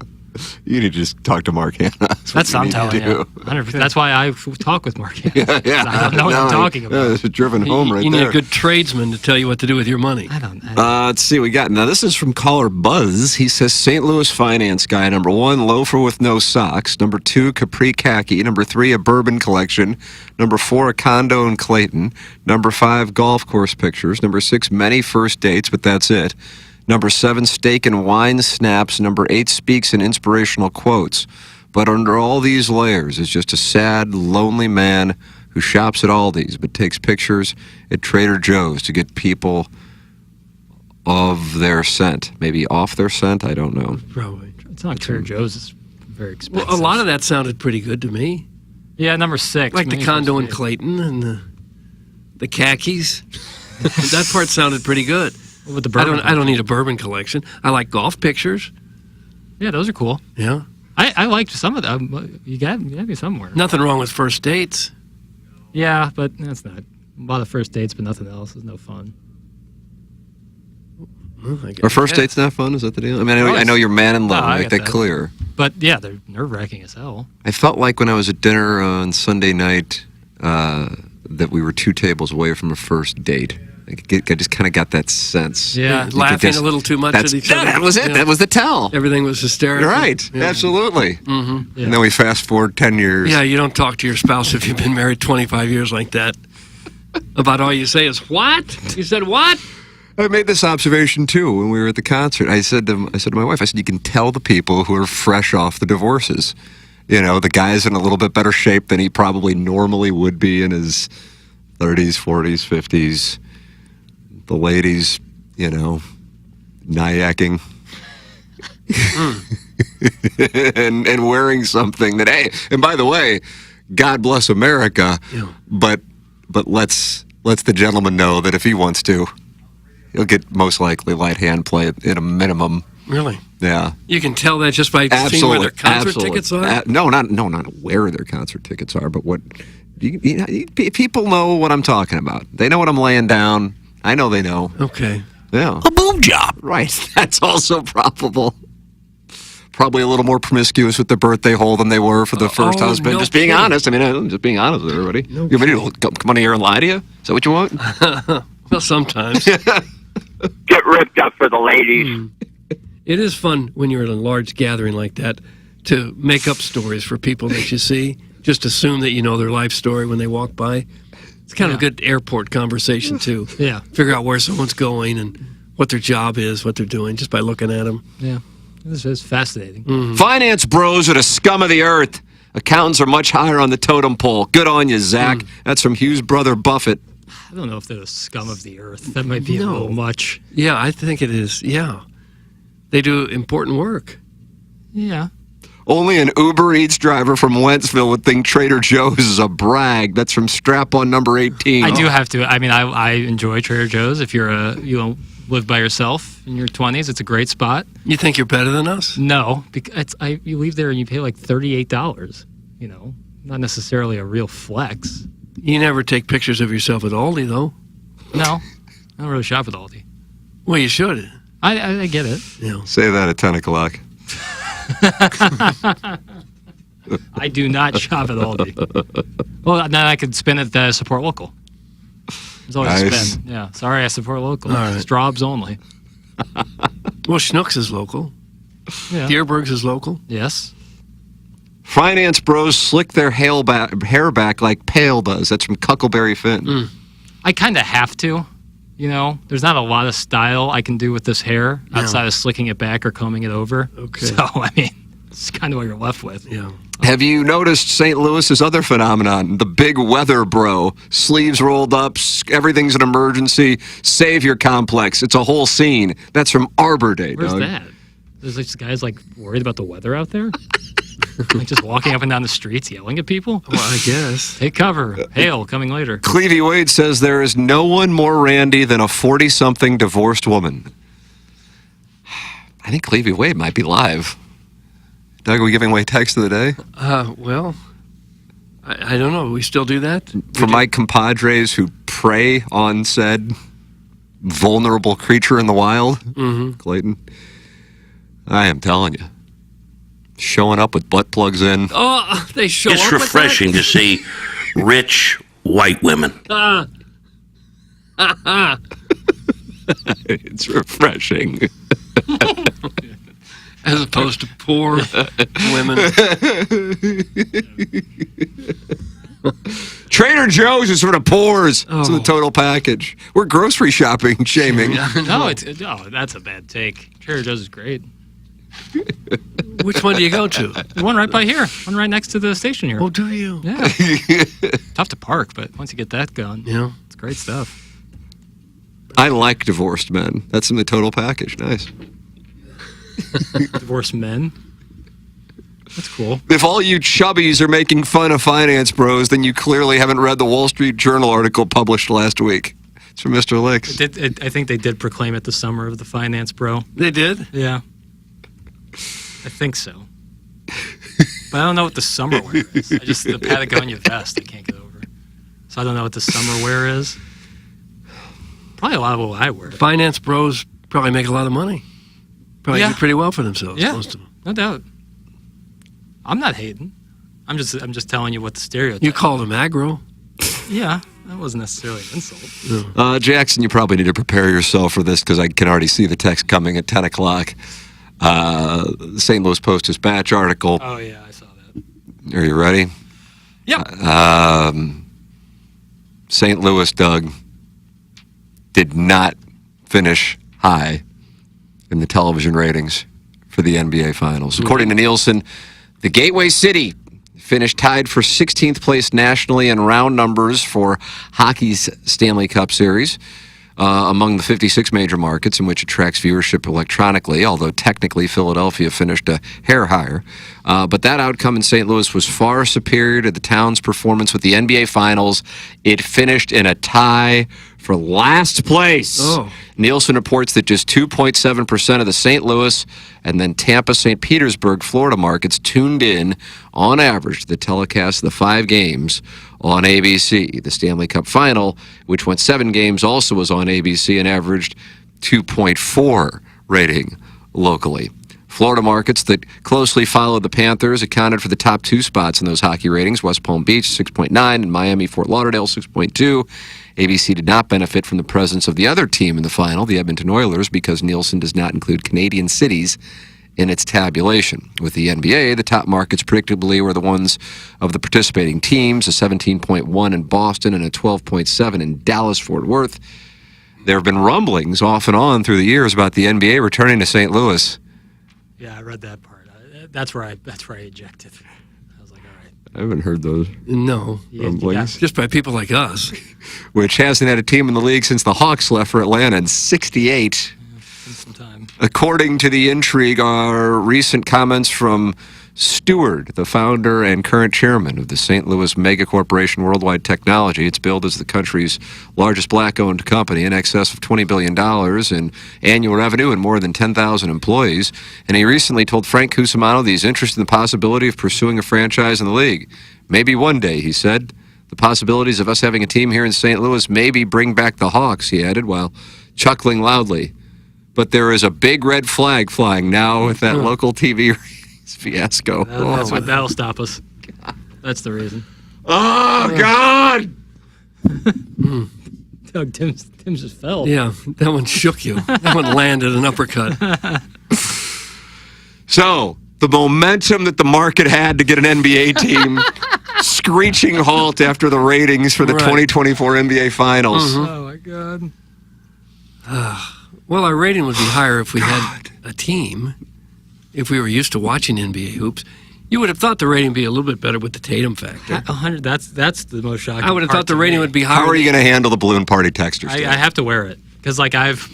You need to just talk to Mark Hanna. That's what I'm telling you. 100%. That's why I talk with Mark Hanna. Yeah. I don't know what I'm talking about. Yeah, it's driven home right you there. need a good tradesman to tell you what to do with your money. I don't know. Let's see what we got. Now, this is from caller Buzz. He says, St. Louis finance guy. Number 1, loafer with no socks. Number 2, Capri khaki. Number 3, a bourbon collection. Number 4, a condo in Clayton. Number 5, golf course pictures. Number 6, many first dates, but that's it. Number 7, steak and wine snaps. Number 8, speaks in inspirational quotes. But under all these layers is just a sad, lonely man who shops at Aldi's but takes pictures at Trader Joe's to get people of their scent. Maybe off their scent? I don't know. Probably. It's not Trader Joe's. It's very expensive. Well, a lot of that sounded pretty good to me. Yeah, number 6. Like the condo in Clayton and the khakis. That part sounded pretty good. With the bourbon. I don't need a bourbon collection. I like golf pictures. Yeah, those are cool. Yeah. I liked some of them. You got me somewhere. Nothing wrong with first dates. Yeah, but that's not. A lot of first dates, but nothing else is no fun. Well, Are first dates not fun? Is that the deal? I mean, I know you're man in love. I Make get that clear. But yeah, they're nerve-wracking as hell. I felt like when I was at dinner on Sunday night that we were 2 tables away from a first date. I just kind of got that sense. Yeah, laughing a little too much at each other. That was it. Yeah. That was the tell. Everything was hysterical. You're right. Yeah. Absolutely. Mm-hmm. Yeah. And then we fast forward 10 years. Yeah, you don't talk to your spouse if you've been married 25 years like that. About all you say is, what? You said what? I made this observation, too, when we were at the concert. I said to my wife, you can tell the people who are fresh off the divorces. You know, the guy's in a little bit better shape than he probably normally would be in his 30s, 40s, 50s. The ladies, you know, nyaking and wearing something that, hey, and by the way, God bless America, but let's the gentleman know that if he wants to, he'll get most likely light hand play at a minimum. Really? Yeah. You can tell that just by seeing where their concert tickets are? Not where their concert tickets are, but what people know what I'm talking about. They know what I'm laying down. I know they know. Okay. Yeah. A boob job. Right. That's also probable. Probably a little more promiscuous with the birthday hole than they were for the first husband. No just being kidding. honest. I mean, I'm just being honest with everybody. No You want me to come on here and lie to you? Is that what you want? Well, sometimes. Get ripped up for the ladies. It is fun when you're at a large gathering like that to make up stories for people that you see. Just assume that you know their life story when they walk by. It's kind of a good airport conversation, too. Yeah. Figure out where someone's going and what their job is, what they're doing, just by looking at them. Yeah. This is fascinating. Mm-hmm. Finance bros are the scum of the earth. Accountants are much higher on the totem pole. Good on you, Zach. That's from Hughes' brother Buffett. I don't know if they're the scum of the earth. That might be a little much. Yeah, I think it is. Yeah. They do important work. Yeah. Only an Uber Eats driver from Wentzville would think Trader Joe's is a brag. That's from strap-on number 18. I do have to. I mean, I enjoy Trader Joe's. If you're live by yourself in your 20s, it's a great spot. You think you're better than us? No, because you leave there and you pay like $38. You know, not necessarily a real flex. You never take pictures of yourself at Aldi, though. No, I don't really shop at Aldi. Well, you should. I get it. Yeah. Say that at 10 o'clock. I do not shop at Aldi. Well, then I could spend at the Support Local. That's all I Nice. spend. Yeah, sorry, I support local. All right. Straub's only. Well, Schnucks is local. Yeah. Deerberg's is local. Yes. Finance bros slick their hair back like Pale does. That's from Cuckleberry Finn. I kind of have to. You know, there's not a lot of style I can do with this hair outside of slicking it back or combing it over. Okay. So, I mean, it's kind of what you're left with. Yeah. Have you noticed St. Louis's other phenomenon? The big weather bro. Sleeves rolled up, everything's an emergency. Savior complex. It's a whole scene. That's from Arbor Day, Where's Doug. that? There's like guys like worried about the weather out there? Like just walking up and down the streets yelling at people? Well, I guess. Take cover. Hail, coming later. Clevie Wade says there is no one more randy than a 40-something divorced woman. I think Clevie Wade might be live. Doug, are we giving away text of the day? Well, I don't know. We still do that? For my compadres who prey on said vulnerable creature in the wild, Clayton, I am telling you, showing up with butt plugs in. Oh, they show It's up refreshing to see rich white women. It's refreshing. As opposed to poor women. Trader Joe's is for the poors. It's the total package. We're grocery shopping shaming. No, that's a bad take. Trader Joe's is great. Which one do you go to? The one right by here. One right next to the station here. Oh, do you? Yeah. Tough to park, but once you get that going, it's great stuff. I like divorced men. That's in the total package. Nice. Divorced men? That's cool. If all you chubbies are making fun of finance bros, then you clearly haven't read the Wall Street Journal article published last week. It's from Mr. Licks. I think they did proclaim it the summer of the finance bro. They did? Yeah. I think so. But I don't know what the summer wear is. The Patagonia vest I can't get over. So I don't know what the summer wear is. Probably a lot of what I wear. Finance bros probably make a lot of money. Probably do pretty well for themselves, most of them. No doubt. I'm not hating. I'm just telling you what the stereotype. You called them aggro. Yeah, that wasn't necessarily an insult. Jackson, you probably need to prepare yourself for this because I can already see the text coming at 10 o'clock. St. Louis Post-Dispatch article. Oh, yeah, I saw that. Are you ready? Yep. St. Louis, Doug, did not finish high in the television ratings for the NBA Finals. According to Nielsen, the Gateway City finished tied for 16th place nationally in round numbers for hockey's Stanley Cup Series, among the 56 major markets in which it tracks viewership electronically, although technically Philadelphia finished a hair higher. But that outcome in St. Louis was far superior to the town's performance with the NBA Finals. It finished in a tie for last place. Nielsen reports that just 2.7% of the St. Louis and then Tampa, St. Petersburg, Florida markets tuned in on average to the telecast of the 5 games on ABC. The Stanley Cup Final, which went 7 games, also was on ABC and averaged 2.4 rating locally. Florida markets that closely followed the Panthers accounted for the top 2 spots in those hockey ratings. West Palm Beach, 6.9, and Miami, Fort Lauderdale, 6.2. ABC did not benefit from the presence of the other team in the final, the Edmonton Oilers, because Nielsen does not include Canadian cities in its tabulation. With the NBA, the top markets predictably were the ones of the participating teams, a 17.1 in Boston and a 12.7 in Dallas-Fort Worth. There have been rumblings off and on through the years about the NBA returning to St. Louis. Yeah, I read that part. That's where I ejected. I was like, all right. I haven't heard those. No. Rumblings. Just by people like us. Which hasn't had a team in the league since the Hawks left for Atlanta in '68. Some time. According to the intrigue, are recent comments from Stewart, the founder and current chairman of the St. Louis mega corporation Worldwide Technology. It's billed as the country's largest black-owned company, in excess of $20 billion in annual revenue and more than 10,000 employees. And he recently told Frank Cusimano that he's interested in the possibility of pursuing a franchise in the league. Maybe one day, he said. The possibilities of us having a team here in St. Louis maybe bring back the Hawks, he added, while chuckling loudly. But there is a big red flag flying now with that local TV fiasco. That'll stop us. That's the reason. Oh, God! Doug, Tim's just fell. Yeah, that one shook you. That one landed an uppercut. So, the momentum that the market had to get an NBA team, screeching halt after the ratings for the 2024 NBA Finals. Oh, my God. Well, our rating would be higher if we had a team. If we were used to watching NBA hoops, you would have thought the rating would be a little bit better with the Tatum factor. 100. That's the most shocking. I would have thought the rating would be higher. How are you going to handle the balloon party texters? I have to wear it because, like, I've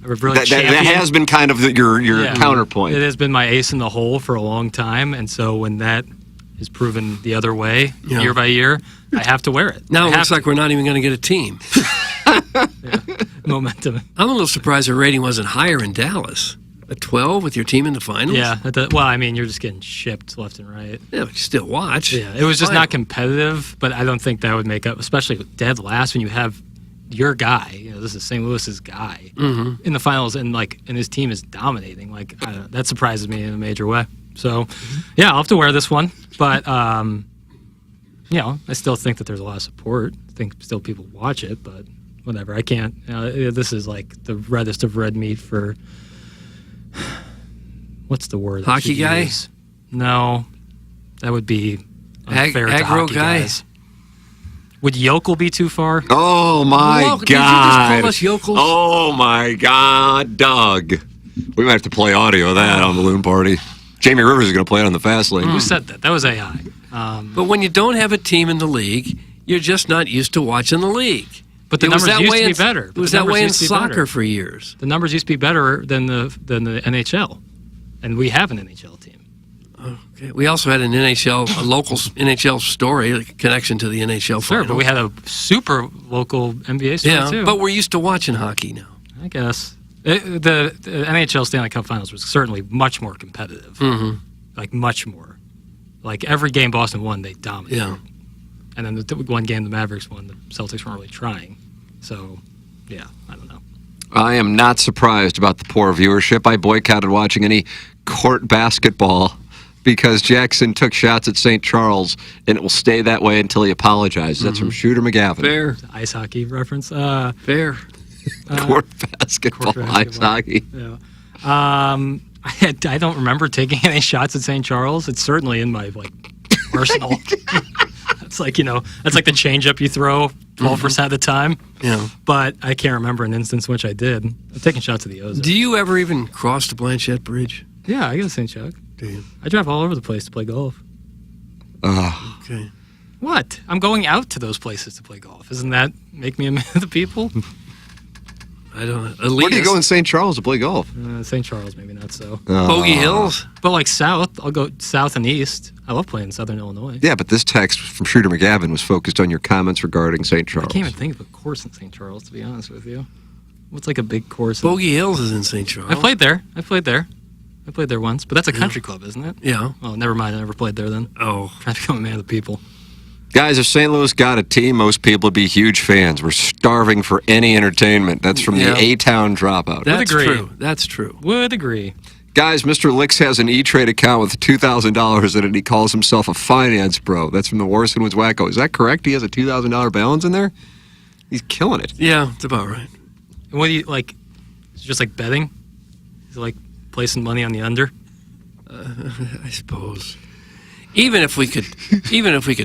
really that has been kind of your counterpoint. It has been my ace in the hole for a long time, and so when that is proven the other way year by year, I have to wear it. Now it looks like we're not even going to get a team. Momentum. I'm a little surprised the rating wasn't higher in Dallas. A 12 with your team in the finals? Yeah. Well, I mean, you're just getting shipped left and right. Yeah, but you still watch. Yeah, it was just not competitive, but I don't think that would make up, especially dead last when you have your guy. This is St. Louis's guy in the finals, and his team is dominating. That surprises me in a major way. So, yeah, I'll have to wear this one, but I still think that there's a lot of support. I think still people watch it, but whatever. I can't. This is like the reddest of red meat for. What's the word? Hockey guy? Use? No, that would be unfair to hockey guys. Would yokel be too far? Oh my God! Did you just call us yokels? Oh my God, Doug! We might have to play audio of that on Balloon Party. Jamie Rivers is going to play it on the fast lane. Who said that? That was AI. But when you don't have a team in the league, you're just not used to watching the league. But the numbers used to be better. It was that way in soccer for years. The numbers used to be better than the NHL, and we have an NHL team. Okay. We also had a local NHL story, like a connection to the NHL. Sure, but we had a super local NBA story too. But we're used to watching hockey now. I guess the NHL Stanley Cup Finals was certainly much more competitive. Like much more. Like every game Boston won, they dominated. Yeah. And then the one game the Mavericks won, the Celtics weren't really trying. So, yeah, I don't know. I am not surprised about the poor viewership. I boycotted watching any court basketball because Jackson took shots at St. Charles, and it will stay that way until he apologizes. That's from Shooter McGavin. Fair. Ice hockey reference. Fair. Court basketball, ice hockey. Yeah. I don't remember taking any shots at St. Charles. It's certainly in my arsenal. It's that's like the changeup you throw 12% of the time. Yeah. But I can't remember an instance in which I did. I've taken shots at the Ozarks. Do you ever even cross the Blanchette Bridge? Yeah, I go to St. Chuck. Do you? I drive all over the place to play golf. Okay. What? I'm going out to those places to play golf. Doesn't that make me a man of the people? I don't know. Where do you go in St. Charles to play golf? St. Charles, maybe not so. Bogey Hills? But south, I'll go south and east. I love playing in southern Illinois. Yeah, but this text from Shooter McGavin was focused on your comments regarding St. Charles. I can't even think of a course in St. Charles, to be honest with you. What's a big course? Bogey Hills is in St. Charles. I played there once, but that's a country club, isn't it? Yeah. Oh, never mind. I never played there then. Oh. Trying to become a man of the people. Guys, if St. Louis got a team, most people would be huge fans. We're starving for any entertainment. That's from the A-Town Dropout. That's true. That's true. Would agree. Guys, Mr. Licks has an E-Trade account with $2,000 in it, and he calls himself a finance bro. That's from the Warson Woods Wacko. Is that correct? He has a $2,000 balance in there? He's killing it. Yeah, it's about right. And what do you, is it just like betting? Is it like placing money on the under? I suppose. Even if we could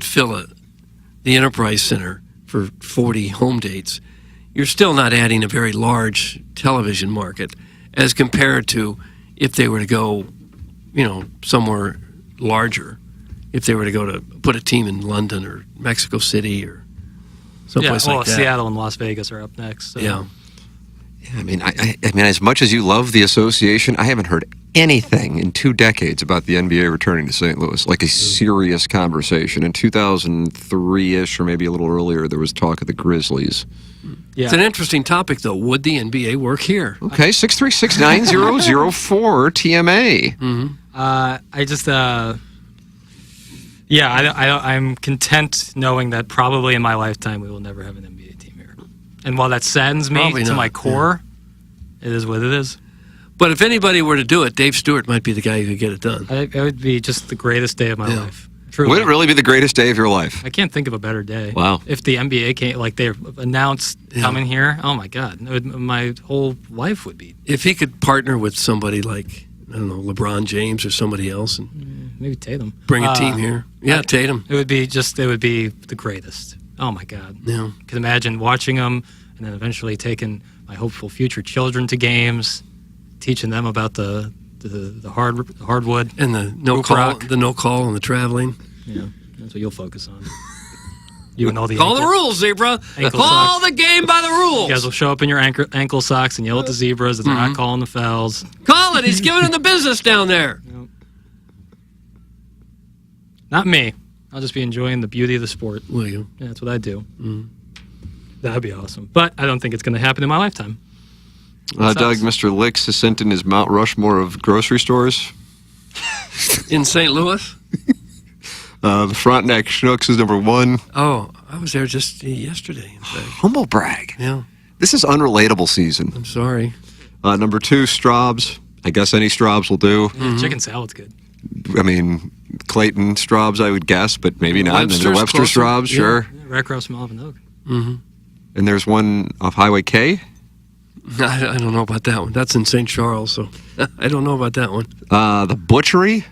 fill the Enterprise Center for 40 home dates, you're still not adding a very large television market as compared to if they were to go, somewhere larger. If they were to go to put a team in London or Mexico City or someplace like that. Seattle and Las Vegas are up next. So. Yeah. I mean, as much as you love the association, I haven't heard anything in 2 decades about the NBA returning to St. Louis, like a serious conversation. In 2003-ish, or maybe a little earlier, there was talk of the Grizzlies. Yeah. It's an interesting topic, though. Would the NBA work here? Okay, 636-9004 TMA. I'm content knowing that probably in my lifetime we will never have an NBA team here. And while that saddens me to my core, it is what it is. But if anybody were to do it, Dave Stewart might be the guy who could get it done. It would be just the greatest day of my life. Truly. Would it really be the greatest day of your life? I can't think of a better day. Wow. If the NBA came, they announced coming here, oh my God, my whole life would be. If he could partner with somebody like, I don't know, LeBron James or somebody else, and maybe Tatum, bring a team here. Yeah, Tatum. It would be the greatest. Oh my God. Yeah. I can imagine watching them and then eventually taking my hopeful future children to games, teaching them about the hardwood and the no call and the traveling. Yeah, that's what you'll focus on. You and all the Call the rules, zebra. Call the game by the rules. You guys will show up in your ankle socks and yell at the zebras that they're not calling the fouls. Call it. He's giving him the business down there. Not me. I'll just be enjoying the beauty of the sport. Will you? Yeah, that's what I do. That'd be awesome. But I don't think it's going to happen in my lifetime. Doug, Mr. Licks has sent in his Mount Rushmore of grocery stores. In St. Louis? The Frontenac Schnucks is number 1. Oh, I was there just yesterday. In fact. Humble brag. Yeah. This is unrelatable season. I'm sorry. Number 2, Straub's. I guess any Straub's will do. Yeah, chicken salad's good. I mean, Clayton Straub's, I would guess, but maybe not. And then the Webster closer. Straub's, sure. Yeah, right across from Olive Oak. And there's one off Highway K. I don't know about that one. That's in St. Charles, so I don't know about that one. The Butchery.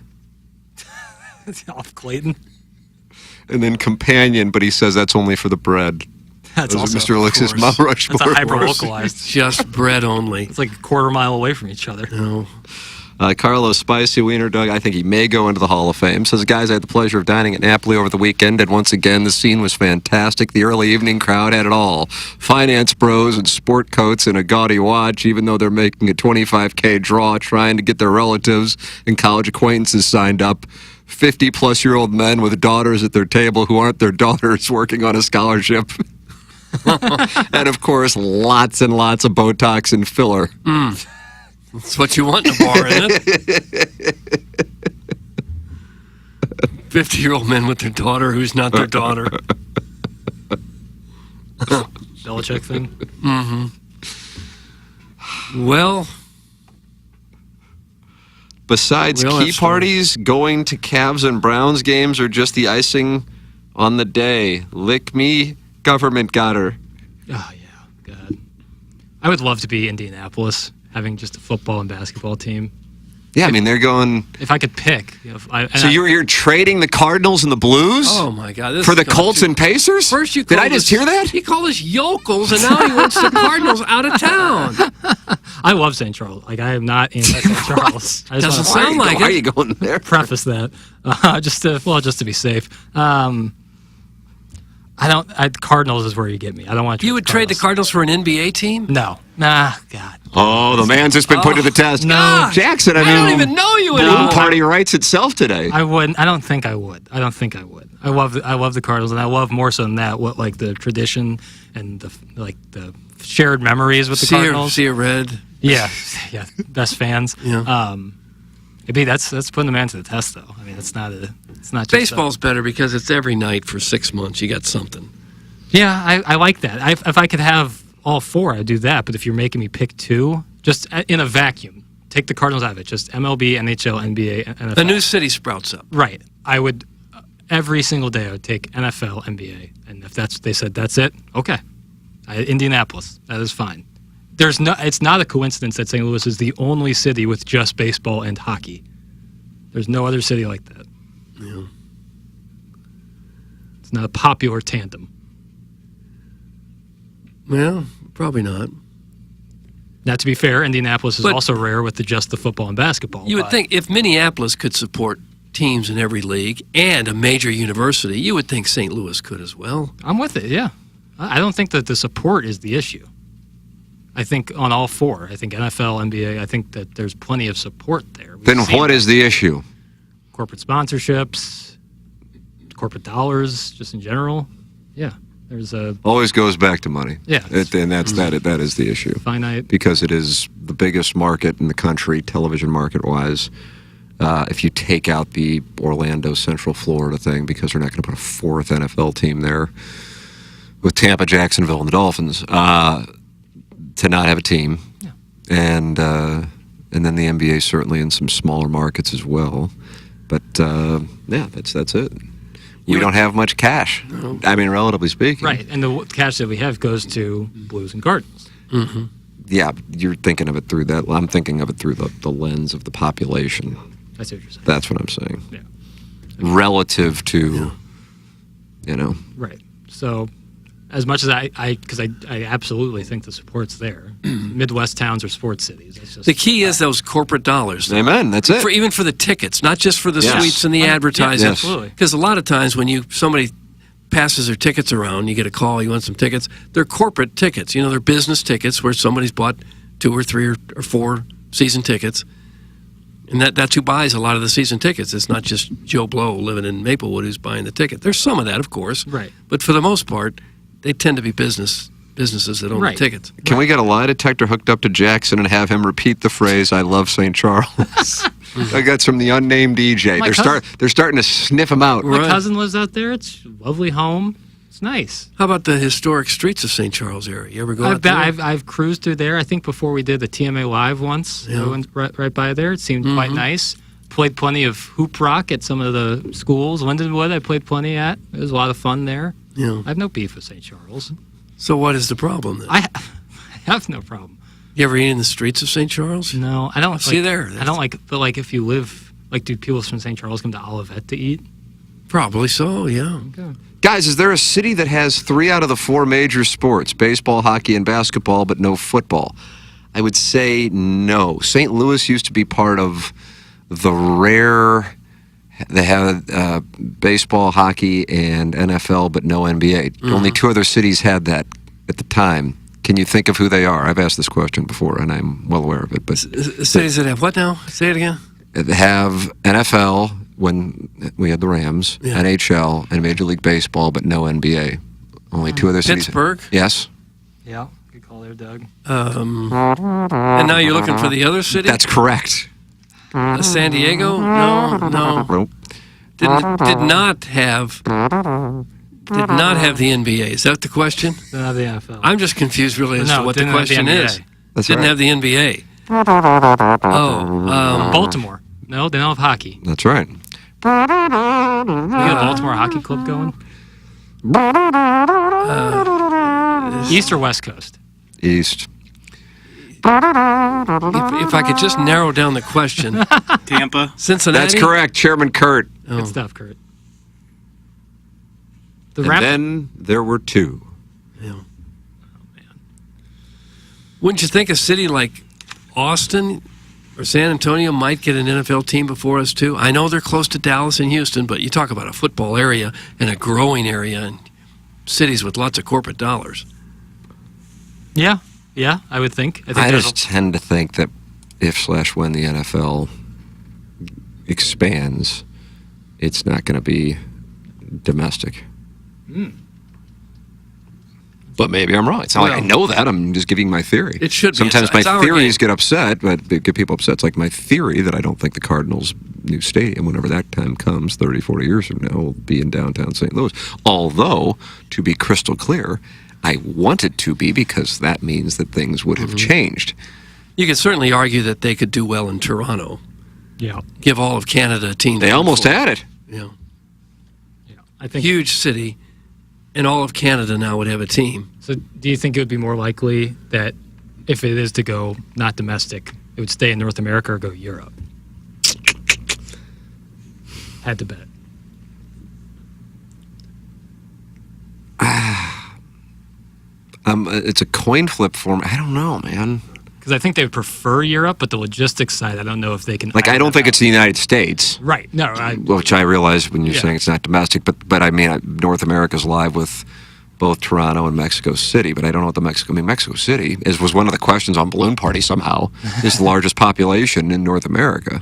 Off Clayton. And then Companion, but he says that's only for the bread. That's Those also, are Mr. Licks' of Mount course. Rushmore. That's a hyper-localized. It's just bread only. It's like a quarter mile away from each other. No. Carlos Spicy Wiener Doug, I think he may go into the Hall of Fame. Says, guys, I had the pleasure of dining at Napoli over the weekend, and once again, the scene was fantastic. The early evening crowd had it all. Finance bros in sport coats and a gaudy watch, even though they're making a $25K draw trying to get their relatives and college acquaintances signed up. 50-plus-year-old men with daughters at their table who aren't their daughters working on a scholarship. And, of course, lots and lots of Botox and filler. That's what you want in a bar, isn't it? 50-year-old men with their daughter who's not their daughter. Belichick thing? Well... Besides key parties, going to Cavs and Browns games are just the icing on the day. Lick me, government got her. Oh, yeah. God. I would love to be Indianapolis, having just a football and basketball team. Yeah, I mean, they're going... If I could pick. So you're trading the Cardinals and the Blues? Oh, my God. For the Colts and Pacers? First you Did I just hear that? He called us yokels, and now he wants the Cardinals out of town. I love St. Charles. Like, I am not in St. Charles. I just Doesn't sound like it. Why are you going there? Preface that. Just to be safe. Cardinals is where you get me. I don't want to. You would trade the Cardinals for an NBA team? No. Nah, God. Oh, the man's just been put to the test. No. Jackson, I don't even know you anymore. Moon Party writes itself today. I wouldn't. I don't think I would. I love the Cardinals, and I love more so than that what like the tradition and the shared memories with the Cardinals. See a red. Yeah, best fans. Yeah. Maybe that's putting the man to the test, though. I mean, it's not just baseball's better because it's every night for 6 months. You got something. Yeah, I like that. If I could have all 4, I'd do that. But if you're making me pick 2, just in a vacuum, take the Cardinals out of it. Just MLB, NHL, NBA, NFL. A new city sprouts up. Right. I would every single day. I would take NFL, NBA, and if they said that's it, okay. Indianapolis, that is fine. It's not a coincidence that St. Louis is the only city with just baseball and hockey. There's no other city like that. Yeah. It's not a popular tandem. Well, probably not. Now, to be fair, Indianapolis is also rare with just the football and basketball. You would think if Minneapolis could support teams in every league and a major university, you would think St. Louis could as well. I'm with it, yeah. I don't think that the support is the issue. I think on all 4, I think NFL, NBA, I think that there's plenty of support there. Then what is the issue? Corporate sponsorships, corporate dollars, just in general. Yeah, there's a... Always goes back to money. Yeah. And that is the issue. Finite. Because it is the biggest market in the country, television market-wise. If you take out the Orlando, Central Florida thing, because they're not going to put a 4th NFL team there with Tampa, Jacksonville, and the Dolphins... to not have a team, yeah. And then the NBA certainly in some smaller markets as well, but yeah, that's it. We don't have much cash. No. I mean, relatively speaking, right? And the cash that we have goes to Blues and Cardinals. Mm-hmm. Yeah, you're thinking of it through that. I'm thinking of it through the lens of the population. That's what you're saying. That's what I'm saying. Yeah. Relative to, Right. So. As much as because I absolutely think the support's there. Midwest towns are sports cities. It's just the key is those corporate dollars. Amen. That's it. Even for the tickets, not just for the Yes. suites and the advertising. Yes, absolutely. Because a lot of times when somebody passes their tickets around. You get a call, you want some tickets. They're corporate tickets. They're business tickets where somebody's bought 2 or 3 or 4 season tickets. And that's who buys a lot of the season tickets. It's not just Joe Blow living in Maplewood who's buying the ticket. There's some of that, of course. Right. But for the most part, they tend to be businesses that own the tickets. Can we get a lie detector hooked up to Jackson and have him repeat the phrase, I love St. Charles? I got from the unnamed DJ. They're starting to sniff him out. My cousin lives out there. It's a lovely home. It's nice. How about the historic streets of St. Charles area? You ever go out there? I've cruised through there. I think before we did the TMA Live once. I went right by there. It seemed quite nice. Played plenty of hoop rock at some of the schools. Lindenwood I played plenty at. It was a lot of fun there. Yeah. I have no beef with St. Charles. So what is the problem then? I have no problem. You ever eat in the streets of St. Charles? No, I don't. See there. I don't like. But like, if you live, do people from St. Charles come to Olivet to eat? Probably so. Yeah. Okay. Guys, is there a city that has 3 out of the 4 major sports, baseball, hockey, and basketball, but no football? I would say no. St. Louis used to be part of the rare. They have baseball, hockey, and NFL, but no NBA. Only 2 other cities had that at the time. Can you think of who they are? I've asked this question before, and I'm well aware of it. But cities that have what now? Say it again. Have NFL when we had the Rams, NHL, and Major League Baseball, but no NBA. Only 2 other cities. Pittsburgh? Yes. Yeah, good call there, Doug. And now you're looking for the other city? That's correct. San Diego? No. Nope. Did not have the NBA. Is that the question? Didn't have the NFL. I'm just confused really as to what the didn't have question the NBA. is. That's didn't right. have the NBA. Baltimore. No, they don't have hockey. That's right. You got a Baltimore hockey club going? East or West Coast? East. If I could just narrow down the question. Tampa. Cincinnati? That's correct, Chairman Kurt. Good stuff, Kurt. Then there were 2. Yeah. Wouldn't you think a city like Austin or San Antonio might get an NFL team before us, too? I know they're close to Dallas and Houston, but you talk about a football area and a growing area and cities with lots of corporate dollars. Yeah, I would think. I just tend to think that if/when the NFL expands, it's not going to be domestic. But maybe I'm wrong. It's not like I know that. I'm just giving my theory. It should be. Sometimes It's my our theories game. get upset, but they get people upset. It's like my theory that I don't think the Cardinals' new stadium, whenever that time comes, 30, 40 years from now, will be in downtown St. Louis. Although, to be crystal clear, I want it to be because that means that things would have changed. You could certainly argue that they could do well in Toronto. Yeah. Give all of Canada a team. They almost had it. Yeah. I think huge city, and all of Canada now would have a team. So do you think it would be more likely that if it is to go not domestic, it would stay in North America or go Europe? Had to bet. It's a coin flip for me. I don't know, man. Because I think they would prefer Europe, but the logistics side, I don't know if they can. Like, I don't think it's the United States. Right. No. Which I realize when you're saying it's not domestic, but I mean, North America's live with both Toronto and Mexico City, but I don't know what Mexico City was one of the questions on Balloon Party somehow, is the largest population in North America.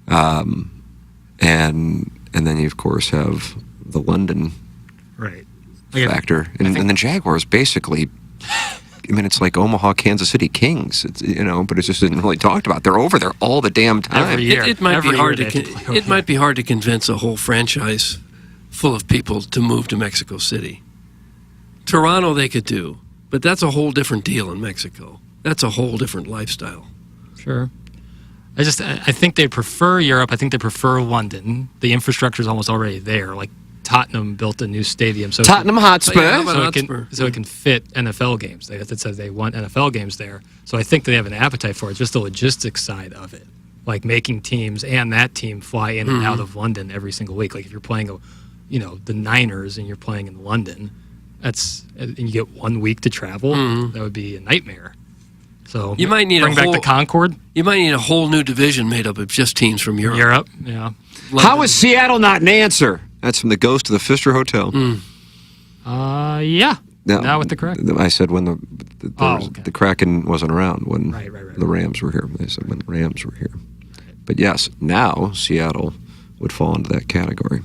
And then you, of course, have the London factor. And the Jaguars basically, I mean, it's like Omaha, Kansas City Kings, but it just isn't really talked about. They're over there all the damn time. Every year. It might Every be hard year to it might be hard to convince a whole franchise full of people to move to Mexico City. Toronto they could do, but that's a whole different deal in Mexico. That's a whole different lifestyle. Sure. I think they prefer Europe. I think they prefer London. The infrastructure is almost already there. Like Tottenham built a new stadium, so Tottenham Hotspur. So it can fit NFL games. It says they want NFL games there. So I think they have an appetite for it. Just the logistics side of it, like making teams and that team fly in and out of London every single week. Like if you're playing the Niners and you're playing in London, and you get 1 week to travel. That would be a nightmare. So you might need bring back the Concorde. You might need a whole new division made up of just teams from Europe. Yeah. How is Seattle not an answer? That's from the ghost of the Pfister Hotel. Yeah. No, Now with the Kraken. I said when the Kraken wasn't around when the Rams were here. They said when the Rams were here. But yes, now Seattle would fall into that category.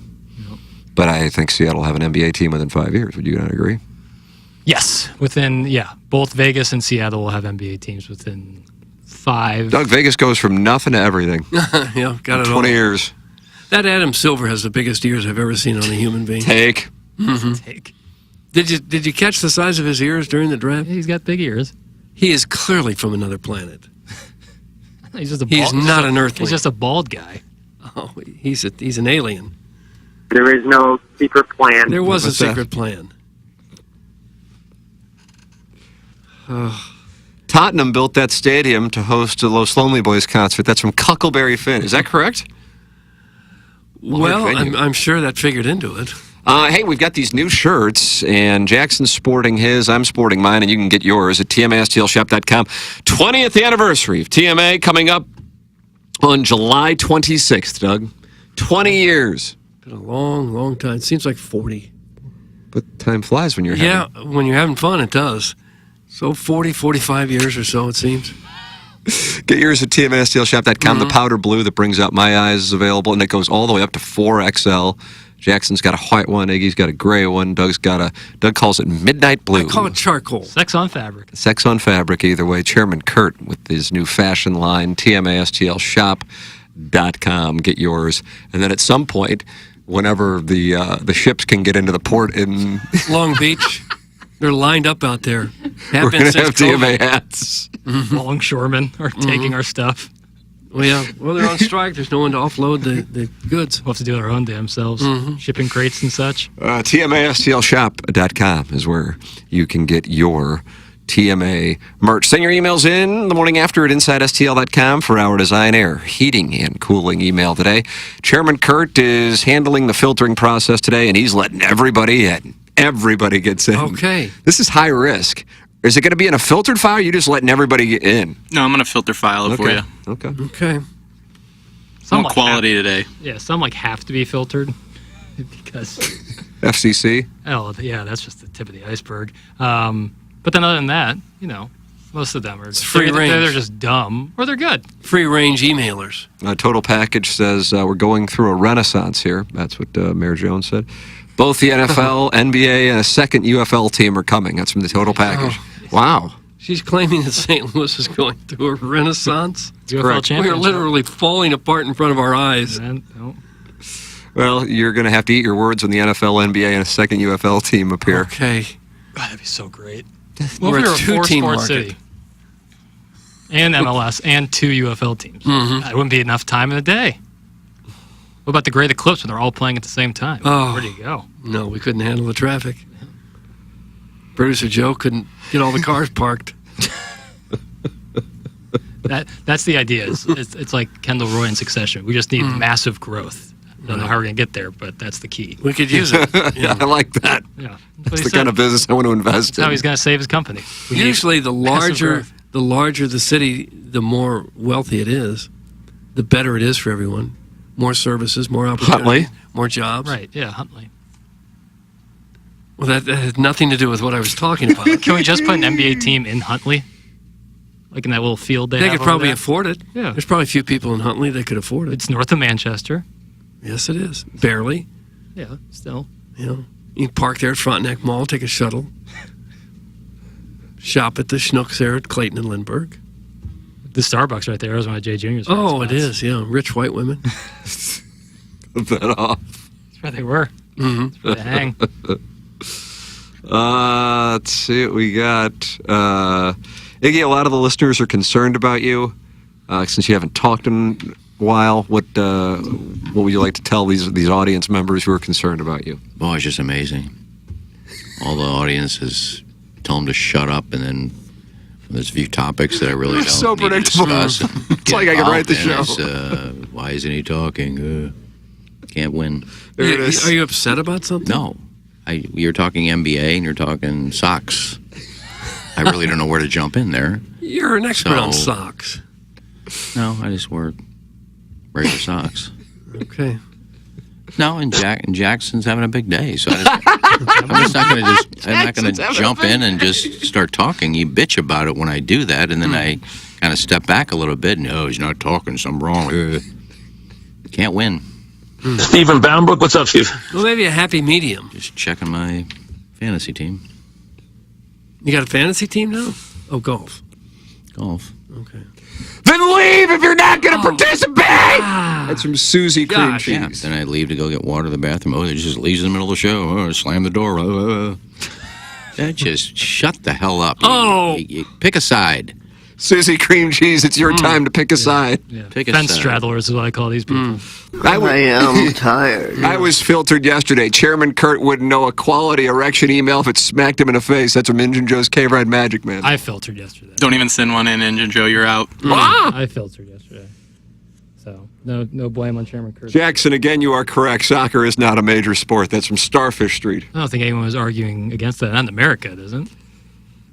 Yep. But I think Seattle will have an NBA team within 5 years. Would you not agree? Yes. Both Vegas and Seattle will have NBA teams within 5. Doug, Vegas goes from nothing to everything. Yeah, got it 20 all. years. That Adam Silver has the biggest ears I've ever seen on a human being. Take. Take. Did you catch the size of his ears during the draft? He's got big ears. He is clearly from another planet. He's just a He's not an earthling. He's just a bald guy. Oh, he's an alien. There is no secret plan. There was a What's that? secret plan. Tottenham built that stadium to host a Los Lonely Boys concert. That's from Cuckleberry Finn. Is that correct? Well, I'm sure that figured into it. Hey, we've got these new shirts, and Jackson's sporting his, I'm sporting mine, and you can get yours at tmastlshop.com. 20th anniversary of TMA coming up on July 26th, Doug. 20 years. Been a long, long time. It seems like 40. But time flies when you're having... when you're having fun, it does. So 40, 45 years or so, it seems. Get yours at tmastlshop.com. The powder blue that brings out my eyes is available, and it goes all the way up to 4XL. Jackson's got a white one, Iggy's got a gray one, Doug calls it midnight blue. I call it charcoal. Sex on fabric. Sex on fabric, either way. Chairman Kurt with his new fashion line, tmastlshop.com. Get yours. And then at some point, whenever the ships can get into the port in Long Beach, they're lined up out there. We're going to have TMA hats. Longshoremen are taking our stuff. Well, yeah. Well, they're on strike. There's no one to offload the goods. We'll have to do it our own damn selves. Shipping crates and such. TMASTLshop.com is where you can get your TMA merch. Send your emails in the morning after at InsideSTL.com for our Design Air heating and cooling email today. Chairman Kurt is handling the filtering process today, and he's letting everybody in. Everybody gets in. Okay. This is high risk. Is it going to be in a filtered file, or are you just letting everybody get in? No, I'm going to filter file it for you. Okay. Some quality today. Yeah, some have to be filtered because... FCC? Oh, yeah, that's just the tip of the iceberg. But then other than that, most of them are free range. They're just dumb or they're good. Free range emailers. Total Package says we're going through a renaissance here. That's what Mayor Jones said. Both the NFL, NBA, and a second UFL team are coming. That's from the Total Package. Wow. She's claiming that St. Louis is going through a renaissance. UFL championship. We're literally falling apart in front of our eyes. Well, you're going to have to eat your words when the NFL, NBA, and a second UFL team appear. Okay. God, that'd be so great. We're a a two-team four-sport market. city. And MLS and 2 UFL teams. That wouldn't be enough time in the day. What about the Great Eclipse when they're all playing at the same time? Oh. Where do you go? No, we couldn't handle the traffic. Producer Joe couldn't get all the cars parked. That's the idea. It's like Kendall Roy in Succession. We just need massive growth. I don't know how we're going to get there, but that's the key. We could use it. Yeah, I like that. Yeah. That's the kind of business I want to invest That's how in. he's going to save his company. We need Usually the massive larger growth. the city, the more wealthy it is, the better it is for everyone. More services, more opportunities, more jobs. Right, yeah, Huntley. Well, that has nothing to do with what I was talking about. Can we just put an NBA team in Huntley? Like in that little field they They have could probably over there? afford it. Yeah. There's probably a few people in Huntley that could afford it. It's north of Manchester. Yes, it is. Barely. Yeah, still. You can park there at Frontenac Mall, take a shuttle, shop at the Schnucks there at Clayton and Lindbergh. The Starbucks right there is one of Jay Jr.'s. Oh, it is, yeah. Rich white women. that off. That's where they were. That's where they hang. Let's see what we got. Iggy, a lot of the listeners are concerned about you. Since you haven't talked in a while, what would you like to tell these audience members who are concerned about you? Oh, it's just amazing. All the audiences tell them to shut up, and then there's a few topics that I really don't so need predictable. to discuss. It's like I could write the show. Why isn't he talking? Can't win. There it is. Are you upset about something? No. You're talking NBA and you're talking socks. I really don't know where to jump in there. You're an expert on socks. No, I just wear regular socks. Okay. No, and Jackson's having a big day, so I'm just not going to I'm not going to jump in and just start talking. You bitch about it when I do that, and then I kind of step back a little bit. No, he's not talking. Something wrong. Can't win. Stephen Boundbrook, what's up, Steve? Well, maybe a happy medium. Just checking my fantasy team. You got a fantasy team now? Oh, golf. Golf. Okay. Then leave if you're not going to participate! That's from Susie Cream Cheese. Yeah, then I leave to go get water to the bathroom. Oh, it just leaves in the middle of the show. Oh, slam the door. Just shut the hell up. You pick a side. Susie Cream Cheese, it's your time to pick a side. Yeah. Pick a Fence side. straddlers is what I call these people. I am tired. I was filtered yesterday. Chairman Kurt wouldn't know a quality erection email if it smacked him in the face. That's from Injun Joe's K-Ride Magic Man. I filtered yesterday. Don't even send one in, Engine Joe. You're out. I filtered yesterday. So, no blame on Chairman Kurt. Jackson, again, you are correct. Soccer is not a major sport. That's from Starfish Street. I don't think anyone was arguing against that. Not in America, it isn't.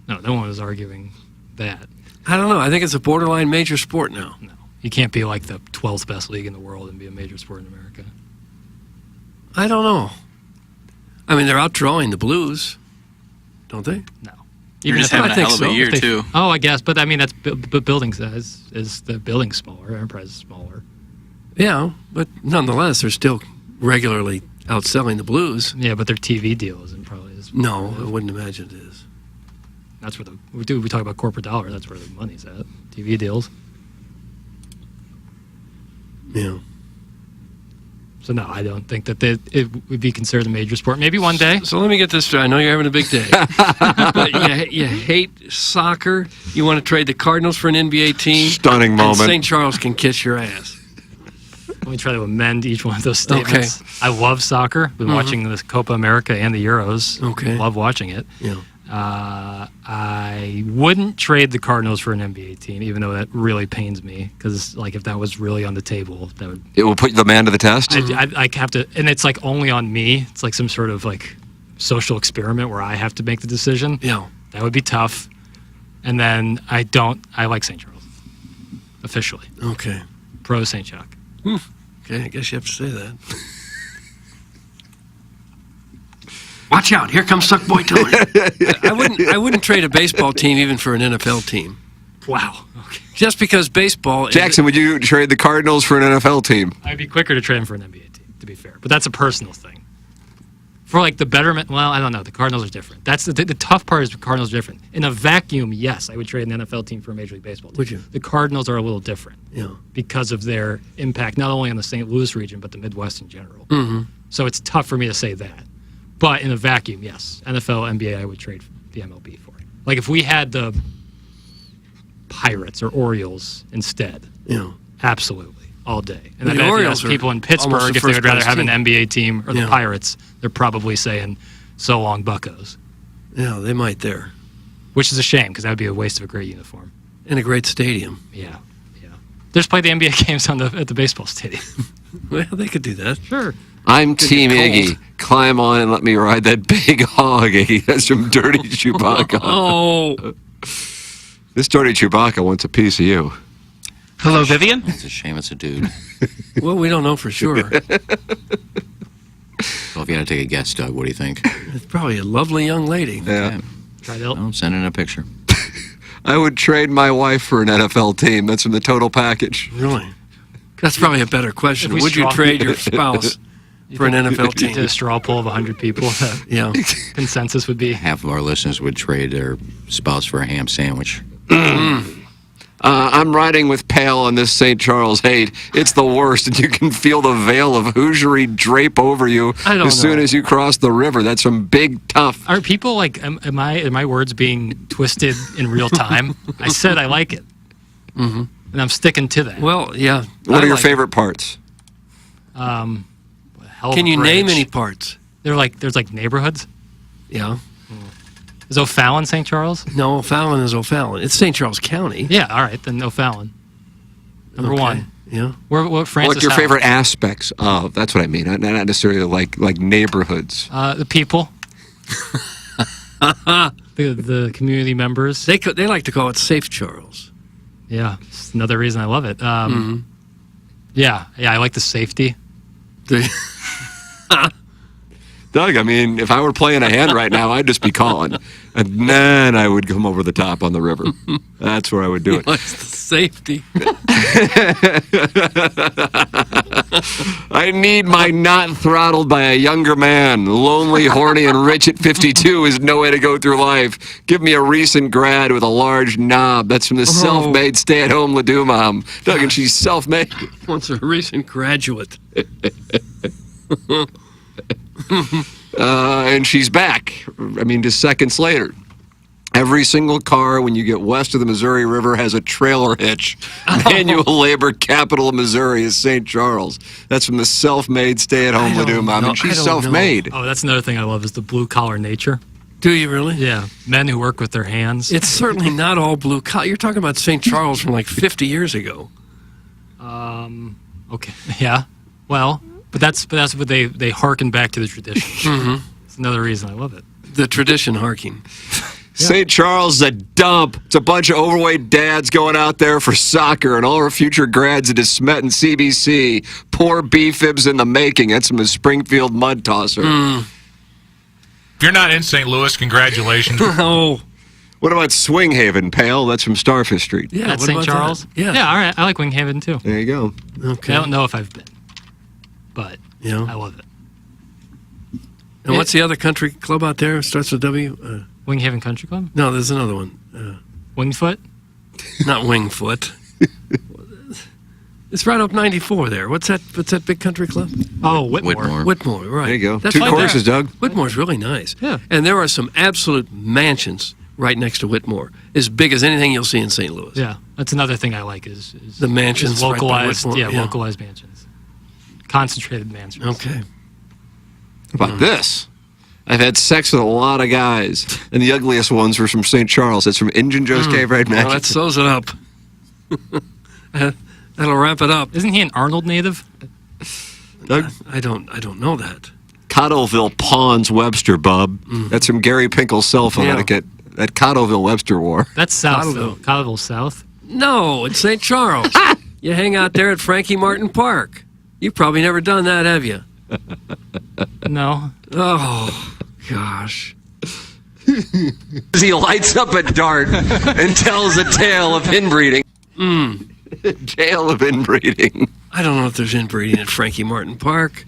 No one was arguing that. I don't know. I think it's a borderline major sport now. No. You can't be like the 12th best league in the world and be a major sport in America. I don't know. I mean, they're outdrawing the Blues, don't they? No. You're just having a hell of a year, too. Oh, I guess. But, I mean, that's building size. Is the building smaller? Enterprise is smaller. Yeah, but nonetheless, they're still regularly outselling the Blues. Yeah, but their TV deal isn't probably as... No, I wouldn't imagine it is. That's where we talk about corporate dollar. That's where the money's at. TV deals. Yeah. So no, I don't think that it would be considered a major sport. Maybe one day. So let me get this straight. I know you're having a big day, but you hate soccer. You want to trade the Cardinals for an NBA team. Stunning moment. And St. Charles can kiss your ass. Let me try to amend each one of those statements. Okay. I love soccer. Been watching the Copa America and the Euros. Okay. Love watching it. Yeah. I wouldn't trade the Cardinals for an NBA team, even though that really pains me. Because, like, if that was really on the table, that would... It will put the man to the test? I have to... And it's, like, only on me. It's like some sort of, like, social experiment where I have to make the decision. Yeah. That would be tough. And then I like St. Charles. Officially. Okay. Pro St. Chuck. Okay, I guess you have to say that. Watch out! Here comes Suckboy Tony. I wouldn't trade a baseball team even for an NFL team. Wow. Okay. Just because baseball. Jackson, would you trade the Cardinals for an NFL team? I'd be quicker to trade them for an NBA team, to be fair. But that's a personal thing. For like the betterment, well, I don't know. The Cardinals are different. That's the tough part is the Cardinals are different. In a vacuum, yes, I would trade an NFL team for a Major League Baseball team. Would you? The Cardinals are a little different. Yeah. Because of their impact, not only on the St. Louis region, but the Midwest in general. Mm-hmm. So it's tough for me to say that. But in a vacuum, yes. NFL, NBA, I would trade the MLB for it. Like if we had the Pirates or Orioles instead. Yeah. Absolutely. All day. And the then Orioles if people in almost Pittsburgh, the if they would rather first have place an NBA team or the Yeah. Pirates, they're probably saying, so long, Buccos. Yeah, they might there. Which is a shame because that would be a waste of a great uniform. And a great stadium. Yeah. Just play the NBA games at the baseball stadium. Well, they could do that. Sure. I'm Team Iggy. Climb on and let me ride that big hog, Iggy. That's from Dirty Chewbacca. Oh. This Dirty Chewbacca wants a piece of you. Hello, Vivian. It's a shame it's a dude. Well, we don't know for sure. Well, if you had to take a guess, Doug, what do you think? It's probably a lovely young lady. Yeah. Well, send in a picture. I would trade my wife for an NFL team. That's from the total package. Really? That's probably a better question. If we Would you straw- trade your spouse for an NFL team? To a straw poll of 100 people. Yeah. Consensus would be. Half of our listeners would trade their spouse for a ham sandwich. I'm riding with Pale on this St. Charles hate. It's the worst, and you can feel the veil of Hoosiery drape over you as soon as you cross the river. That's from Big Tough. Are people like, am my words being twisted in real time? I said I like it. Mm-hmm. And I'm sticking to that. Well, yeah. What are your favorite parts? Can Can you name any parts? There's like neighborhoods. Yeah. Is O'Fallon St. Charles? No, O'Fallon is O'Fallon. It's St. Charles County. Yeah, all right, then O'Fallon. Number one. Yeah. What Francis What's your Howard? favorite aspects of? That's what I mean. Not necessarily like neighborhoods. The people. the community members. They like to call it Safe Charles. Yeah, it's another reason I love it. Yeah, I like the safety. Doug, I mean, if I were playing a hand right now, I'd just be calling. And then I would come over the top on the river. That's where I would do it. What's the safety? I need my not throttled by a younger man. Lonely, horny, and rich at 52 is no way to go through life. Give me a recent grad with a large knob. That's from the self-made stay-at-home Ledoux mom. Doug, and she's self-made. What's a recent graduate? And she's back. I mean, just seconds later. Every single car when you get west of the Missouri River has a trailer hitch. Manual labor capital of Missouri is St. Charles. That's from the self-made stay-at-home Ledoux mom. And she's self-made. Oh, that's another thing I love is the blue-collar nature. Do you really? Yeah. Men who work with their hands. It's certainly not all blue collar. You're talking about St. Charles from like 50 years ago. Okay. Yeah. Well, but that's what they harken back to the tradition. Mm-hmm. It's another reason I love it. The tradition harking. St. Charles is a dump. It's a bunch of overweight dads going out there for soccer, and all our future grads at DeSmet and CBC. Poor B-fibs in the making. That's from the Springfield mud tosser. If you're not in St. Louis, congratulations. Oh. What about Swing Haven, Pale? That's from Starfish Street. Yeah, That's what St. about Charles? that? Yeah. Yeah, all right. I like Winghaven, too. There you go. Okay. I don't know if I've been, but Yeah. I love it. And what's the other country club out there? Starts with W? Winghaven Country Club? No, there's another one. Wingfoot? Not Wingfoot. It's right up 94 there. What's that big country club? Oh, Whitmore. Whitmore, right. There you go. That's Two right courses, there. Doug. Whitmore's really nice. Yeah. And there are some absolute mansions right next to Whitmore, as big as anything you'll see in St. Louis. Yeah, that's another thing I like is The mansions is right by localized. Whitmore, yeah. Localized mansions, concentrated mansions. Okay. How about this? I've had sex with a lot of guys, and the ugliest ones were from St. Charles. That's from Injun Joe's Cave Ride Well, Magic. that sews it up. That'll wrap it up. Isn't he an Arnold native? Doug? I don't know that. Cottleville Pawns Webster, bub. That's from Gary Pinkel's cell phone Yeah. etiquette. That Cottleville Webster War. That's South, Cottleville. though. Cottleville South. No, it's St. Charles. You hang out there at Frankie Martin Park. You've probably never done that, have you? No. Oh, gosh. He lights up a dart and tells a tale of inbreeding. Tale of inbreeding. I don't know if there's inbreeding at Frankie Martin Park.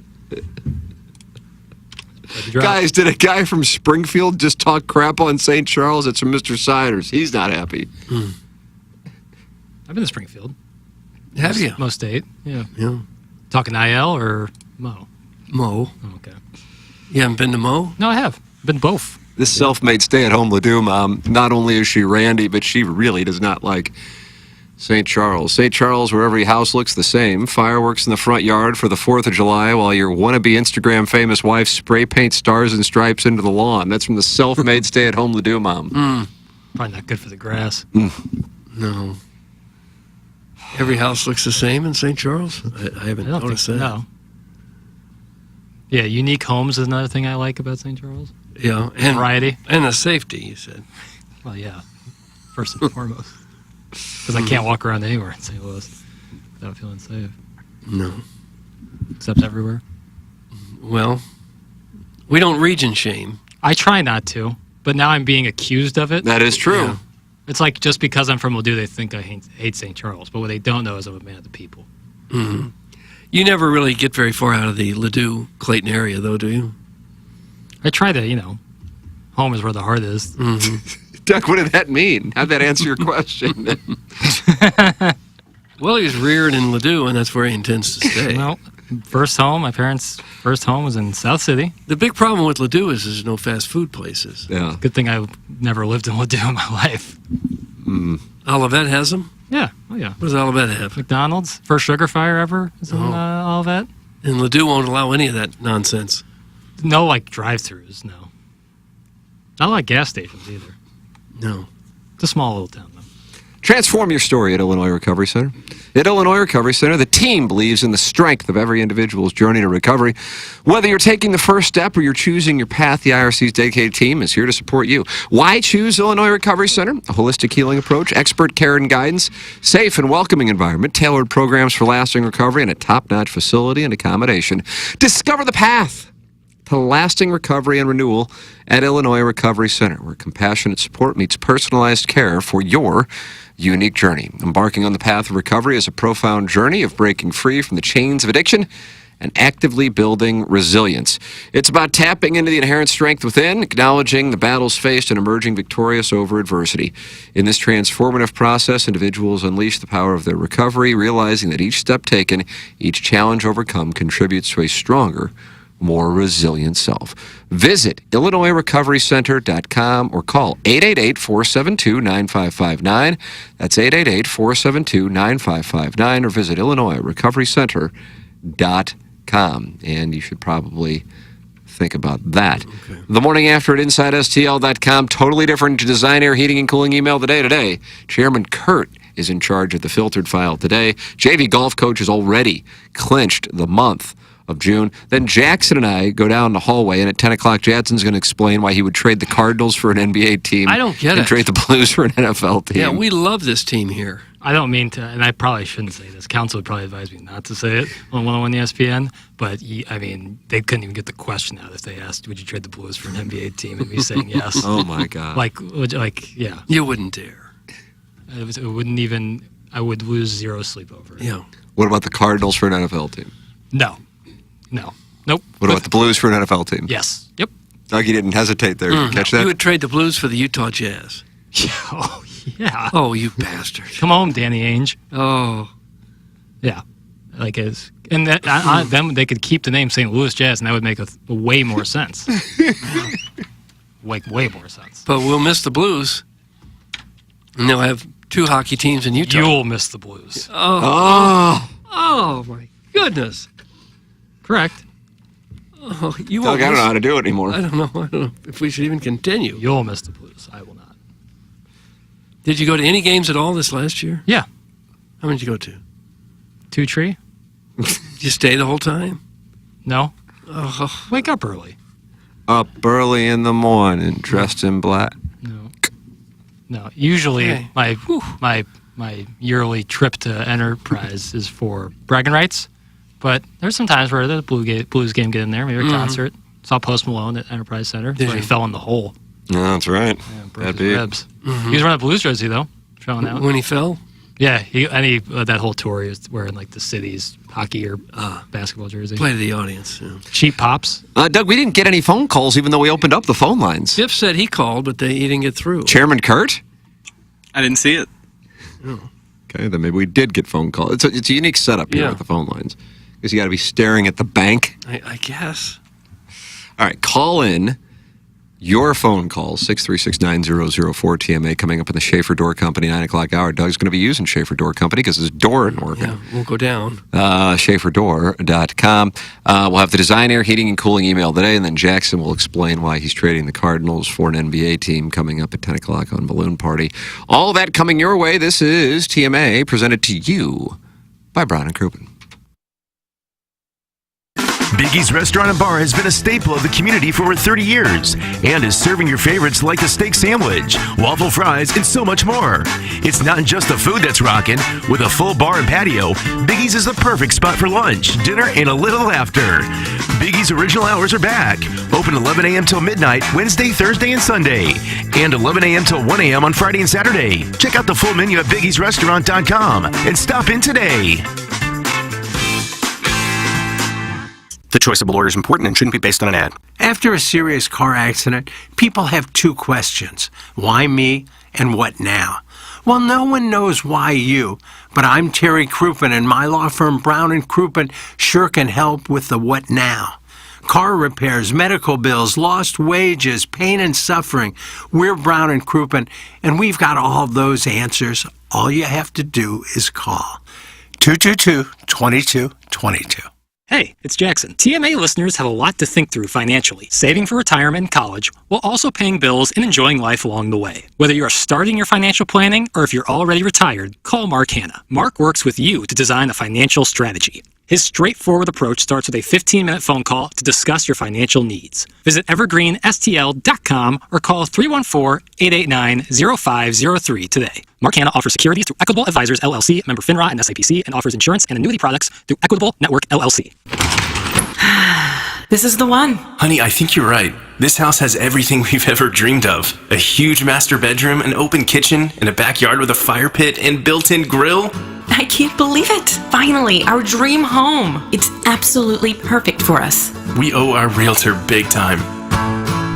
Guys, did a guy from Springfield just talk crap on St. Charles? It's from Mr. Siders. He's not happy. I've been to Springfield. Have you? Most State. Yeah. Yeah. Talking IL or Mo? Mo. Oh, okay. You haven't been to Mo? No, I have. Been both. This self-made stay-at-home Ledoux mom, not only is she randy, but she really does not like St. Charles. St. Charles, where every house looks the same. Fireworks in the front yard for the 4th of July while your wannabe Instagram famous wife spray paints stars and stripes into the lawn. That's from the self-made stay-at-home Ledoux mom. Probably not good for the grass. No. Every house looks the same in St. Charles? I haven't I don't noticed think that. No. Yeah, unique homes is another thing I like about St. Charles. Yeah. And Variety. And the safety, you said. Well, yeah. First and foremost. Because I can't walk around anywhere in St. Louis without feeling safe. No. Except everywhere. Well, we don't region shame. I try not to, but now I'm being accused of it. That is true. Yeah. It's like just because I'm from Ladue, they think I hate St. Charles. But what they don't know is I'm a man of the people. Mm-hmm. You never really get very far out of the Ladue, Clayton area, though, do you? I try to, home is where the heart is. Mm-hmm. Doug, what did that mean? How'd that answer your question? Well, he was reared in Ladue, and that's where he intends to stay. Well, my parents' first home was in South City. The big problem with Ladue is there's no fast food places. Yeah. Good thing I never lived in Ladue in my life. Olivet has them? Yeah. Oh, yeah. What does Olivet have? McDonald's. First sugar fire ever is in Olivet. And Ladue won't allow any of that nonsense. No, drive-thrus, no. Not like gas stations either. No. It's a small little town, though. Transform your story at Illinois Recovery Center. At Illinois Recovery Center, the team believes in the strength of every individual's journey to recovery. Whether you're taking the first step or you're choosing your path, the IRC's dedicated team is here to support you. Why choose Illinois Recovery Center? A holistic healing approach, expert care and guidance, safe and welcoming environment, tailored programs for lasting recovery, and a top-notch facility and accommodation. Discover the path to lasting recovery and renewal at Illinois Recovery Center, where compassionate support meets personalized care for your unique journey. Embarking on the path of recovery is a profound journey of breaking free from the chains of addiction and actively building resilience. It's about tapping into the inherent strength within, acknowledging the battles faced, and emerging victorious over adversity. In this transformative process, individuals unleash the power of their recovery, realizing that each step taken, each challenge overcome, contributes to a stronger, more resilient self. Visit IllinoisRecoveryCenter.com or call 888-472-9559. That's 888-472-9559, or visit IllinoisRecoveryCenter.com. And you should probably think about that. Okay. The morning after at InsideSTL.com, totally different design, air, heating, and cooling email the day today. Chairman Kurt is in charge of the filtered file today. JV golf coach has already clinched the month of June. Then Jackson and I go down the hallway, and at 10 o'clock, Jackson's going to explain why he would trade the Cardinals for an NBA team. I don't get it. And trade the Blues for an NFL team. Yeah, we love this team here. I don't mean to, and I probably shouldn't say this. Council would probably advise me not to say it on 101 ESPN, but I mean, they couldn't even get the question out if they asked, would you trade the Blues for an NBA team, and me saying yes. Oh, my God. Yeah. You wouldn't dare. It wouldn't even, I would lose zero sleep over it. Yeah. What about the Cardinals for an NFL team? No. Nope. What about the Blues for an NFL team? Yes. Yep. Doug, you didn't hesitate there. Did you catch that? You would trade the Blues for the Utah Jazz. Oh, yeah. Oh, you bastard. Come home, Danny Ainge. Oh. Yeah. And then they could keep the name St. Louis Jazz, and that would make way more sense. Way more sense. But we'll miss the Blues. And they'll have two hockey teams in Utah. You'll miss the Blues. Oh, my goodness. Correct. Oh, you Doug, I don't know how to do it anymore. I don't know if we should even continue. You'll miss the Blues. I will not. Did you go to any games at all this last year? Yeah. How many did you go to? 2 Tree. Did you stay the whole time? No. Oh. Wake up early. Up early in the morning, dressed in black. No. Usually, my yearly trip to Enterprise is for bragging rights. But there's some times where the Blues game get in there, maybe a concert. Saw Post Malone at Enterprise Center. That's where he fell in the hole. No, that's right. Yeah, broke his ribs. Mm-hmm. He was wearing a Blues jersey, though, showing out. When he fell? Yeah, that whole tour, he was wearing, the city's hockey or basketball jersey. Play to the audience. Yeah. Cheap pops. Doug, we didn't get any phone calls, even though we opened up the phone lines. Biff said he called, but he didn't get through. Chairman Kurt? I didn't see it. Oh. Okay, then maybe we did get phone calls. It's a unique setup here with the phone lines. Because you got to be staring at the bank. I guess. All right, call in your phone calls, 636-9004-TMA, coming up in the Schaefer Door Company 9 o'clock hour. Doug's going to be using Schaefer Door Company because his door isn't working. Yeah, we'll go down. SchaeferDoor.com. We'll have the design, air, heating, and cooling email today, and then Jackson will explain why he's trading the Cardinals for an NBA team coming up at 10 o'clock on Balloon Party. All that coming your way. This is TMA, presented to you by Brown & Crouppen. Biggie's Restaurant and Bar has been a staple of the community for over 30 years and is serving your favorites like the steak sandwich, waffle fries, and so much more. It's not just the food that's rocking. With a full bar and patio, Biggie's is the perfect spot for lunch, dinner, and a little laughter. Biggie's original hours are back. Open 11 a.m. till midnight, Wednesday, Thursday, and Sunday. And 11 a.m. till 1 a.m. on Friday and Saturday. Check out the full menu at biggiesrestaurant.com and stop in today. The choice of a lawyer is important and shouldn't be based on an ad. After a serious car accident, people have two questions. Why me and what now? Well, no one knows why you, but I'm Terry Crouppen, and my law firm Brown & Crouppen sure can help with the what now. Car repairs, medical bills, lost wages, pain and suffering. We're Brown & Crouppen, and we've got all those answers. All you have to do is call 222-2222. Hey, it's Jackson. TMA listeners have a lot to think through financially, saving for retirement and college, while also paying bills and enjoying life along the way. Whether you are starting your financial planning or if you're already retired, call Mark Hanna. Mark works with you to design a financial strategy. His straightforward approach starts with a 15-minute phone call to discuss your financial needs. Visit evergreenstl.com or call 314-889-0503 today. Mark Hanna offers securities through Equitable Advisors, LLC, member FINRA and SIPC, and offers insurance and annuity products through Equitable Network, LLC. This is the one. Honey, I think you're right. This house has everything we've ever dreamed of. A huge master bedroom, an open kitchen, and a backyard with a fire pit and built-in grill. I can't believe it. Finally, our dream home. It's absolutely perfect for us. We owe our realtor big time.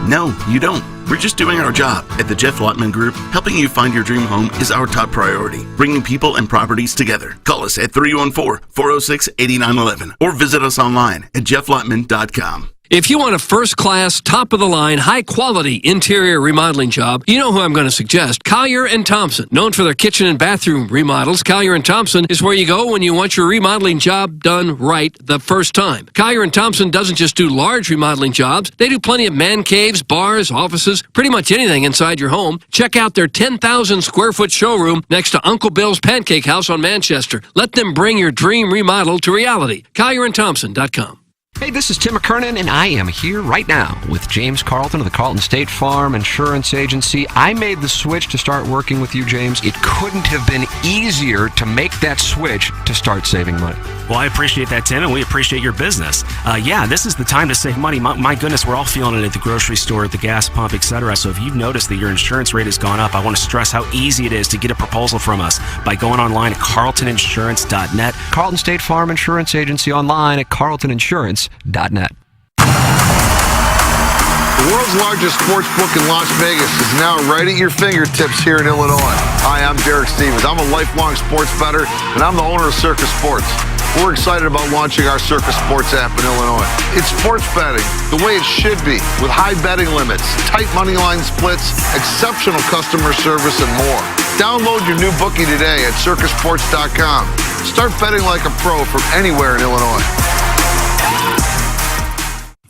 No, you don't. We're just doing our job. At the Jeff Lotman Group, helping you find your dream home is our top priority. Bringing people and properties together. Call us at 314-406-8911 or visit us online at jefflotman.com. If you want a first-class, top-of-the-line, high-quality interior remodeling job, you know who I'm going to suggest. Collier & Thompson. Known for their kitchen and bathroom remodels, Collier & Thompson is where you go when you want your remodeling job done right the first time. Collier & Thompson doesn't just do large remodeling jobs. They do plenty of man caves, bars, offices, pretty much anything inside your home. Check out their 10,000-square-foot showroom next to Uncle Bill's Pancake House on Manchester. Let them bring your dream remodel to reality. CollierandThompson.com. Hey, this is Tim McKernan, and I am here right now with James Carlton of the Carlton State Farm Insurance Agency. I made the switch to start working with you, James. It couldn't have been easier to make that switch to start saving money. Well, I appreciate that, Tim, and we appreciate your business. Yeah, this is the time to save money. My goodness, we're all feeling it at the grocery store, at the gas pump, etc. So if you've noticed that your insurance rate has gone up, I want to stress how easy it is to get a proposal from us by going online at carltoninsurance.net. Carlton State Farm Insurance Agency online at carltoninsurance.net. The world's largest sports book in Las Vegas is now right at your fingertips here in Illinois. Hi, I'm Derek Stevens. I'm a lifelong sports bettor, and I'm the owner of Circa Sports. We're excited about launching our Circa Sports app in Illinois. It's sports betting the way it should be, with high betting limits, tight money line splits, exceptional customer service, and more. Download your new bookie today at circasports.com. Start betting like a pro from anywhere in Illinois.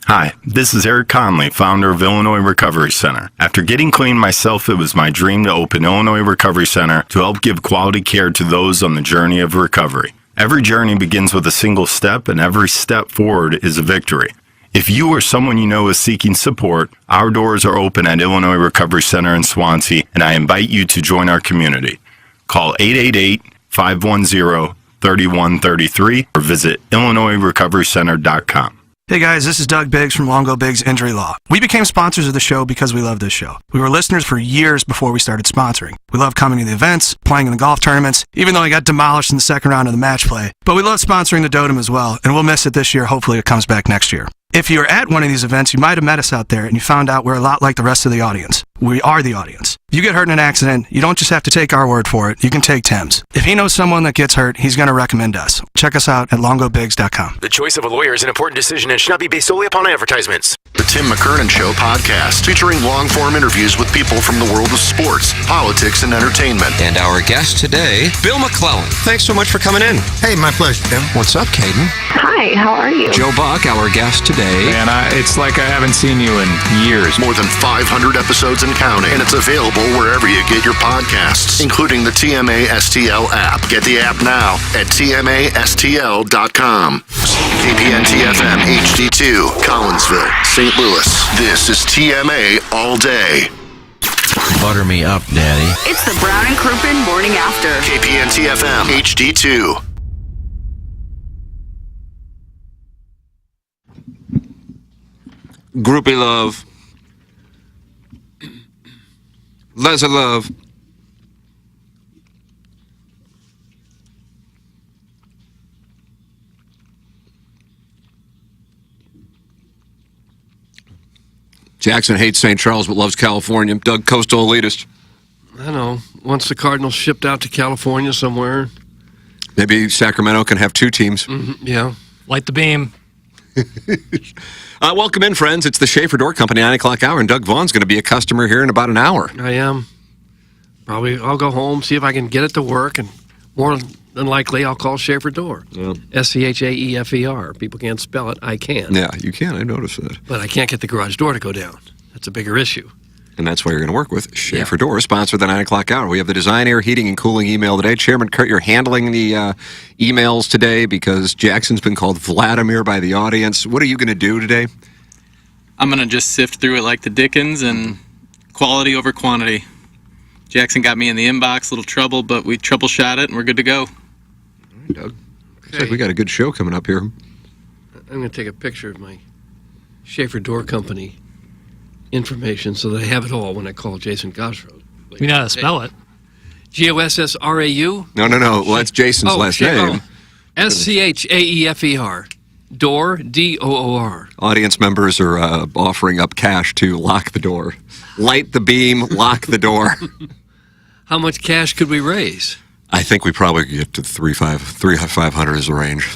Hi, this is Eric Conley, founder of Illinois Recovery Center. After getting clean myself, it was my dream to open Illinois Recovery Center to help give quality care to those on the journey of recovery. Every journey begins with a single step, and every step forward is a victory. If you or someone you know is seeking support, our doors are open at Illinois Recovery Center in Swansea, and I invite you to join our community. Call 888-510-3133 or visit IllinoisRecoveryCenter.com. Hey guys, this is Doug Biggs from Longo Biggs Injury Law. We became sponsors of the show because we love this show. We were listeners for years before we started sponsoring. We love coming to the events, playing in the golf tournaments, even though I got demolished in the second round of the match play. But we love sponsoring the Dotem as well, and we'll miss it this year. Hopefully it comes back next year. If you're at one of these events, you might have met us out there and you found out we're a lot like the rest of the audience. We are the audience. You get hurt in an accident, you don't just have to take our word for it. You can take Tim's. If he knows someone that gets hurt, he's going to recommend us. Check us out at longobigs.com. The choice of a lawyer is an important decision and should not be based solely upon advertisements. The Tim McKernan Show podcast, featuring long-form interviews with people from the world of sports, politics, and entertainment. And our guest today, Bill McClellan. Thanks so much for coming in. Hey, my pleasure, Tim. What's up, Caden? Hi, how are you? Joe Buck, our guest today. Man, it's like I haven't seen you in years. More than 500 episodes and counting, and it's available wherever you get your podcasts, including the TMA STL app. Get the app now at TMASTL.com. KPN-TFM HD2, Collinsville, St. Louis. This is TMA All Day. Butter me up, Daddy. It's the Brown and Crouppen Morning After. KPN-TFM HD2. Groupie love. Lesser love. Jackson hates St. Charles but loves California. Doug, coastal elitist. I know. Once the Cardinals shipped out to California somewhere. Maybe Sacramento can have two teams. Mm-hmm, yeah. Light the beam. Welcome in, friends. It's the Schaefer Door Company 9 o'clock hour, and Doug Vaughn's going to be a customer here in about an hour. I am. Probably I'll go home, see if I can get it to work, and more than likely I'll call Schaefer Door. Yeah. Schaefer. People can't spell it. I can. Yeah, you can. I noticed that. But I can't get the garage door to go down. That's a bigger issue. And that's why you're going to work with Schaefer Door, sponsor the 9 o'clock hour. We have the Design, Air, Heating, and Cooling email today. Chairman Kurt, you're handling the emails today because Jackson's been called Vladimir by the audience. What are you going to do today? I'm going to just sift through it like the Dickens and quality over quantity. Jackson got me in the inbox, a little trouble, but we troubleshot it and we're good to go. All right, Doug. Looks like we got a good show coming up here. I'm going to take a picture of my Schaefer Door Company information so that I have it all when I call Jason Gosrode. You know how to spell it. Gossrau? No. Well, that's Jason's last name. Schaefer. Door, Door. Audience members are offering up cash to lock the door. Light the beam, lock the door. How much cash could we raise? I think we probably could get to 3,500 is the range.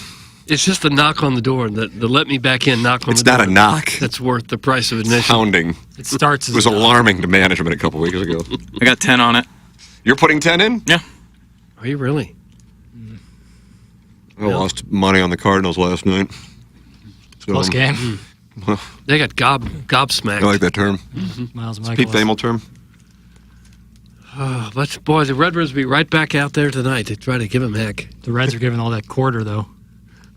It's just a knock on the door. The let me back in knock on It's the door. not a knock. That's worth the price of admission. Pounding. It starts. It was alarming to management a couple weeks ago. I got 10 on it. You're putting 10 in? Yeah. Are you really? I lost money on the Cardinals last night. So, Close game. They got gobsmacked. I like that term. Miles It's Pete Thamel term. But boy, the Red Reds will be right back out there tonight to try to give them heck. The Reds are giving all that quarter, though.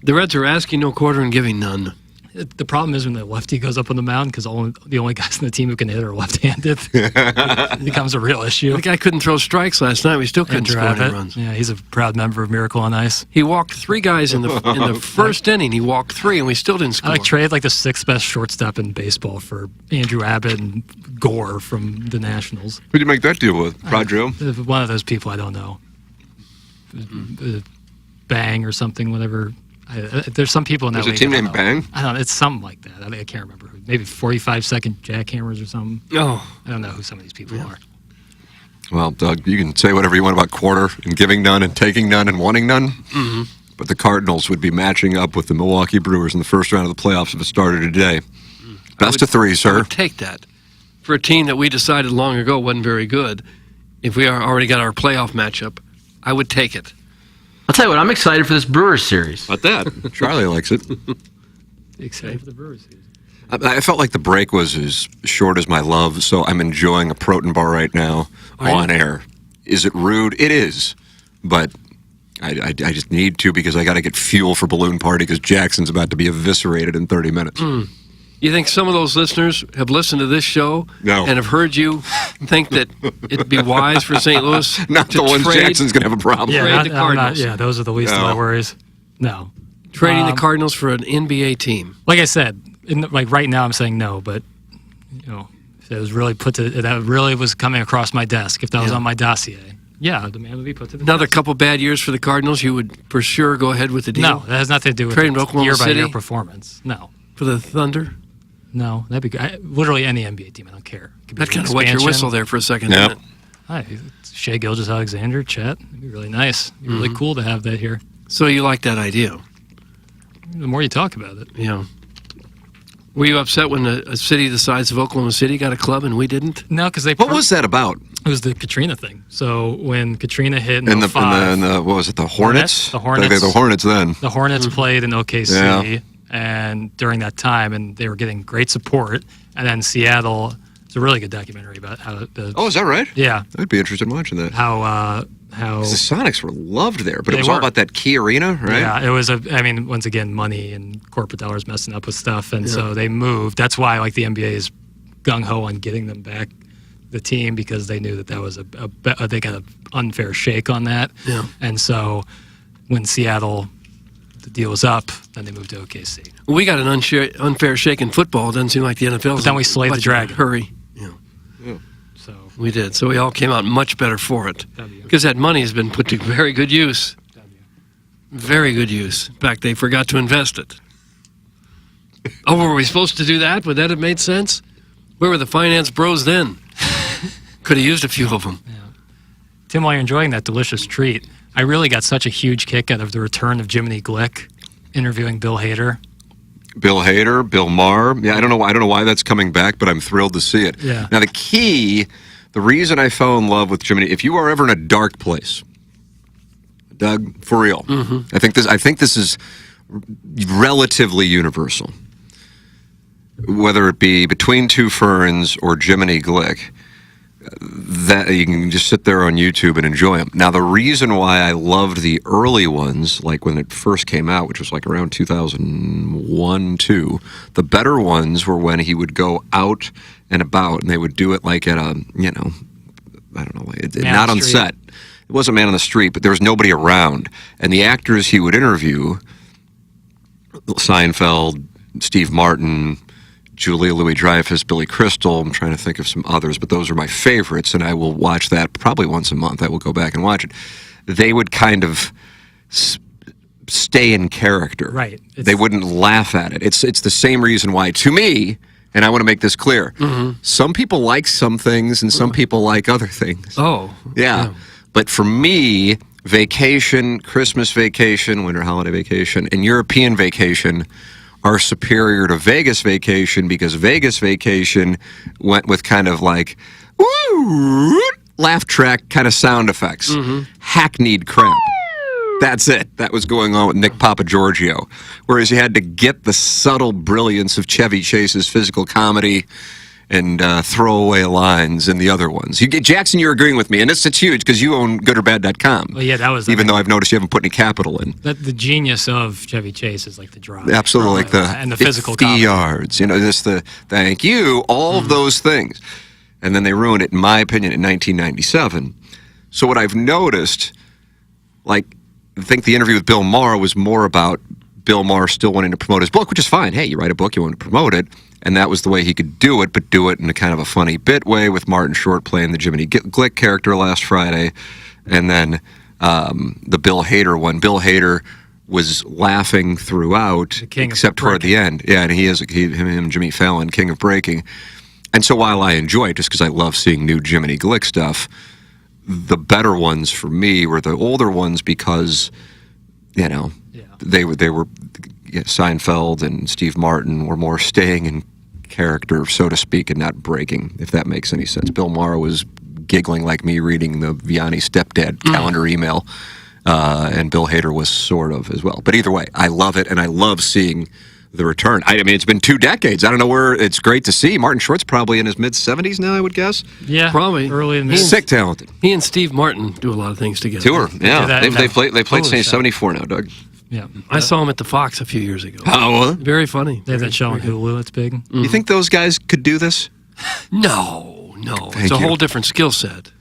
The Reds are asking no quarter and giving none. The problem is when the lefty goes up on the mound because the only guys on the team who can hit are left-handed. It becomes a real issue. The guy couldn't throw strikes last night. We still couldn't Andrew score any Abbott. runs. Yeah, he's a proud member of Miracle on Ice. He walked 3 guys in the first inning. He walked 3, and we still didn't score. I traded like the 6th best shortstop in baseball for Andrew Abbott and Gore from the Nationals. Who'd you make that deal with? Prodro? One of those people I don't know. Bang or something, whatever. There's some people in that There's a league team I don't named know. Bang? I don't know. It's something like that. I can't remember who. Maybe 45-second jackhammers or something. Oh. I don't know who some of these people are. Well, Doug, you can say whatever you want about quarter and giving none and taking none and wanting none. Mm-hmm. But the Cardinals would be matching up with the Milwaukee Brewers in the first round of the playoffs if it started today. Best of 3, sir. I would take that. For a team that we decided long ago wasn't very good, if we already got our playoff matchup, I would take it. I'll tell you what, I'm excited for this Brewers series. About that. Charlie likes it. Excited for the Brewers season. I felt like the break was as short as my love, so I'm enjoying a protein bar right now on air. Is it rude? It is. But I just need to because I got to get fuel for Balloon Party because Jackson's about to be eviscerated in 30 minutes. You think some of those listeners have listened to this show No. and have heard you think that it'd be wise for St. Louis Not to the ones trade, Jackson's going to have a problem Yeah, with. trade the Cardinals? those are the least of No. my worries. No. Trading the Cardinals for an NBA team. Like I said, right now I'm saying no, but if it was really that really was coming across my desk, if that was on my dossier, the man would be put to the Another test. couple bad years for the Cardinals, you would for sure go ahead with the deal? No, that has nothing to do with Trading to Oklahoma year-by-year City? performance. No. For the Thunder? No, that'd be good. Literally any NBA team, I don't care. Could be That kind of wet your expansion. whistle there for a second, Yep. didn't it? Hi, Shea Gilgeous-Alexander, Chet. It'd be really nice. It'd be really cool to have that here. So you like that idea? The more you talk about it. Yeah. Were you upset when a city the size of Oklahoma City got a club and we didn't? No, because they. What was that about? It was the Katrina thing. So when Katrina hit in And the 05, what was it, the Hornets? The Hornets. They were the Hornets then. The Hornets played in OKC, Yeah. and during that time, and they were getting great support. And then Seattle, it's a really good documentary about how the. Oh, is that right? Yeah. I'd be interested in watching that. How The Sonics were loved there, but They it was all were. about that Key Arena, right? Yeah, it was once again, money and corporate dollars messing up with stuff, and so they moved. That's why, like, the NBA is gung ho on getting them back, the team, because they knew that was they got an unfair shake on that. Yeah. And so, when Seattle, the deal was up, then they moved to OKC. Well, we got an unfair shake in football. It doesn't seem like the NFL. But then we slayed the dragon. Hurry. So we did. So we all came out much better for it because that money has been put to very good use. Very good use. In fact, they forgot to invest it. Oh, were we supposed to do that? Would that have made sense? Where were the finance bros then? Could have used a few of them. Tim, while you're enjoying that delicious treat, I really got such a huge kick out of the return of Jiminy Glick interviewing Bill Hader. Bill Hader, Bill Maher. Yeah, I don't know why that's coming back, but I'm thrilled to see it. Yeah. Now the reason I fell in love with Jiminy, if you are ever in a dark place, Doug, for real. I think this is relatively universal. Whether it be Between Two Ferns or Jiminy Glick, that you can just sit there on YouTube and enjoy them. Now, the reason why I loved the early ones, like when it first came out, which was like around 2001, 2, the better ones were when he would go out and about, and they would do it like at a, I don't know, not on set. It wasn't man on the street, but there was nobody around. And the actors he would interview, Seinfeld, Steve Martin, Julia Louis-Dreyfus, Billy Crystal, I'm trying to think of some others, but those are my favorites, and I will watch that probably once a month. I will go back and watch it. They would kind of stay in character. Right. They wouldn't laugh at it. It's the same reason why, to me, and I want to make this clear, some people like some things and some people like other things. Oh. Yeah. But for me, vacation, Christmas vacation, winter holiday vacation, and European vacation are superior to Vegas vacation because Vegas vacation went with kind of like woo, laugh track kind of sound effects. Hackneyed crap. That's it. That was going on with Nick Papagiorgio. Whereas you had to get the subtle brilliance of Chevy Chase's physical comedy and throwaway lines in the other ones. Jackson, you're agreeing with me, and it's huge because you own goodorbad.com. Well, yeah, that was... Even though I've noticed you haven't put any capital in. The genius of Chevy Chase is like the drive. Absolutely, like and the physical 50 comedy. yards, just the thank you, all of those things. And then they ruined it, in my opinion, in 1997. So what I've noticed, like, I think the interview with Bill Maher was more about Bill Maher still wanting to promote his book, which is fine. Hey, you write a book, you want to promote it. And that was the way he could do it, but do it in a kind of a funny bit way with Martin Short playing the Jiminy Glick character last Friday. And then the Bill Hader one. Bill Hader was laughing throughout, except toward the end. Yeah, and him and Jimmy Fallon, king of breaking. And so while I enjoy it, just because I love seeing new Jiminy Glick stuff, the better ones for me were the older ones because, they were Seinfeld and Steve Martin were more staying in character, so to speak, and not breaking, if that makes any sense. Bill Maher was giggling like me reading the Vianney stepdad calendar email, and Bill Hader was sort of as well. But either way, I love it, and I love seeing the return. I mean, it's been 2 decades. I don't know where it's great to see. Martin Short's probably in his mid-70s now, I would guess. Yeah, probably. Early in the Sick talented. He and Steve Martin do a lot of things together. Tour, yeah. They played St. 74 now, Doug. Yeah, I saw him at the Fox a few years ago. Oh, very funny. They have that show on Hulu. It's big. You think those guys could do this? No. Thank It's a you. whole different skill set.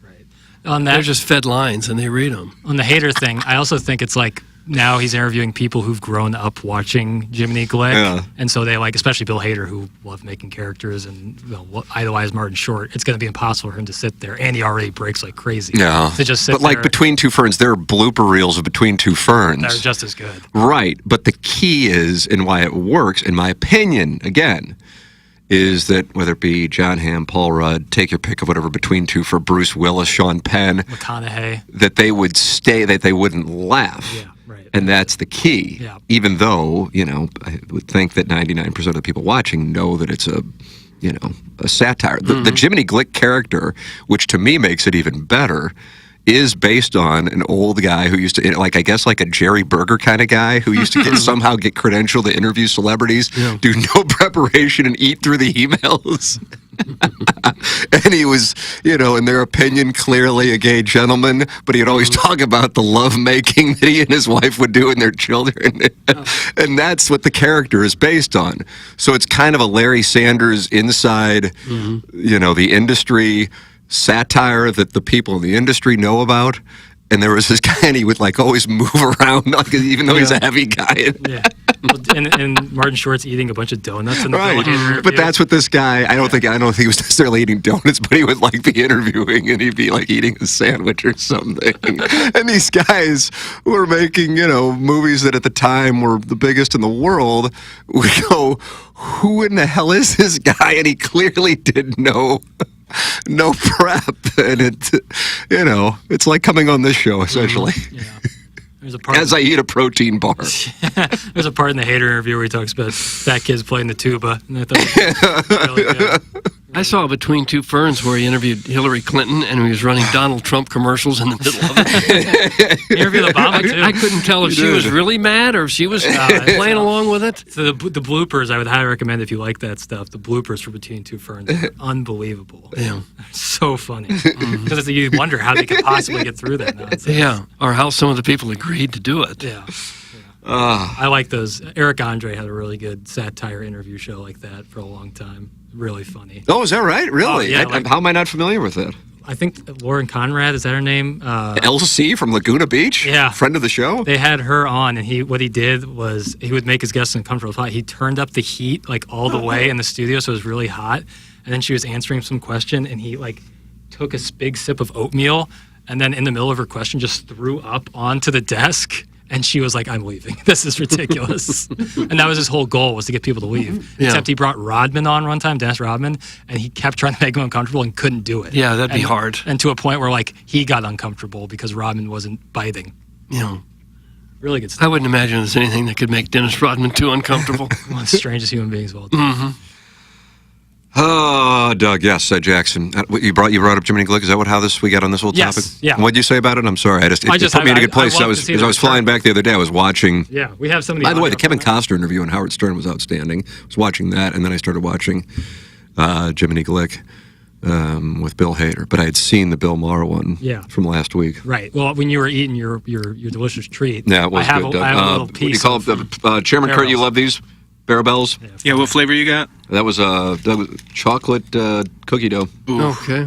On that, They're just fed lines and they read them. On the Hader thing, I also think it's like now he's interviewing people who've grown up watching Jiminy Glick, and so they like, especially Bill Hader, who loved making characters and idolized Martin Short. It's going to be impossible for him to sit there, and he already breaks like crazy. Yeah, to just sit but like there. Between Two Ferns, there are blooper reels of Between Two Ferns. They're just as good. Right, but the key is, and why it works, in my opinion, again, is that whether it be John Hamm, Paul Rudd, take your pick of whatever, Between Two for Bruce Willis, Sean Penn, McConaughey, that they would stay, that they wouldn't laugh. Yeah, right. And that's the key. Yeah. Even though, I would think that 99% of the people watching know that it's a satire. The Jiminy Glick character, which to me makes it even better, is based on an old guy who used to, like, I guess like a Jerry Berger kind of guy who used to somehow get credentialed to interview celebrities, do no preparation and eat through the emails. And he was, in their opinion, clearly a gay gentleman, but he'd always talk about the lovemaking that he and his wife would do and their children. And that's what the character is based on. So it's kind of a Larry Sanders inside, the industry satire that the people in the industry know about. And there was this guy, and he would like always move around, like, even though he's a heavy guy. Yeah. And Martin Short's eating a bunch of donuts in the Right, Bill Hader interview. but that's what this guy. I don't think he was necessarily eating donuts, but he would like be interviewing, and he'd be like eating a sandwich or something. And these guys were making movies that at the time were the biggest in the world. We go, who in the hell is this guy? And he clearly did no prep, and it's like coming on this show essentially. There's a part as I eat a protein bar. There's a part in the Hader interview where he talks about fat kids playing the tuba, and I thought it was really good. I saw Between Two Ferns where he interviewed Hillary Clinton and he was running Donald Trump commercials in the middle of it. He interviewed Obama, too. I couldn't tell if she was really mad or if she was playing along with it. So the bloopers, I would highly recommend if you like that stuff. The bloopers for Between Two Ferns are unbelievable. Yeah. So funny. Because you wonder how they could possibly get through that nonsense. Yeah, or how some of the people agreed to do it. Yeah. I like those. Eric Andre had a really good satire interview show like that for a long time. Really funny. Oh, is that right? Really? Oh, yeah, How am I not familiar with that? I think Lauren Conrad, is that her name? LC from Laguna Beach? Yeah. Friend of the show? They had her on, and what he did was he would make his guests uncomfortable. He turned up the heat like all the way in the studio, so it was really hot. And then she was answering some question, and he like took a big sip of oatmeal, and then in the middle of her question just threw up onto the desk. And she was like, I'm leaving. This is ridiculous. And that was his whole goal, was to get people to leave. Yeah. Except he brought Rodman on one time, Dennis Rodman, and he kept trying to make him uncomfortable and couldn't do it. Yeah, that'd be hard. And to a point where, like, he got uncomfortable because Rodman wasn't biting. Yeah. Really good stuff. I wouldn't imagine there's anything that could make Dennis Rodman too uncomfortable. One of the strangest human beings of all time. Mm-hmm. Oh, Doug, yes, Jackson. You brought up Jiminy Glick. Is that how we got on this whole Yes, topic? yeah. What'd you say about it? I'm sorry. It put me in a good place. I was flying back the other day. I was watching. Yeah, we have some of the By the way, the audio Kevin Costner interview on Howard Stern was outstanding. I was watching that, and then I started watching Jiminy Glick with Bill Hader. But I had seen the Bill Maher one from last week. Right. Well, when you were eating your delicious treat, Yeah, it was I have good. a little What do piece. you call it? Chairman Kurt, you love these? Barabels? Yeah, what flavor you got? That was chocolate cookie dough. Okay.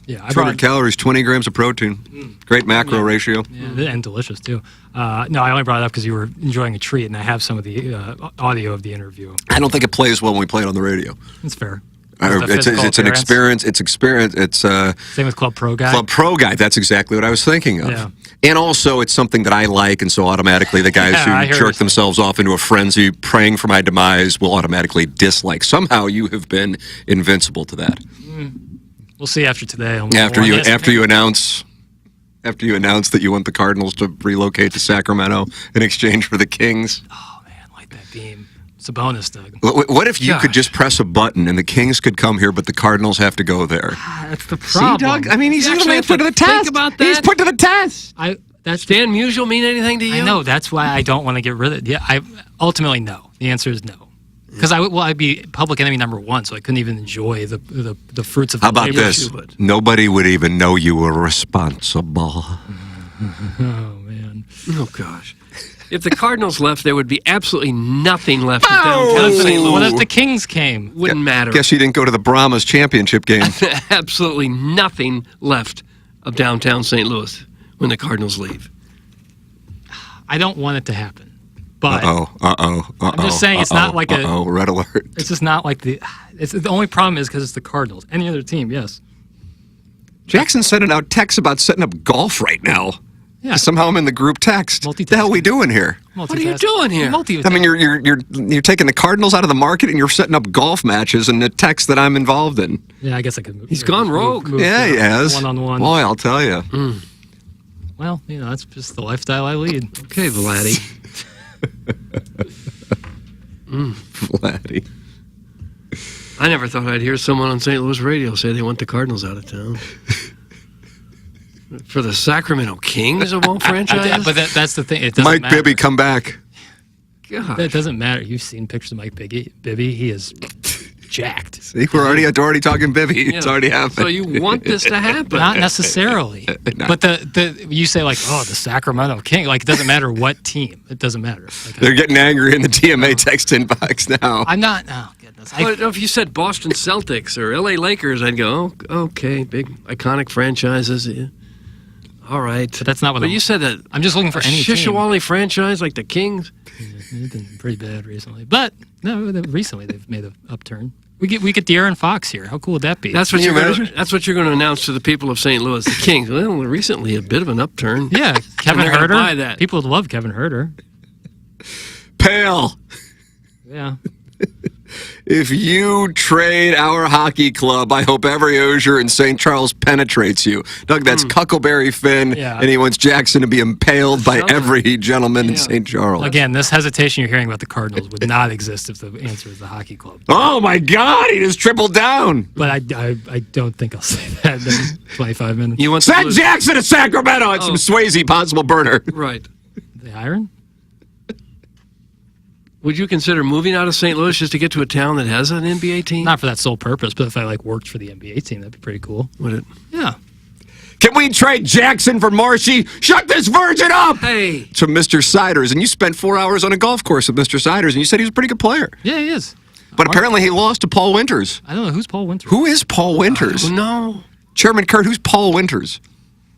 Yeah, 200 calories, 20 grams of protein. Great macro ratio. Yeah, and delicious too. No, I only brought it up because you were enjoying a treat, and I have some of the audio of the interview. I don't think it plays well when we play it on the radio. It's fair. It's an experience. It's Same with Club Pro Guy. Club Pro Guy. That's exactly what I was thinking of. Yeah. And also, it's something that I like, and so automatically the guys I who heard jerk themselves off into a frenzy praying for my demise will automatically dislike. Somehow you have been invincible to that. We'll see after today. After you announce that you want the Cardinals to relocate to Sacramento in exchange for the Kings. Oh man, like that beam. It's a bonus, Doug. What if you could just press a button and the Kings could come here, but the Cardinals have to go there? That's the problem. See, Doug? I mean, he's actually put to the test. Think about that. He's put to the test. That's Dan Musial mean anything to you? I know. That's why I don't want to get rid of it. Yeah, ultimately no. The answer is no. Because I'd be public enemy number one, so I couldn't even enjoy the fruits of. How about this? Nobody would even know you were responsible. Oh man. Oh gosh. If the Cardinals left, there would be absolutely nothing left of downtown St. Louis. What if the Kings came? Wouldn't matter. Guess you didn't go to the Brahmas championship game. Absolutely nothing left of downtown St. Louis when the Cardinals leave. I don't want it to happen. But I'm just saying it's not like a red alert. It's just not like the only problem is because it's the Cardinals. Any other team, yes. Jackson's sending out texts about setting up golf right now. Yeah. Somehow I'm in the group text. What the hell are we doing here? What are you doing here? I mean, you're taking the Cardinals out of the market and you're setting up golf matches and the text that I'm involved in. Yeah, I guess I could move. He's gone rogue. Yeah, he has. One-on-one. Boy, I'll tell you. Well, that's just the lifestyle I lead. Okay, Vladdy. Vladdy. I never thought I'd hear someone on St. Louis radio say they want the Cardinals out of town. For the Sacramento Kings of all franchises? But that's the thing. It doesn't Mike matter. Bibby, come back. God. That doesn't matter. You've seen pictures of Mike Bibby. He is jacked. See, we're already talking Bibby. It's already happened. So you want this to happen? Not necessarily. But you say like, oh, the Sacramento King. Like, it doesn't matter what team. It doesn't matter. Like, They're getting angry in the TMA text inbox now. I'm not. Oh goodness. But if you said Boston Celtics or LA Lakers, I'd go, oh, okay, big iconic franchises. Yeah. All right. But that's not what you said. That I'm just looking for any team. Shishawali franchise like the Kings. They've been pretty bad recently, but no, recently they've made an upturn. We get De'Aaron Fox here. How cool would that be? That's what you're going to announce to the people of St. Louis, the Kings. Well, recently a bit of an upturn. Yeah, Kevin Herter. Buy Herter. that. People would love Kevin Herter. Pale. Yeah. If you trade our hockey club, I hope every Hoosier in St. Charles penetrates you. Doug, that's Cuckleberry Finn, and he wants Jackson to be impaled by every gentleman in St. Charles. Again, this hesitation you're hearing about the Cardinals would not exist if the answer is the hockey club. Oh, my God, he just tripled down. But I don't think I'll say that in 25 minutes. You want Send Jackson to Sacramento. It's some Swayze possible burner. Right. The Iron? Would you consider moving out of St. Louis just to get to a town that has an NBA team? Not for that sole purpose, but if I worked for the NBA team, that'd be pretty cool. Would it? Yeah. Can we trade Jackson for Marshy? Shut this virgin up! Hey. To Mr. Siders. And you spent 4 hours on a golf course with Mr. Siders, and you said he was a pretty good player. Yeah, he is. But apparently he lost to Paul Winters. I don't know. Who's Paul Winters? Who is Paul Winters? No. Chairman Kurt, who's Paul Winters?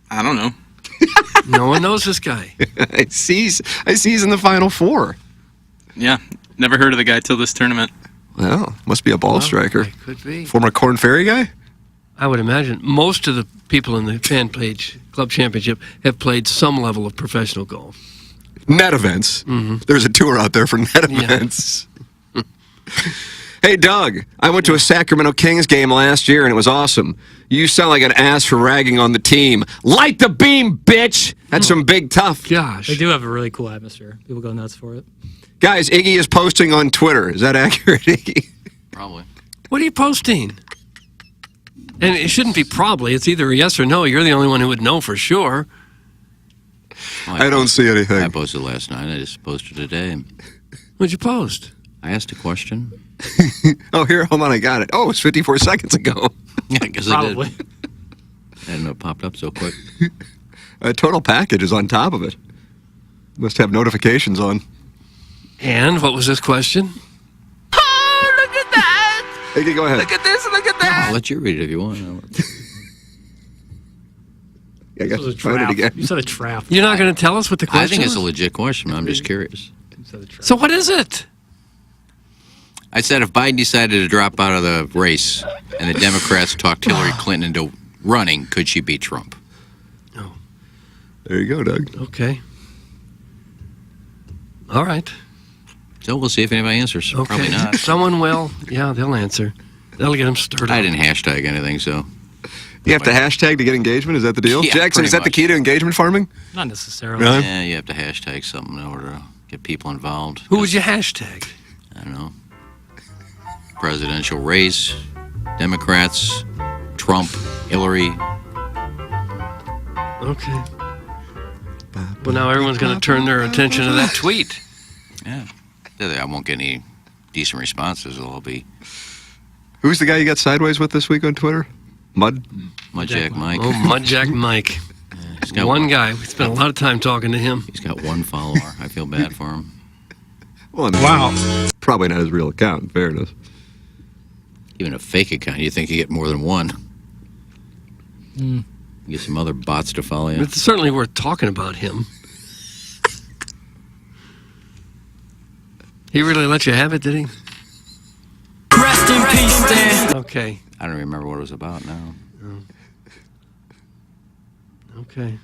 I don't know. No one knows this guy. I see he's in the Final Four. Yeah, never heard of the guy till this tournament. Well, must be a ball striker. Could be. Former Corn Ferry guy? I would imagine most of the people in the Fan Page Club Championship have played some level of professional golf. Net events. Mm-hmm. There's a tour out there for net events. Hey, Doug, I went to a Sacramento Kings game last year, and it was awesome. You sound like an ass for ragging on the team. Light the beam, bitch! That's some big tough. Gosh. They do have a really cool atmosphere. People go nuts for it. Guys, Iggy is posting on Twitter. Is that accurate, Iggy? Probably. What are you posting? And it shouldn't be probably. It's either a yes or no. You're the only one who would know for sure. Well, I don't see anything. I posted last night. I just posted today. What'd you post? I asked a question. Oh, here, hold on, I got it. Oh, it's 54 seconds ago. Yeah, I guess Probably. I did. I didn't know it popped up so quick. A total package is on top of it. Must have notifications on. And what was this question? Oh, look at that! Iggy, go ahead. Look at this, look at that! I'll let you read it if you want. I got This was a to find it trap. again. You said a trap. You're not going to tell us what the question I think it's was? a legit question. I'm just curious. So what is it? I said if Biden decided to drop out of the race and the Democrats talked Hillary Clinton into running, could she beat Trump? There you go, Doug. Okay. All right. So we'll see if anybody answers. Okay. Probably not. Someone will. Yeah, they'll answer. That'll get them stirred up. I didn't hashtag anything, so. You have to hashtag to get engagement? Is that the deal? Yeah, Jackson, is that the pretty key to engagement farming? Not necessarily. Really? Yeah, you have to hashtag something in order to get people involved. Who would you hashtag? I don't know. Presidential race, Democrats, Trump, Hillary. Okay. Well, now everyone's going to turn their attention to that tweet. Yeah. I won't get any decent responses. It'll all be Who's the guy you got sideways with this week on Twitter? Mudjack Mike. Oh, Mudjack Mike. He's got one guy. We spent a lot of time talking to him. He's got one follower. I feel bad for him. Well, I mean, probably not his real account, in fairness. Even a fake account, you think you get more than one. Mm. You get some other bots to follow you. It's certainly worth talking about him. He really let you have it, did he? Rest in peace, Dan. Okay. I don't remember what it was about now. Okay.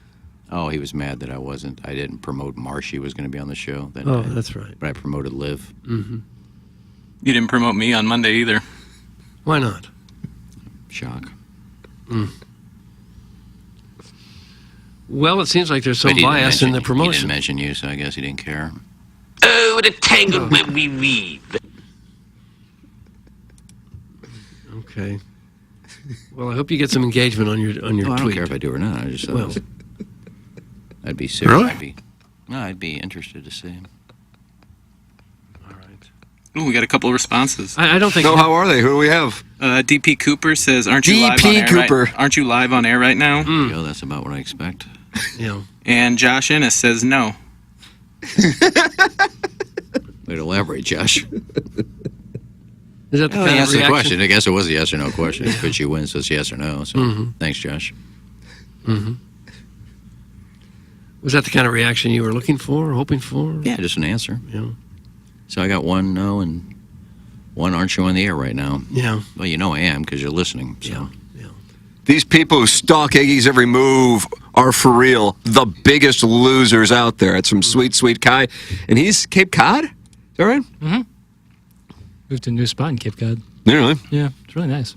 Oh, he was mad that I didn't promote Marshy was going to be on the show. That's right. But I promoted Liv. Mm-hmm. You didn't promote me on Monday either. Why not? Shock. Mm. Well, it seems like there's some But he didn't bias in the He promotion. didn't mention you, so I guess he didn't care. Oh, the tangled web we weave. Okay. Well, I hope you get some engagement on your Oh, I don't tweet. care if I do or not. I just Well. I'd be serious. Really? I'd be interested to see him. Ooh, we got a couple of responses. I don't think. No, how are they? Who do we have? DP Cooper says, "Aren't you live on air? Cooper. Aren't you live on air right now?" Yeah, that's about what I expect. Yeah. And Josh Ennis says no. Way to elaborate, Josh. Is that the Oh, kind he of asked the reaction? question. I guess it was a yes or no question. Could she win? So it's yes or no. So Mhm. thanks, Josh. Mm-hmm. Was that the kind of reaction you were looking for, or hoping for? Yeah, just an answer. Yeah. So I got one no and one aren't you on the air right now? Yeah. Well, you know I am because you're listening. So. These people who stalk Iggy's every move are, for real, the biggest losers out there. It's some sweet, sweet Kai. And he's Cape Cod? Is that right? Mm-hmm. Moved to a new spot in Cape Cod. Really? Yeah, it's really nice.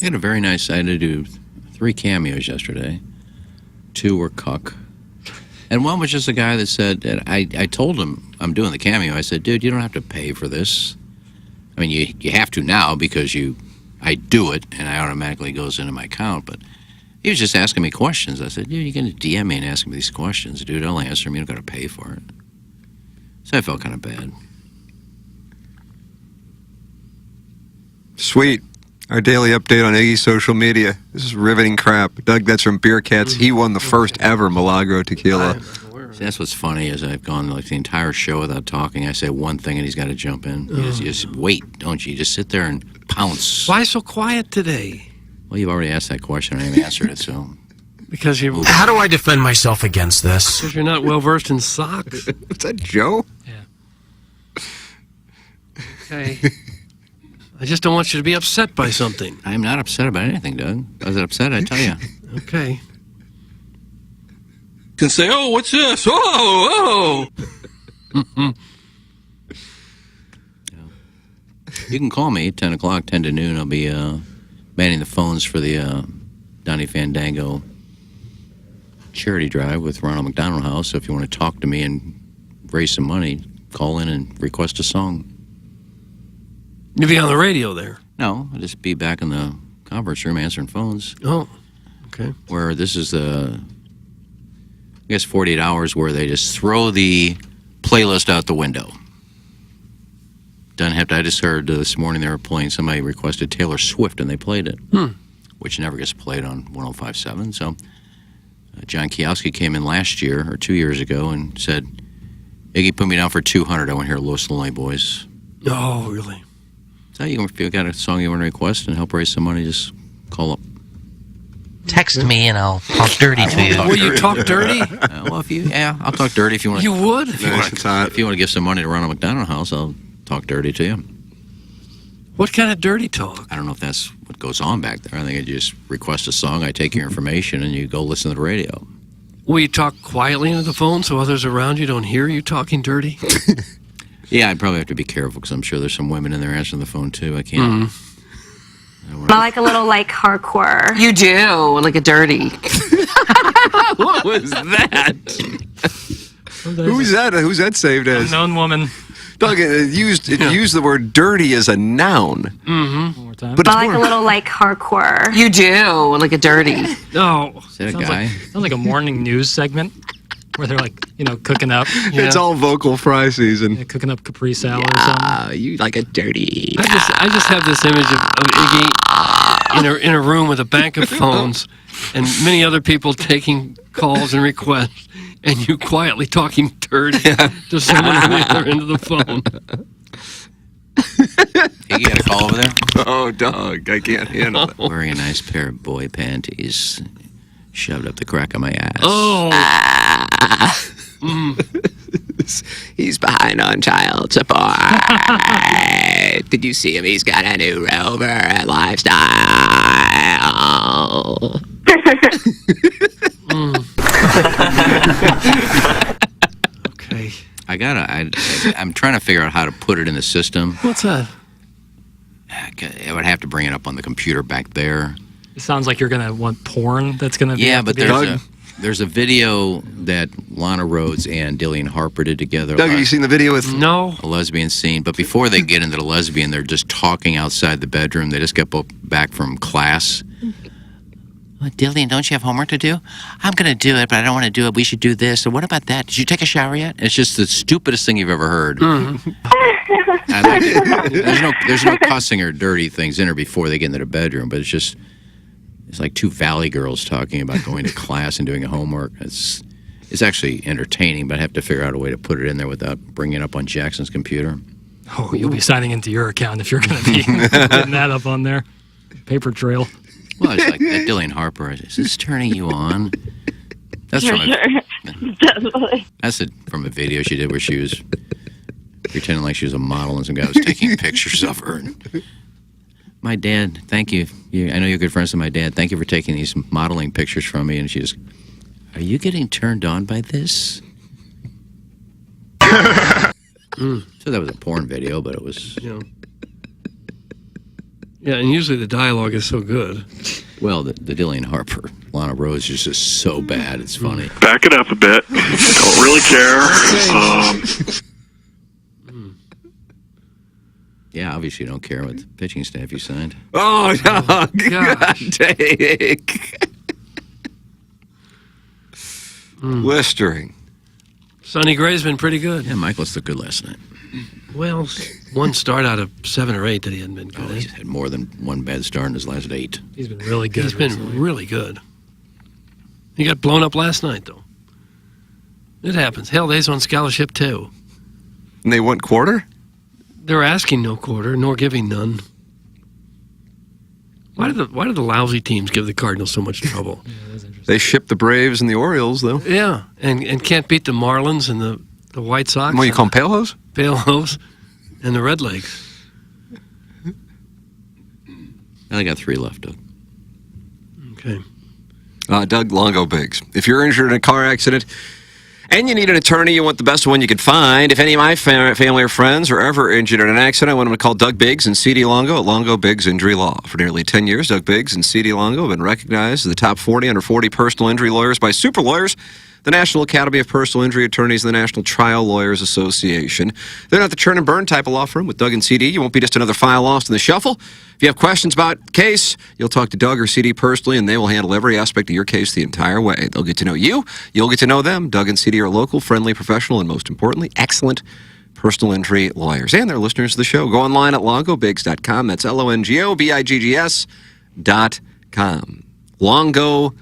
I had a very nice. I had to do 3 cameos yesterday. 2 were cuck. And one was just a guy that said, and I told him I'm doing the cameo. I said, dude, you don't have to pay for this. I mean, you have to now because I do it and it automatically goes into my account. But he was just asking me questions. I said, dude, you're going to DM me and ask me these questions. Dude, I'll answer them. You don't got to pay for it. So I felt kind of bad. Sweet. Our daily update on Iggy's social media. This is riveting crap. Doug, that's from Beer Cats. He won the first ever Milagro tequila. See, that's what's funny is I've gone like the entire show without talking. I say one thing and he's got to jump in. You just wait, don't you? You just sit there and pounce. Why so quiet today? Well, you've already asked that question and I haven't answered it, so. Because you. How do I defend myself against this? Because you're not well versed in socks. Is that Joe? Yeah. Okay. I just don't want you to be upset by something. I'm not upset about anything, Doug. I was upset, I tell you. Okay. Can say, oh, what's this? Oh. You can call me 10 o'clock, 10 to noon. I'll be manning the phones for the Donnie Fandango charity drive with Ronald McDonald House. So if you want to talk to me and raise some money, call in and request a song. You'll be on the radio there. No, I'll just be back in the conference room answering phones. Oh, okay. Where this is I guess 48 hours where they just throw the playlist out the window. I just heard this morning they were playing, somebody requested Taylor Swift and they played it, which never gets played on 105.7. So John Kiowski came in last year or 2 years ago and said, Iggy, put me down for 200. I want to hear Los Lonely Boys. Oh, really? So if you got a song you want to request and help raise some money, just call up. Text me and I'll talk dirty to you. Will you talk dirty? Well, I'll talk dirty if you want. You would? If you want to give some money to Ronald McDonald House, I'll talk dirty to you. What kind of dirty talk? I don't know if that's what goes on back there. I think you just request a song, I take your information, and you go listen to the radio. Will you talk quietly into the phone so others around you don't hear you talking dirty? Yeah, I'd probably have to be careful because I'm sure there's some women in there answering the phone too. I can't. I like a little hardcore. You do, like a dirty. What was that? Who's that saved as? Unknown woman. Doug, it used the word dirty as a noun. Mm-hmm. One more time. But I like a little hardcore. You do, like a dirty. No. Is that a guy? Sounds like a morning news segment where they're like, cooking up. It's all vocal fry season. Yeah, cooking up Capri Salad or something. You like a dirty. I just have this image of Iggy in a room with a bank of phones and many other people taking calls and requests, and you quietly talking dirty to someone on the other end of the phone. Hey, you got a call over there? Oh, Doug, I can't handle it. Wearing a nice pair of boy panties shoved up the crack of my ass. Oh. He's behind on child support. Did you see him? He's got a new Rover at Lifestyle. Okay. I'm trying to figure out how to put it in the system. What's that? I would have to bring it up on the computer back there. It sounds like you're going to want porn that's going to be... Yeah, but there's a video that Lana Rhoades and Dillian Harper did together. Doug, have you seen the video with... No. A lesbian scene. But before they get into the lesbian, they're just talking outside the bedroom. They just got back from class. Well, Dillian, don't you have homework to do? I'm going to do it, but I don't want to do it. We should do this. So what about that? Did you take a shower yet? It's just the stupidest thing you've ever heard. Mm-hmm. I like it. There's no cussing or dirty things in her before they get into the bedroom, but it's like two Valley girls talking about going to class and doing homework. It's actually entertaining, but I have to figure out a way to put it in there without bringing it up on Jackson's computer. Oh, you'll be signing into your account if you're going to be getting that up on there. Paper trail. Well, it's like that Dillian Harper. Is this turning you on? That's from from a video she did where she was pretending like she was a model and some guy was taking pictures of her. And, my dad, thank you. I know you're good friends with my dad. Thank you for taking these modeling pictures from me. And she just, are you getting turned on by this? So that was a porn video, but it was. Yeah, and usually the dialogue is so good. Well, the Dillian Harper, Lana Rose is just so bad. It's funny. Back it up a bit. Don't really care. Yeah, obviously you don't care what the pitching staff you signed. Oh, no. gosh. Take. Blistering. Sonny Gray's been pretty good. Yeah, Michael's looked good last night. Well, one start out of 7 or 8 that he hadn't been good. He's had more than one bad start in his last 8. He's been really good. He's been really good. He got blown up last night, though. It happens. Hell, they's on scholarship, too. And they want quarter? They're asking no quarter, nor giving none. Why do the lousy teams give the Cardinals so much trouble? They ship the Braves and the Orioles, though. Yeah, and can't beat the Marlins and the White Sox. What do you call them, Pale-Hose? Pale-Hose and the Red Legs. I got 3 left, Doug. Okay. Doug Longo Biggs. If you're injured in a car accident and you need an attorney, you want the best one you can find. If any of my family or friends are ever injured in an accident, I want them to call Doug Biggs and C.D. Longo at Longo Biggs Injury Law. For nearly 10 years, Doug Biggs and C.D. Longo have been recognized as the top 40 under 40 personal injury lawyers by Super Lawyers, the National Academy of Personal Injury Attorneys, and the National Trial Lawyers Association. They're not the churn and burn type of law firm. With Doug and CD, you won't be just another file lost in the shuffle. If you have questions about the case, you'll talk to Doug or CD personally, and they will handle every aspect of your case the entire way. They'll get to know you. You'll get to know them. Doug and CD are local, friendly, professional, and most importantly, excellent personal injury lawyers. And they're listeners to the show. Go online at longobiggs.com. That's LONGOBIGGS.com. Longo